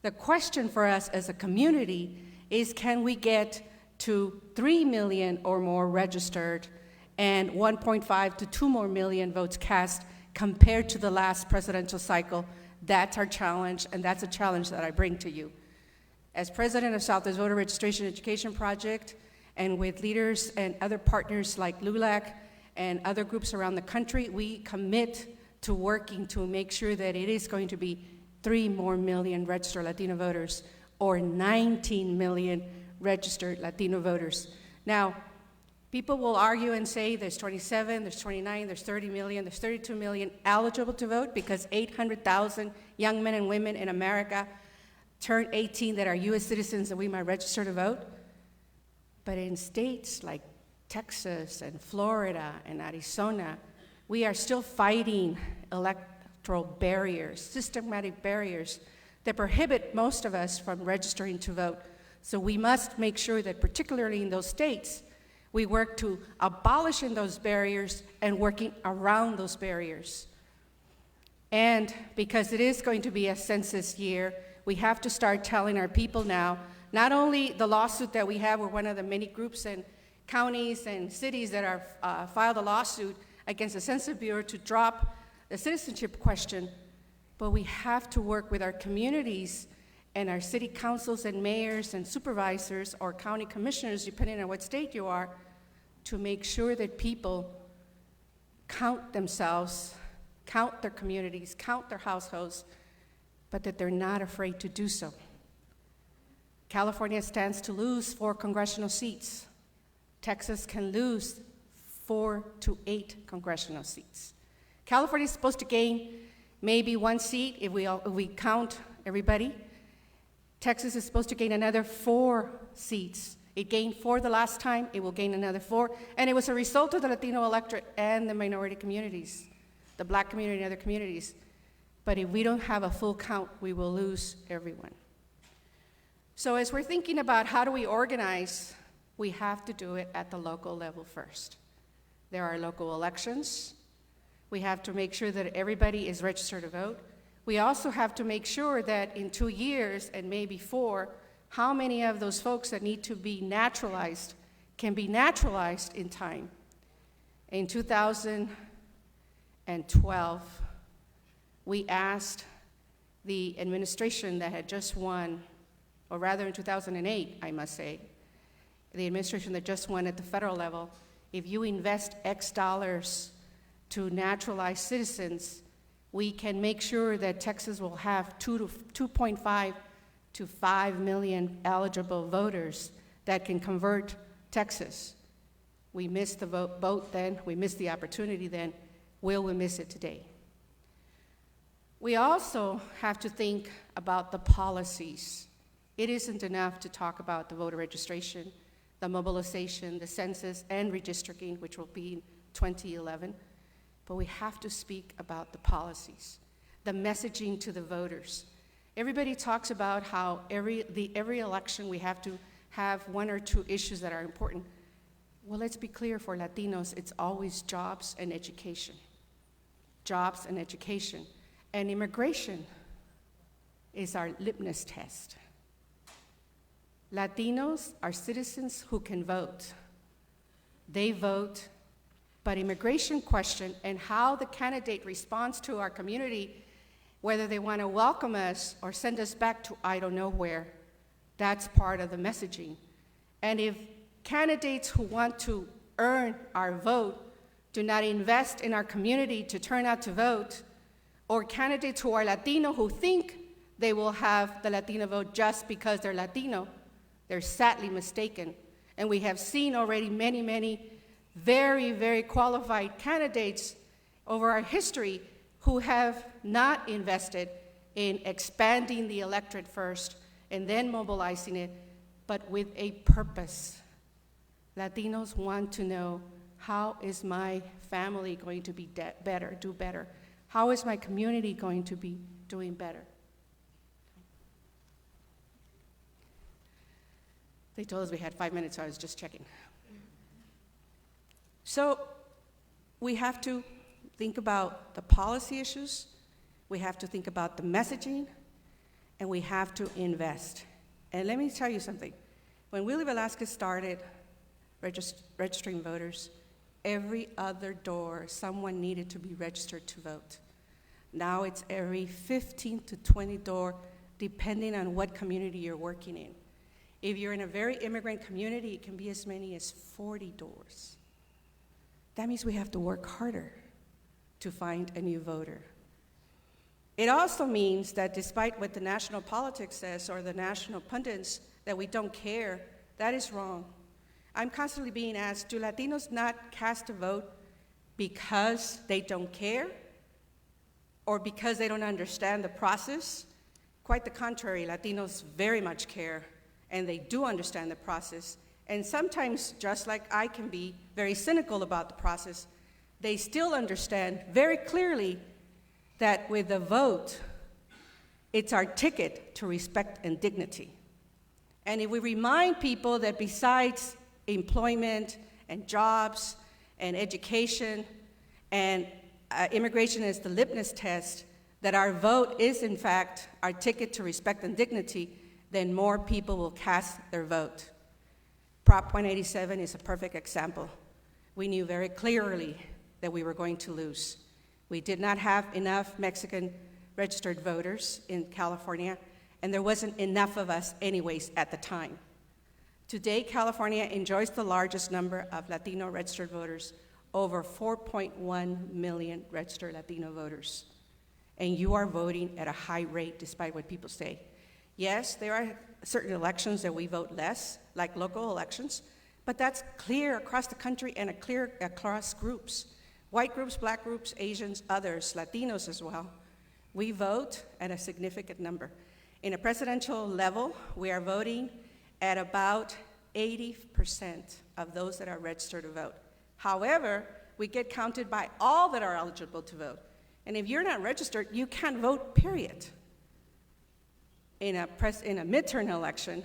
The question for us as a community is, can we get to 3 million or more registered and 1.5 to 2 more million votes cast compared to the last presidential cycle? That's our challenge, and that's a challenge that I bring to you. As president of Southwest Voter Registration Education Project, and with leaders and other partners like LULAC and other groups around the country, we commit to working to make sure that it is going to be 3 more million registered Latino voters, or 19 million registered Latino voters. Now, people will argue and say there's 27, there's 29, there's 30 million, there's 32 million eligible to vote because 800,000 young men and women in America turn 18 that are US citizens that we might register to vote. But in states like Texas and Florida and Arizona, we are still fighting electoral barriers, systematic barriers that prohibit most of us from registering to vote. So we must make sure that, particularly in those states, we work to abolishing those barriers and working around those barriers. And because it is going to be a census year, we have to start telling our people now, not only the lawsuit that we have, we're one of the many groups and counties and cities that are filed a lawsuit against the Census Bureau to drop the citizenship question, but we have to work with our communities and our city councils and mayors and supervisors or county commissioners, depending on what state you are, to make sure that people count themselves, count their communities, count their households, but that they're not afraid to do so. California stands to lose 4 congressional seats. Texas can lose 4 to 8 congressional seats. California is supposed to gain maybe 1 seat if we count everybody. Texas is supposed to gain another 4 seats. It gained 4 the last time, it will gain another 4, and it was a result of the Latino electorate and the minority communities, the Black community and other communities. But if we don't have a full count, we will lose everyone. So as we're thinking about how do we organize, we have to do it at the local level first. There are local elections. We have to make sure that everybody is registered to vote. We also have to make sure that in 2 years and maybe 4, how many of those folks that need to be naturalized can be naturalized in time. In 2012, we asked the administration that had just won, or rather in 2008, I must say, the administration that just won at the federal level, if you invest X dollars to naturalize citizens, we can make sure that Texas will have 2.5 to 5 million eligible voters that can convert Texas. We missed the boat then, we missed the opportunity then. Will we miss it today? We also have to think about the policies. It isn't enough to talk about the voter registration, the mobilization, the census, and redistricting, which will be in 2011, but we have to speak about the policies, the messaging to the voters. Everybody talks about how every election we have to have 1 or 2 issues that are important. Well, let's be clear, for Latinos, it's always jobs and education. Jobs and education. And immigration is our litmus test. Latinos are citizens who can vote. They vote, but immigration question and how the candidate responds to our community, whether they want to welcome us or send us back to I don't know where, that's part of the messaging. And if candidates who want to earn our vote do not invest in our community to turn out to vote, or candidates who are Latino who think they will have the Latino vote just because they're Latino, they're sadly mistaken. And we have seen already many, many very, very qualified candidates over our history who have not invested in expanding the electorate first and then mobilizing it, but with a purpose. Latinos want to know, how is my family going to be better, do better? How is my community going to be doing better? They told us we had 5 minutes, so I was just checking. So we have to think about the policy issues, we have to think about the messaging, and we have to invest. And let me tell you something. When Willie Velasquez started registering voters, every other door someone needed to be registered to vote. Now it's every 15 to 20 door, depending on what community you're working in. If you're in a very immigrant community, it can be as many as 40 doors. That means we have to work harder to find a new voter. It also means that despite what the national politics says or the national pundits, that we don't care, that is wrong. I'm constantly being asked, do Latinos not cast a vote because they don't care or because they don't understand the process? Quite the contrary, Latinos very much care, and they do understand the process. And sometimes, just like I can be very cynical about the process, they still understand very clearly that with the vote, it's our ticket to respect and dignity. And if we remind people that besides employment and jobs and education and immigration is the litmus test, that our vote is in fact our ticket to respect and dignity, then more people will cast their vote. Prop 187 is a perfect example. We knew very clearly that we were going to lose. We did not have enough Mexican registered voters in California, and there wasn't enough of us anyways at the time. Today, California enjoys the largest number of Latino registered voters, over 4.1 million registered Latino voters. And you are voting at a high rate, despite what people say. Yes, there are certain elections that we vote less, like local elections, but that's clear across the country and clear across groups. White groups, black groups, Asians, others, Latinos as well. We vote at a significant number. In a presidential level, we are voting at about 80% of those that are registered to vote. However, we get counted by all that are eligible to vote. And if you're not registered, you can't vote, period. In a midterm election,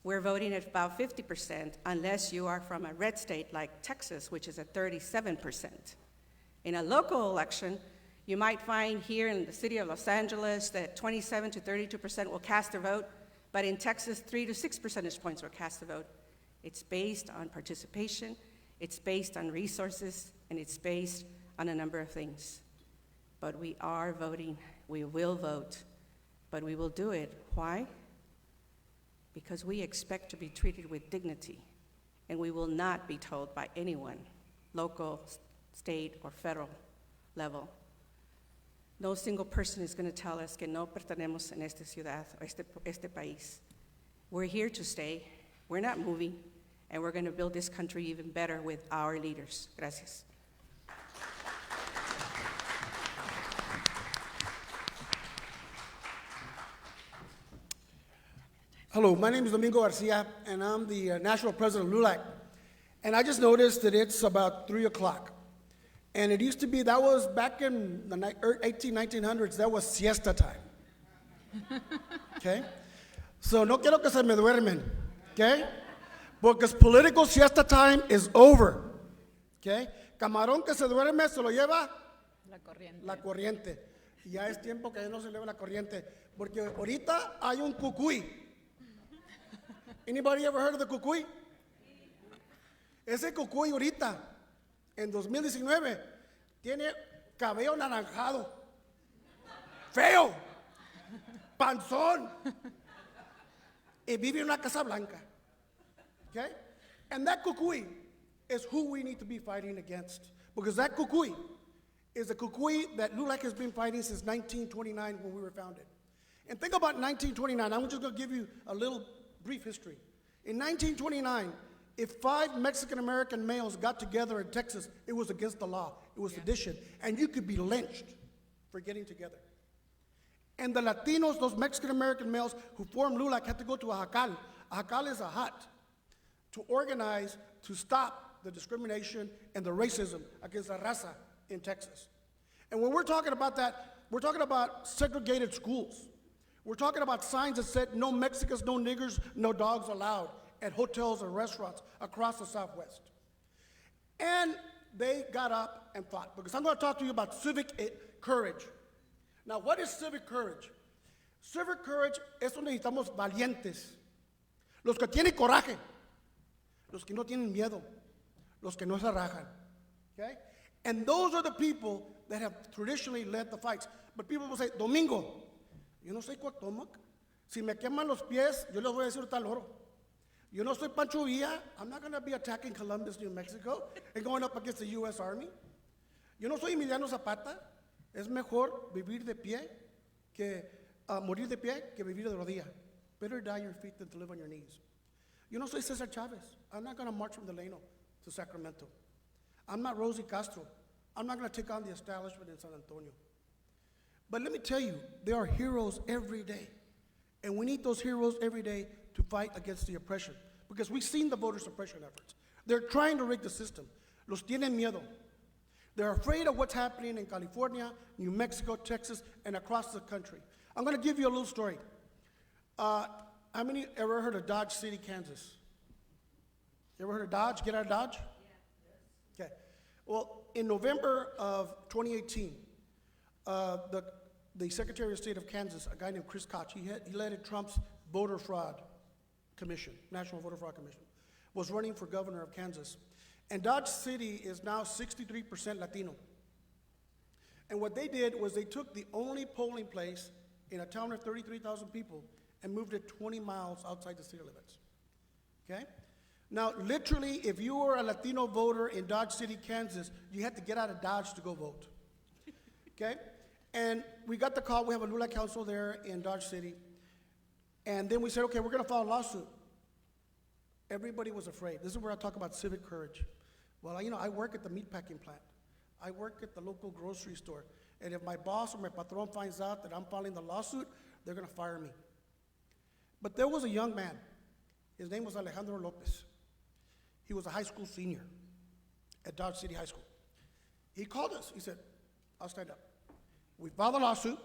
we're voting at about 50%, unless you are from a red state like Texas, which is at 37%. In a local election, you might find here in the city of Los Angeles that 27 to 32% will cast their vote, but in Texas, 3 to 6 percentage points will cast the vote. It's based on participation, it's based on resources, and it's based on a number of things. But we are voting, we will vote, but we will do it. Why? Because we expect to be treated with dignity, and we will not be told by anyone, local, state, or federal level. No single person is going to tell us que no pertenecemos en esta ciudad o este país. We're here to stay, we're not moving, and we're going to build this country even better with our leaders. Gracias. Hello, my name is Domingo Garcia, and I'm the national president of LULAC. And I just noticed that it's about 3 o'clock. And it used to be, that was back in the 1900s, that was siesta time. Okay? So no quiero que se me duermen, okay? Because political siesta time is over. Okay? Camarón que se duerme se lo lleva la corriente. Y ya es tiempo que no se lleve la corriente. Porque ahorita hay un cucuy. Anybody ever heard of the cucuy? Ese cucuy ahorita, en 2019, tiene cabello naranjado, feo, panzón, y vive en una casa blanca. Okay? And that kukui is who we need to be fighting against. Because that kukui is a kukui that LULAC has been fighting since 1929 when we were founded. And think about 1929. I'm just going to give you a little brief history. In 1929, if 5 Mexican-American males got together in Texas, it was against the law. It was sedition. And you could be lynched for getting together. And the Latinos, those Mexican-American males who formed LULAC, had to go to a jacal. A jacal is a hut to organize to stop the discrimination and the racism against la raza in Texas. And when we're talking about that, we're talking about segregated schools. We're talking about signs that said no Mexicans, no niggers, no dogs allowed at hotels and restaurants across the Southwest. And they got up and fought, because I'm going to talk to you about civic courage. Now, what is civic courage? Civic courage es donde necesitamos valientes, los que tienen coraje, los que no tienen miedo, los que no se rajan. Okay? And those are the people that have traditionally led the fights. But people will say, Domingo, yo no soy Cuauhtémoc. Si me queman los pies, yo les voy a decir tal oro. Yo no soy Pancho Villa. I'm not going to be attacking Columbus, New Mexico, and going up against the U.S. Army. Yo no soy Emiliano Zapata. Es mejor vivir de pie que morir de pie que vivir de rodilla. Better die on your feet than to live on your knees. Yo no soy Cesar Chavez. I'm not going to march from Delano to Sacramento. I'm not Rosie Castro. I'm not going to take on the establishment in San Antonio. But let me tell you, there are heroes every day. And we need those heroes every day to fight against the oppression. Because we've seen the voter suppression efforts. They're trying to rig the system. Los tienen miedo. They're afraid of what's happening in California, New Mexico, Texas, and across the country. I'm going to give you a little story. How many ever heard of Dodge City, Kansas? You ever heard of Dodge? Get out of Dodge? Yeah. Okay. Well, in November of 2018, the Secretary of State of Kansas, a guy named Chris Koch, he led Trump's voter fraud commission, National Voter Fraud Commission, was running for governor of Kansas. And Dodge City is now 63% Latino. And what they did was they took the only polling place in a town of 33,000 people and moved it 20 miles outside the city limits. Okay? Now, literally, if you were a Latino voter in Dodge City, Kansas, you had to get out of Dodge to go vote. Okay? And we got the call. We have a LULAC council there in Dodge City. And then we said, okay, we're going to file a lawsuit. Everybody was afraid. This is where I talk about civic courage. Well, I work at the meatpacking plant. I work at the local grocery store. And if my boss or my patron finds out that I'm filing the lawsuit, they're going to fire me. But there was a young man. His name was Alejandro Lopez. He was a high school senior at Dodge City High School. He called us. He said, I'll stand up. We filed a lawsuit,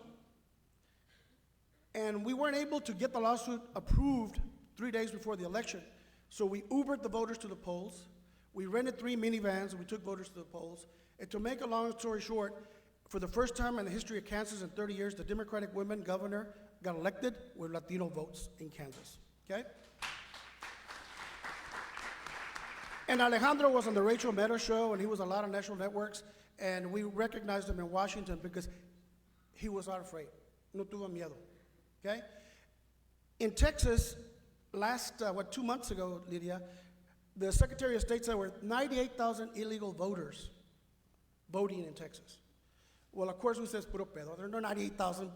and we weren't able to get the lawsuit approved 3 days before the election. So we Ubered the voters to the polls. We rented 3 minivans, and we took voters to the polls. And to make a long story short, for the first time in the history of Kansas in 30 years, the Democratic women governor got elected with Latino votes in Kansas, okay? And Alejandro was on the Rachel Maddow show, and he was on a lot of national networks, and we recognized him in Washington because he was not afraid. No tuvo miedo, okay? In Texas, last, 2 months ago, Lydia, the Secretary of State said there were 98,000 illegal voters voting in Texas. Well, of course, we said, puro pedo. There are 98,000,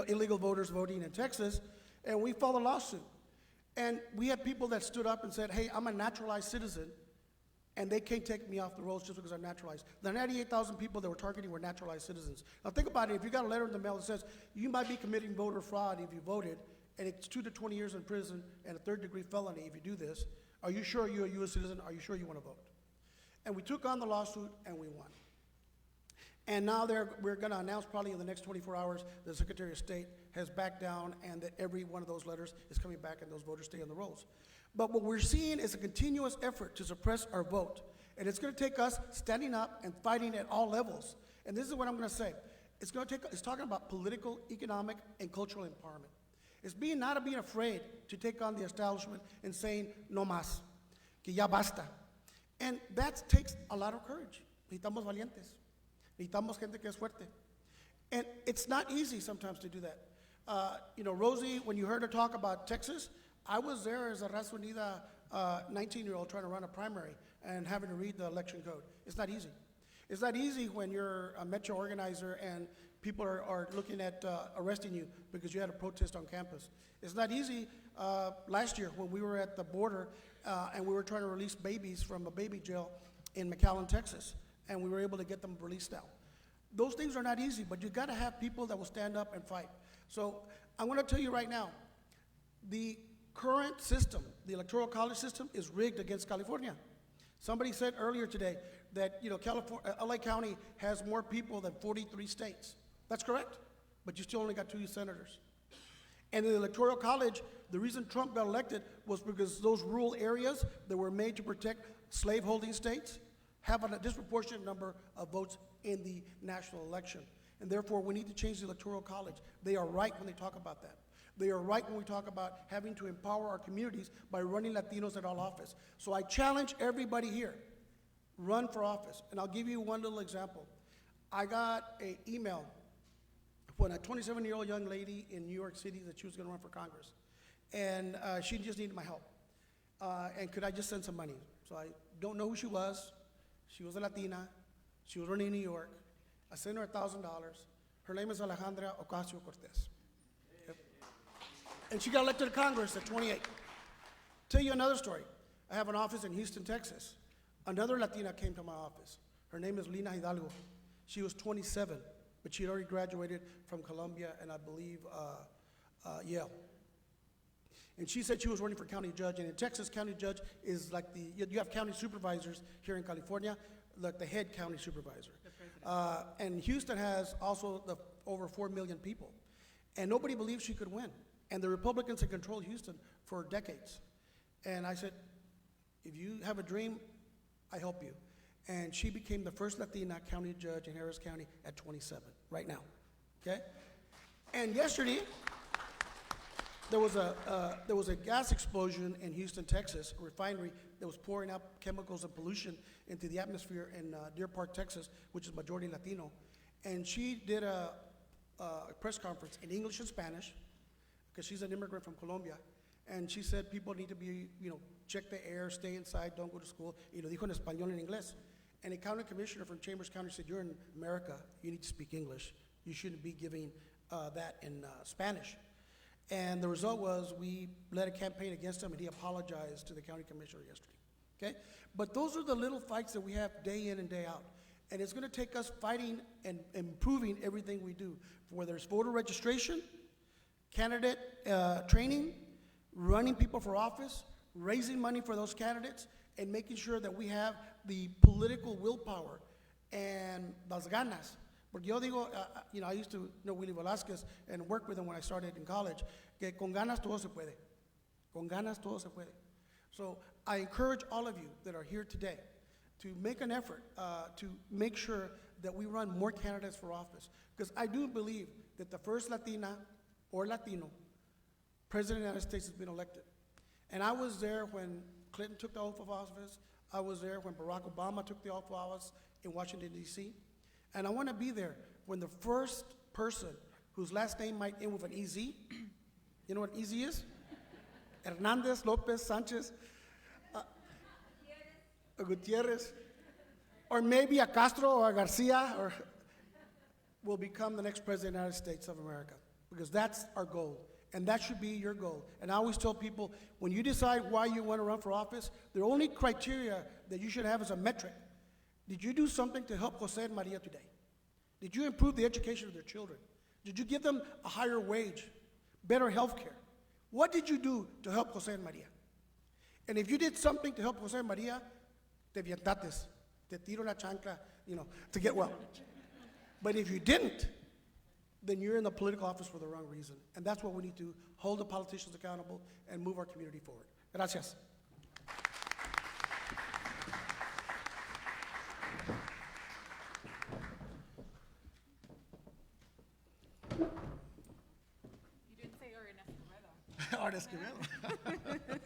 illegal voters voting in Texas, and we filed a lawsuit. And we had people that stood up and said, hey, I'm a naturalized citizen, and they can't take me off the rolls just because I'm naturalized. The 98,000 people that were targeting were naturalized citizens. Now think about it. If you got a letter in the mail that says you might be committing voter fraud if you voted, and it's 2 to 20 years in prison and a third-degree felony if you do this, are you sure you're a U.S. citizen? Are you sure you want to vote? And we took on the lawsuit, and we won. And now we're going to announce probably in the next 24 hours the Secretary of State has backed down and that every one of those letters is coming back and those voters stay on the rolls. But what we're seeing is a continuous effort to suppress our vote. And it's going to take us standing up and fighting at all levels. And this is what I'm going to say. It's talking about political, economic, and cultural empowerment. It's not being afraid to take on the establishment and saying, no más, que ya basta. And that takes a lot of courage. Necesitamos valientes. Necesitamos gente que es fuerte. And it's not easy sometimes to do that. Rosie, when you heard her talk about Texas, I was there as a Raza Unida a 19-year-old trying to run a primary and having to read the election code. It's not easy. It's not easy when you're a metro organizer and people are looking at arresting you because you had a protest on campus. It's not easy last year when we were at the border and we were trying to release babies from a baby jail in McAllen, Texas, and we were able to get them released out. Those things are not easy, but you got to have people that will stand up and fight. So I'm going to tell you right now, the current system, the Electoral College system, is rigged against California. Somebody said earlier today that LA County has more people than 43 states. That's correct, but you still only got 2 senators. And in the Electoral College, the reason Trump got elected was because those rural areas that were made to protect slaveholding states have a disproportionate number of votes in the national election. And therefore, we need to change the Electoral College. They are right when they talk about that. They are right when we talk about having to empower our communities by running Latinos at all office. So I challenge everybody here, run for office. And I'll give you one little example. I got an email from a 27-year-old young lady in New York City that she was going to run for Congress. And she just needed my help. And could I just send some money? So I don't know who she was. She was a Latina. She was running in New York. I sent her $1,000. Her name is Alejandra Ocasio-Cortez. Yep. And she got elected to Congress at 28. Tell you another story. I have an office in Houston, Texas. Another Latina came to my office. Her name is Lina Hidalgo. She was 27, but she had already graduated from Columbia and I believe Yale. And she said she was running for county judge, and in Texas, county judge is like you have county supervisors here in California, like the head county supervisor. And Houston has also over 4 million people. And nobody believed she could win. And the Republicans had controlled Houston for decades. And I said, if you have a dream, I help you. And she became the first Latina county judge in Harris County at 27, right now, okay? And yesterday, there was a gas explosion in Houston, Texas, a refinery that was pouring out chemicals and pollution into the atmosphere in Deer Park, Texas, which is majority Latino. And she did a press conference in English and Spanish, because she's an immigrant from Colombia. And she said people need to be, check the air, stay inside, don't go to school. Y lo dijo en español and inglés. And a county commissioner from Chambers County said, you're in America, you need to speak English. You shouldn't be giving that in Spanish. And the result was we led a campaign against him, and he apologized to the county commissioner yesterday, okay? But those are the little fights that we have day in and day out. And it's gonna take us fighting and improving everything we do, whether it's voter registration, candidate training, running people for office, raising money for those candidates, and making sure that we have the political willpower and las ganas. Porque yo digo, I used to know Willie Velasquez and work with him when I started in college, que con ganas todo se puede. Con ganas todo se puede. So I encourage all of you that are here today to make an effort to make sure that we run more candidates for office. Because I do believe that the first Latina or Latino president of the United States has been elected. And I was there when Clinton took the oath of office. I was there when Barack Obama took the oath of office in Washington, D.C. And I want to be there when the first person whose last name might end with an EZ, you know what EZ is? Hernandez, Lopez, Sanchez, Gutierrez, or maybe a Castro or a Garcia, or will become the next president of the United States of America. Because that's our goal. And that should be your goal. And I always tell people, when you decide why you want to run for office, the only criteria that you should have is a metric. Did you do something to help Jose and Maria today? Did you improve the education of their children? Did you give them a higher wage, better health care? What did you do to help Jose and Maria? And if you did something to help Jose and Maria, te vientates, te tiro la chancla, to get well. But if you didn't, then you're in the political office for the wrong reason. And that's what we need to hold the politicians accountable and move our community forward. Gracias. You didn't say Ernest Ernest Escobedo.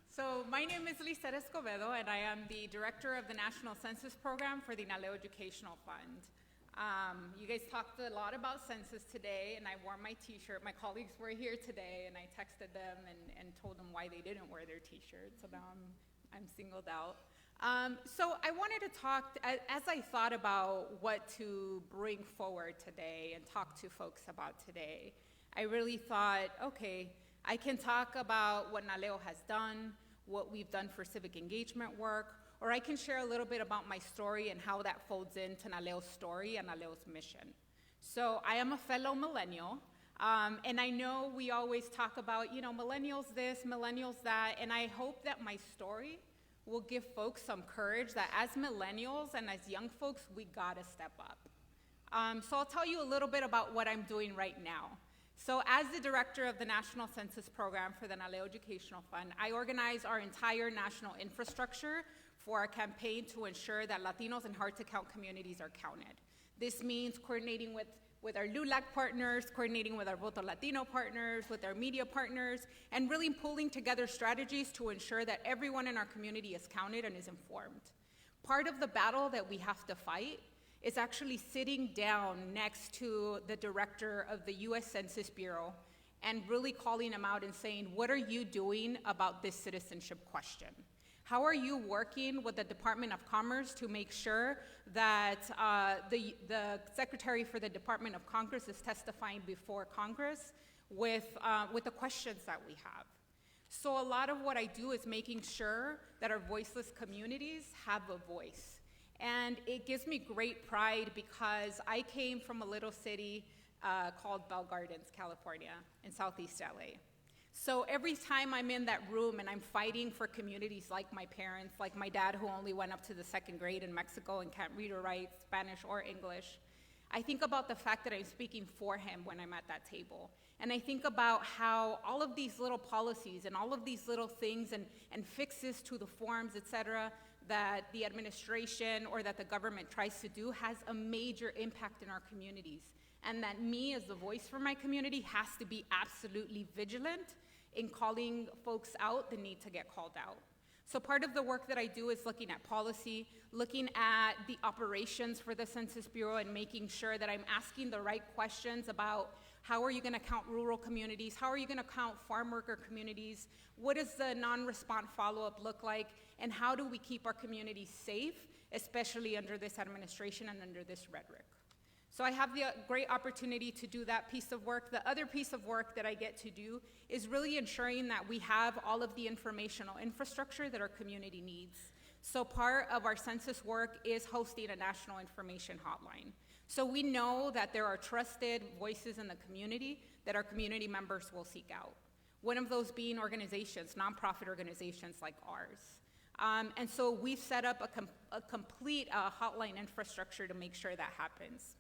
So my name is Lisette Escobedo, and I am the director of the National Census Program for the Naleo Educational Fund. You guys talked a lot about census today, and I wore my t-shirt. My colleagues were here today, and I texted them and told them why they didn't wear their t-shirts, so now I'm singled out. So I wanted to talk, as I thought about what to bring forward today and talk to folks about today, I really thought, okay, I can talk about what NALEO has done, what we've done for civic engagement work, or I can share a little bit about my story and how that folds into NALEO's story and NALEO's mission. So I am a fellow millennial, and I know we always talk about, millennials this, millennials that, and I hope that my story will give folks some courage that as millennials and as young folks, we gotta step up. So I'll tell you a little bit about what I'm doing right now. So as the director of the National Census Program for the NALEO Educational Fund, I organize our entire national infrastructure for our campaign to ensure that Latinos and hard-to-count communities are counted. This means coordinating with our LULAC partners, coordinating with our Voto Latino partners, with our media partners, and really pulling together strategies to ensure that everyone in our community is counted and is informed. Part of the battle that we have to fight is actually sitting down next to the director of the US Census Bureau and really calling him out and saying, what are you doing about this citizenship question? How are you working with the Department of Commerce to make sure that the Secretary for the Department of Commerce is testifying before Congress with the questions that we have? So a lot of what I do is making sure that our voiceless communities have a voice. And it gives me great pride because I came from a little city called Bell Gardens, California, in Southeast LA. So every time I'm in that room and I'm fighting for communities like my parents, like my dad who only went up to the 2nd grade in Mexico and can't read or write Spanish or English, I think about the fact that I'm speaking for him when I'm at that table. And I think about how all of these little policies and all of these little things and fixes to the forms, et cetera, that the administration or that the government tries to do has a major impact in our communities. And that me as the voice for my community has to be absolutely vigilant in calling folks out the need to get called out. So part of the work that I do is looking at policy, looking at the operations for the Census Bureau and making sure that I'm asking the right questions about how are you gonna count rural communities? How are you gonna count farm worker communities? What does the non-response follow-up look like? And how do we keep our communities safe, especially under this administration and under this rhetoric? So I have the great opportunity to do that piece of work. The other piece of work that I get to do is really ensuring that we have all of the informational infrastructure that our community needs. So part of our census work is hosting a national information hotline. So we know that there are trusted voices in the community that our community members will seek out. One of those being organizations, nonprofit organizations like ours. And so we've set up a complete hotline infrastructure to make sure that happens.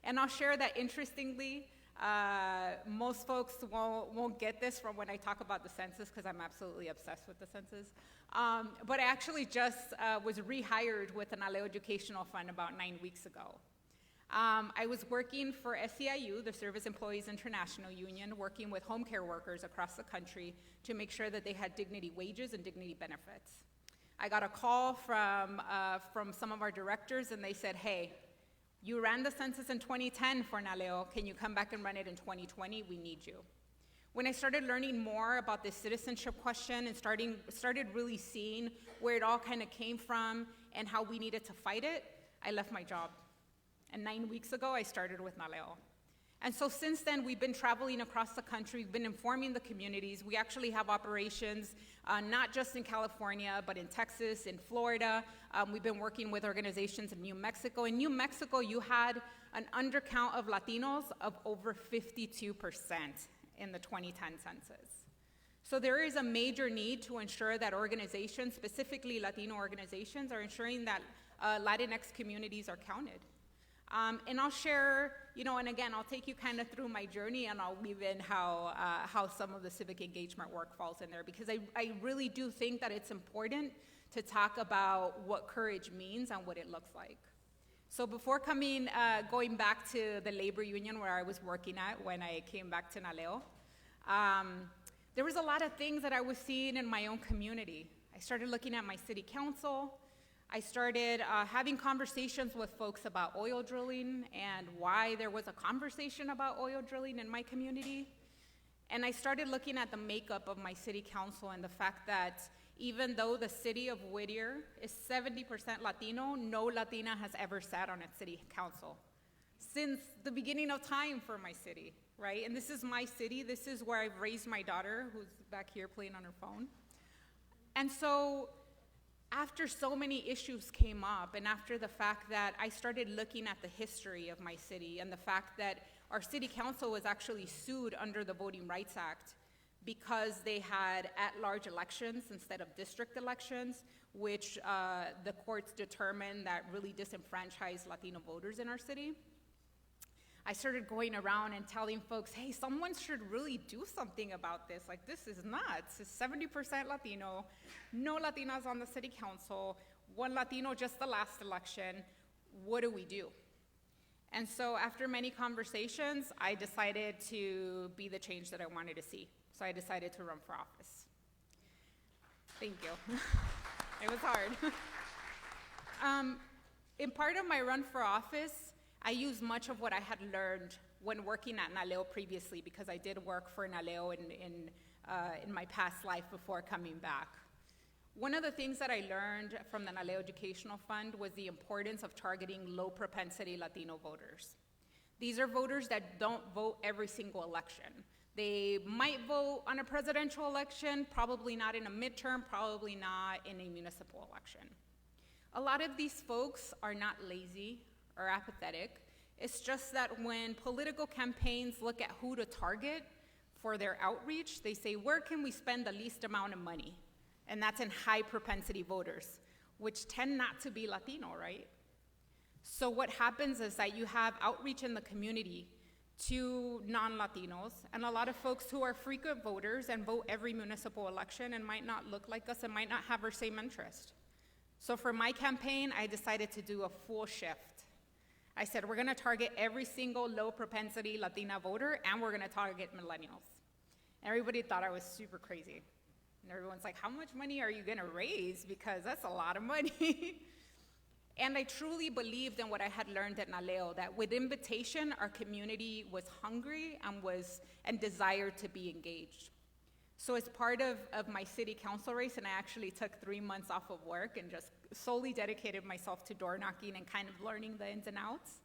And I'll share that interestingly, most folks won't get this from when I talk about the census because I'm absolutely obsessed with the census. But I actually just was rehired with the NALEO Educational Fund about 9 weeks ago. I was working for SEIU, the Service Employees International Union, working with home care workers across the country to make sure that they had dignity wages and dignity benefits. I got a call from some of our directors and they said, hey, you ran the census in 2010 for NALEO. Can you come back and run it in 2020? We need you. When I started learning more about this citizenship question and started really seeing where it all kind of came from and how we needed to fight it, I left my job. And 9 weeks ago, I started with NALEO. And so since then, we've been traveling across the country. We've been informing the communities. We actually have operations not just in California, but in Texas, in Florida. We've been working with organizations in New Mexico. In New Mexico, you had an undercount of Latinos of over 52% in the 2010 census. So there is a major need to ensure that organizations, specifically Latino organizations, are ensuring that Latinx communities are counted. And I'll share, and again, I'll take you kind of through my journey and I'll weave in how some of the civic engagement work falls in there because I really do think that it's important to talk about what courage means and what it looks like. So before going back to the labor union where I was working at when I came back to NALEO, there was a lot of things that I was seeing in my own community. I started looking at my city council. I started having conversations with folks about oil drilling and why there was a conversation about oil drilling in my community. And I started looking at the makeup of my city council and the fact that even though the city of Whittier is 70% Latino, no Latina has ever sat on its city council since the beginning of time for my city, right? And this is my city. This is where I've raised my daughter, who's back here playing on her phone. And so after so many issues came up, and after the fact that I started looking at the history of my city and the fact that our city council was actually sued under the Voting Rights Act because they had at-large elections instead of district elections, which the courts determined that really disenfranchised Latino voters in our city. I started going around and telling folks, hey, someone should really do something about this. Like, this is nuts. It's 70% Latino, no Latinas on the city council, one Latino just the last election. What do we do? And so after many conversations, I decided to be the change that I wanted to see. So I decided to run for office. Thank you. It was hard. In part of my run for office, I used much of what I had learned when working at NALEO previously, because I did work for NALEO in my past life before coming back. One of the things that I learned from the NALEO Educational Fund was the importance of targeting low-propensity Latino voters. These are voters that don't vote every single election. They might vote on a presidential election, probably not in a midterm, probably not in a municipal election. A lot of these folks are not lazy or apathetic. It's just that when political campaigns look at who to target for their outreach, they say, where can we spend the least amount of money? And that's in high propensity voters, which tend not to be Latino, right? So what happens is that you have outreach in the community to non-Latinos and a lot of folks who are frequent voters and vote every municipal election and might not look like us and might not have our same interest. So for my campaign, I decided to do a full shift. I said, we're gonna target every single low propensity Latina voter and we're gonna target millennials. Everybody thought I was super crazy. And everyone's like, how much money are you gonna raise? Because that's a lot of money. And I truly believed in what I had learned at NALEO, that with invitation, our community was hungry and desired to be engaged. So as part of my city council race, and I actually took 3 months off of work and just solely dedicated myself to door knocking and kind of learning the ins and outs,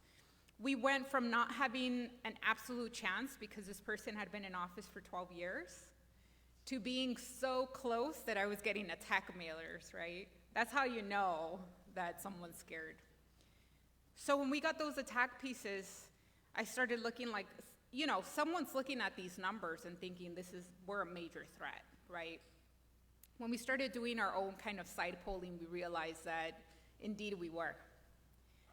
we went from not having an absolute chance because this person had been in office for 12 years to being so close that I was getting attack mailers, right? That's how you know that someone's scared. So when we got those attack pieces, I started looking like, you know, someone's looking at these numbers and thinking we're a major threat, right? When we started doing our own kind of side polling, we realized that indeed we were.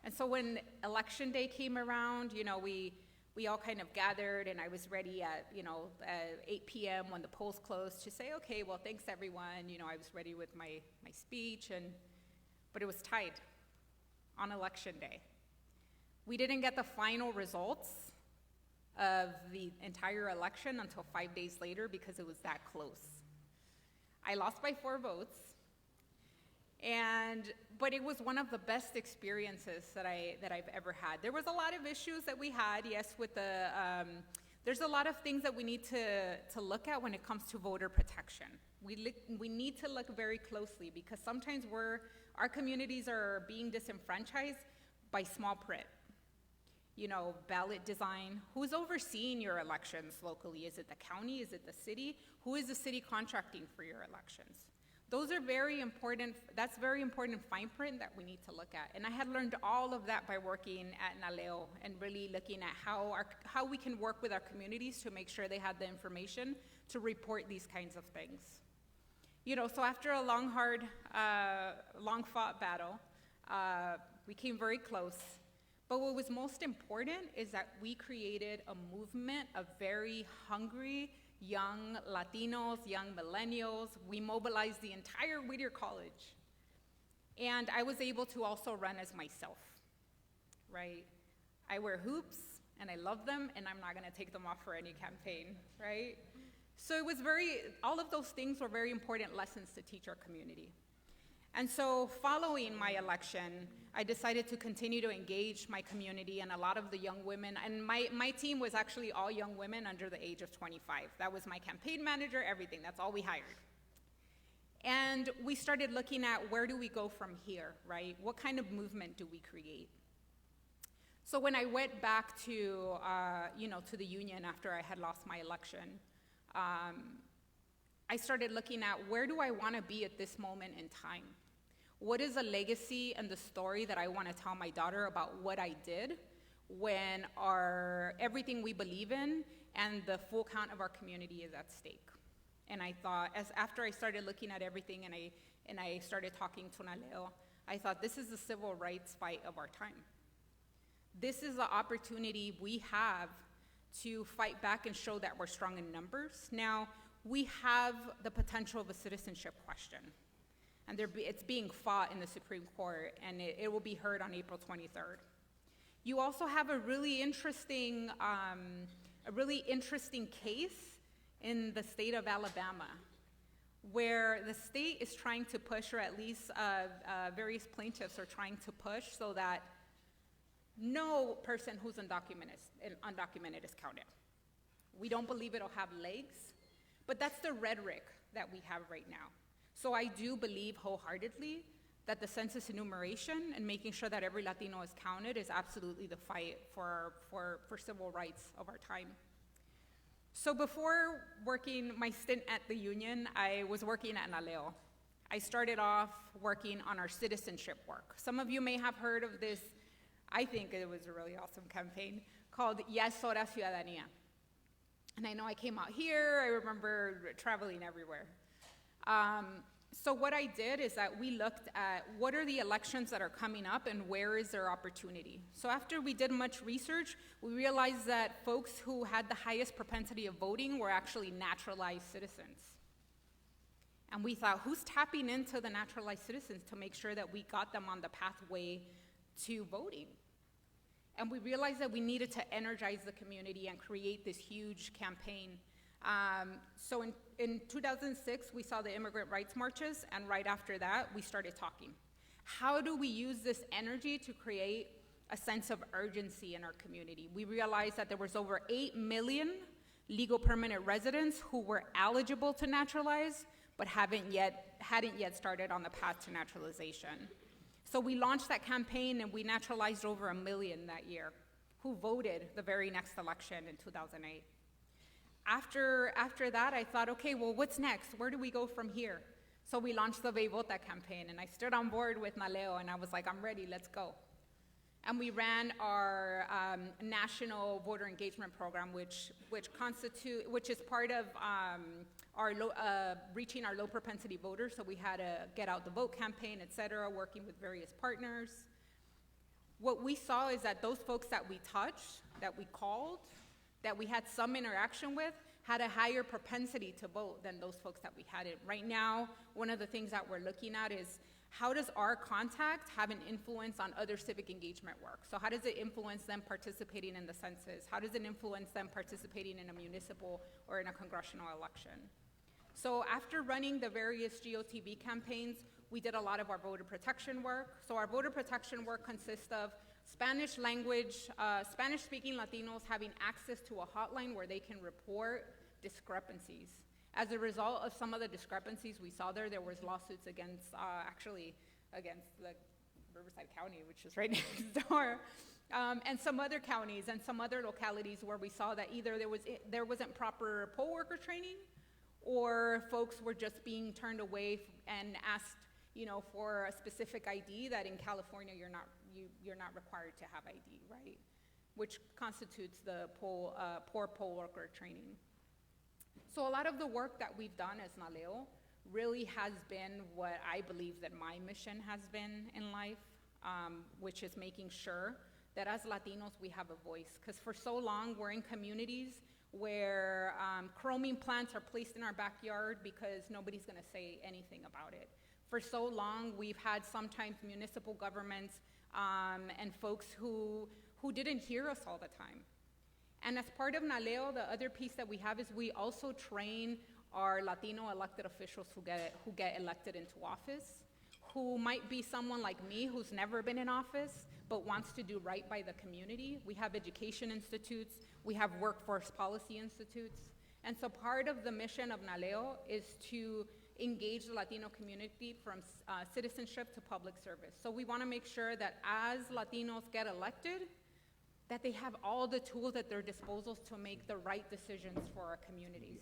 And so when election day came around, you know, we all kind of gathered, and I was ready at, you know, at 8 p.m. when the polls closed to say, okay, well, thanks everyone. You know, I was ready with my speech, but it was tied on election day. We didn't get the final results of the entire election until 5 days later because it was that close. I lost by 4 votes, but it was one of the best experiences that I've ever had. There was a lot of issues that we had, yes, with there's a lot of things that we need to look at when it comes to voter protection. We need to look very closely because sometimes our communities are being disenfranchised by small print. You know, ballot design. Who's overseeing your elections locally? Is it the county? Is it the city? Who is the city contracting for your elections? Those are very important. That's very important fine print that we need to look at. And I had learned all of that by working at NALEO and really looking at how we can work with our communities to make sure they had the information to report these kinds of things. You know, so after a long, hard, long-fought battle, we came very close. But what was most important is that we created a movement of very hungry young Latinos, young millennials. We mobilized the entire Whittier College. And I was able to also run as myself, right? I wear hoops, and I love them, and I'm not gonna take them off for any campaign, right? So it was all of those things were very important lessons to teach our community. And so following my election, I decided to continue to engage my community and a lot of the young women. And my team was actually all young women under the age of 25. That was my campaign manager, everything. That's all we hired. And we started looking at where do we go from here, right? What kind of movement do we create? So when I went back to, to the union after I had lost my election, I started looking at where do I want to be at this moment in time? What is a legacy and the story that I want to tell my daughter about what I did when everything we believe in and the full count of our community is at stake? And I thought, after I started looking at everything and I started talking to Naleo, I thought this is the civil rights fight of our time. This is the opportunity we have to fight back and show that we're strong in numbers. Now, we have the potential of a citizenship question, and it's being fought in the Supreme Court, and it will be heard on April 23rd. You also have a really interesting case in the state of Alabama, where the state is trying to push, or at least various plaintiffs are trying to push, so that no person who's undocumented is counted. We don't believe it'll have legs, but that's the rhetoric that we have right now. So I do believe wholeheartedly that the census enumeration and making sure that every Latino is counted is absolutely the fight for civil rights of our time. So before working my stint at the union, I was working at Naleo. I started off working on our citizenship work. Some of you may have heard of this. I think it was a really awesome campaign called Ya es Hora Ciudadanía. And I know I came out here, I remember traveling everywhere. So what I did is that we looked at what are the elections that are coming up and where is their opportunity. So after we did much research, we realized that folks who had the highest propensity of voting were actually naturalized citizens. And we thought, who's tapping into the naturalized citizens to make sure that we got them on the pathway to voting? And we realized that we needed to energize the community and create this huge campaign. So in 2006, we saw the immigrant rights marches, and right after that, we started talking. How do we use this energy to create a sense of urgency in our community? We realized that there was over 8 million legal permanent residents who were eligible to naturalize, but hadn't yet started on the path to naturalization. So we launched that campaign, and we naturalized over 1 million that year, who voted the very next election in 2008. After that, I thought, okay, well, what's next? Where do we go from here? So we launched the Ve Vota campaign, and I stood on board with Naleo, and I was like, I'm ready, let's go. And we ran our national voter engagement program, which is part of reaching our low propensity voters. So we had a Get Out the Vote campaign, et cetera, working with various partners. What we saw is that those folks that we touched, that we called, that we had some interaction with, had a higher propensity to vote than those folks that we hadn't. Right now, one of the things that we're looking at is how does our contact have an influence on other civic engagement work? So how does it influence them participating in the census? How does it influence them participating in a municipal or in a congressional election? So after running the various GOTV campaigns, we did a lot of our voter protection work. So our voter protection work consists of Spanish-speaking Latinos having access to a hotline where they can report discrepancies. As a result of some of the discrepancies we saw there was lawsuits against the Riverside County, which is right next door, and some other counties and some other localities where we saw that either there wasn't proper poll worker training, or folks were just being turned away and asked, for a specific ID that in California you're not required to have ID, right? Which constitutes the poor poll worker training. So a lot of the work that we've done as Naleo really has been what I believe that my mission has been in life, which is making sure that as Latinos we have a voice. Because for so long we're in communities where chroming plants are placed in our backyard because nobody's gonna say anything about it. For so long we've had sometimes municipal governments and folks who didn't hear us all the time. And as part of Naleo, the other piece that we have is we also train our Latino elected officials who get elected into office, who might be someone like me who's never been in office but wants to do right by the community. We have education institutes, we have workforce policy institutes, and so part of the mission of NALEO is to engage the Latino community from citizenship to public service. So we want to make sure that as Latinos get elected, that they have all the tools at their disposal to make the right decisions for our communities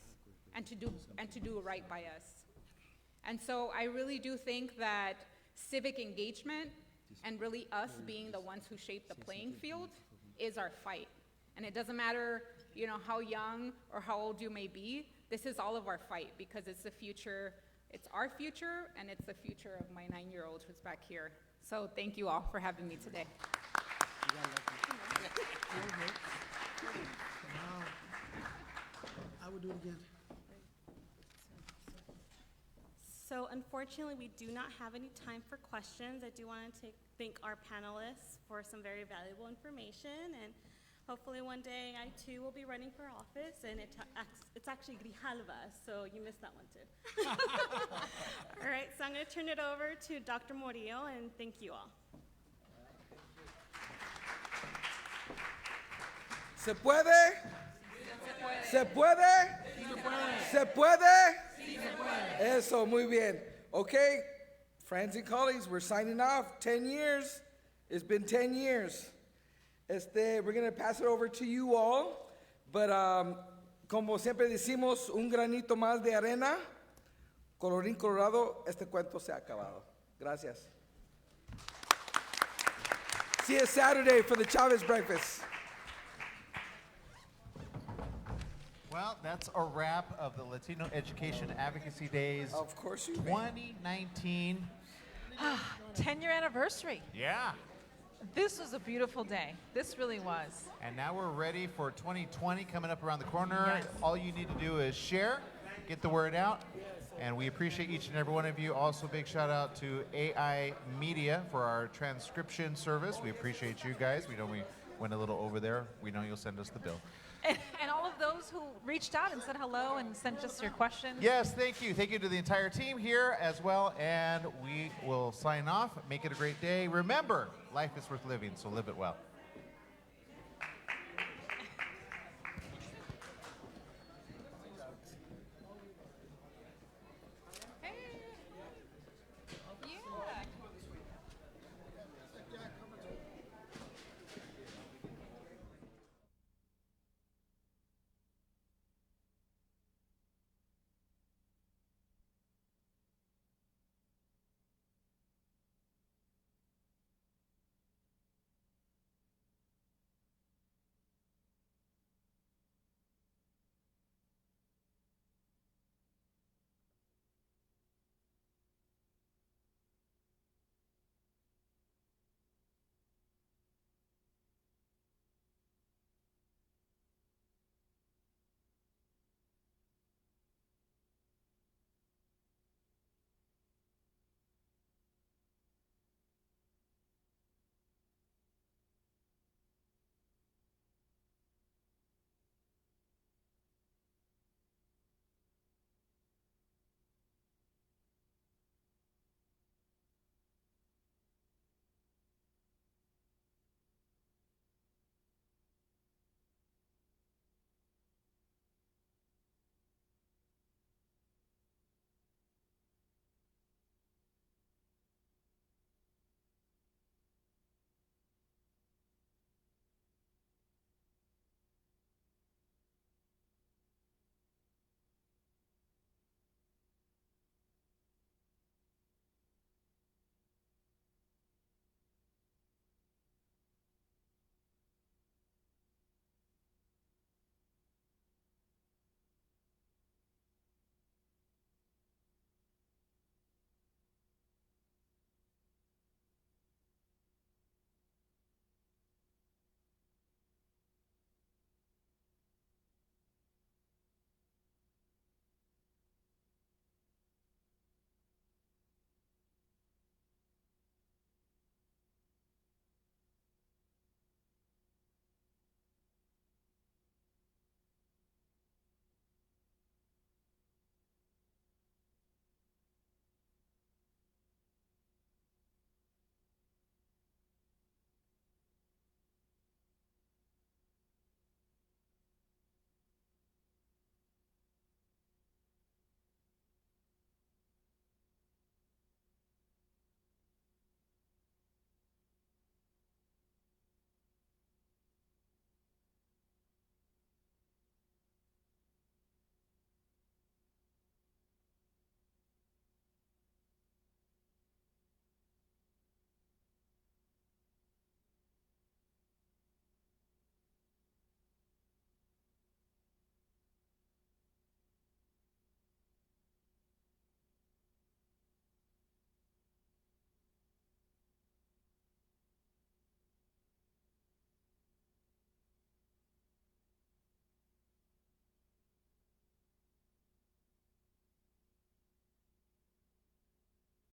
and to do right by us. And so I really do think that civic engagement and really us being the ones who shape the playing field is our fight. And it doesn't matter, how young or how old you may be, this is all of our fight because it's the future, it's our future, and it's the future of my 9-year-old who's back here. So thank you all for having me today. I would do it again. So unfortunately, we do not have any time for questions. I do want to thank our panelists for some very valuable information, and hopefully one day I too will be running for office, and it's actually Grijalva, so you missed that one too. All right, so I'm going to turn it over to Dr. Morillo, and thank you all. ¿Se puede? ¿Se puede? ¿Se puede? Eso, muy bien. Okay, friends and colleagues, we're signing off. 10 years. It's been 10 years. We're going to pass it over to you all. But como siempre decimos, un granito más de arena. Colorín colorado, este cuento se ha acabado. Gracias. See you Saturday for the Chavez breakfast. Well, that's a wrap of the Latino Education Advocacy Days. Of course you may. 2019. 10-year anniversary. Yeah. This was a beautiful day. This really was. And now we're ready for 2020 coming up around the corner. Yes. All you need to do is share, get the word out, and we appreciate each and every one of you. Also, big shout out to AI Media for our transcription service. We appreciate you guys. We know we went a little over there. We know you'll send us the bill. And all of those who reached out and said hello and sent us your questions. Yes, thank you. Thank you to the entire team here as well. And we will sign off. Make it a great day. Remember, life is worth living, so live it well.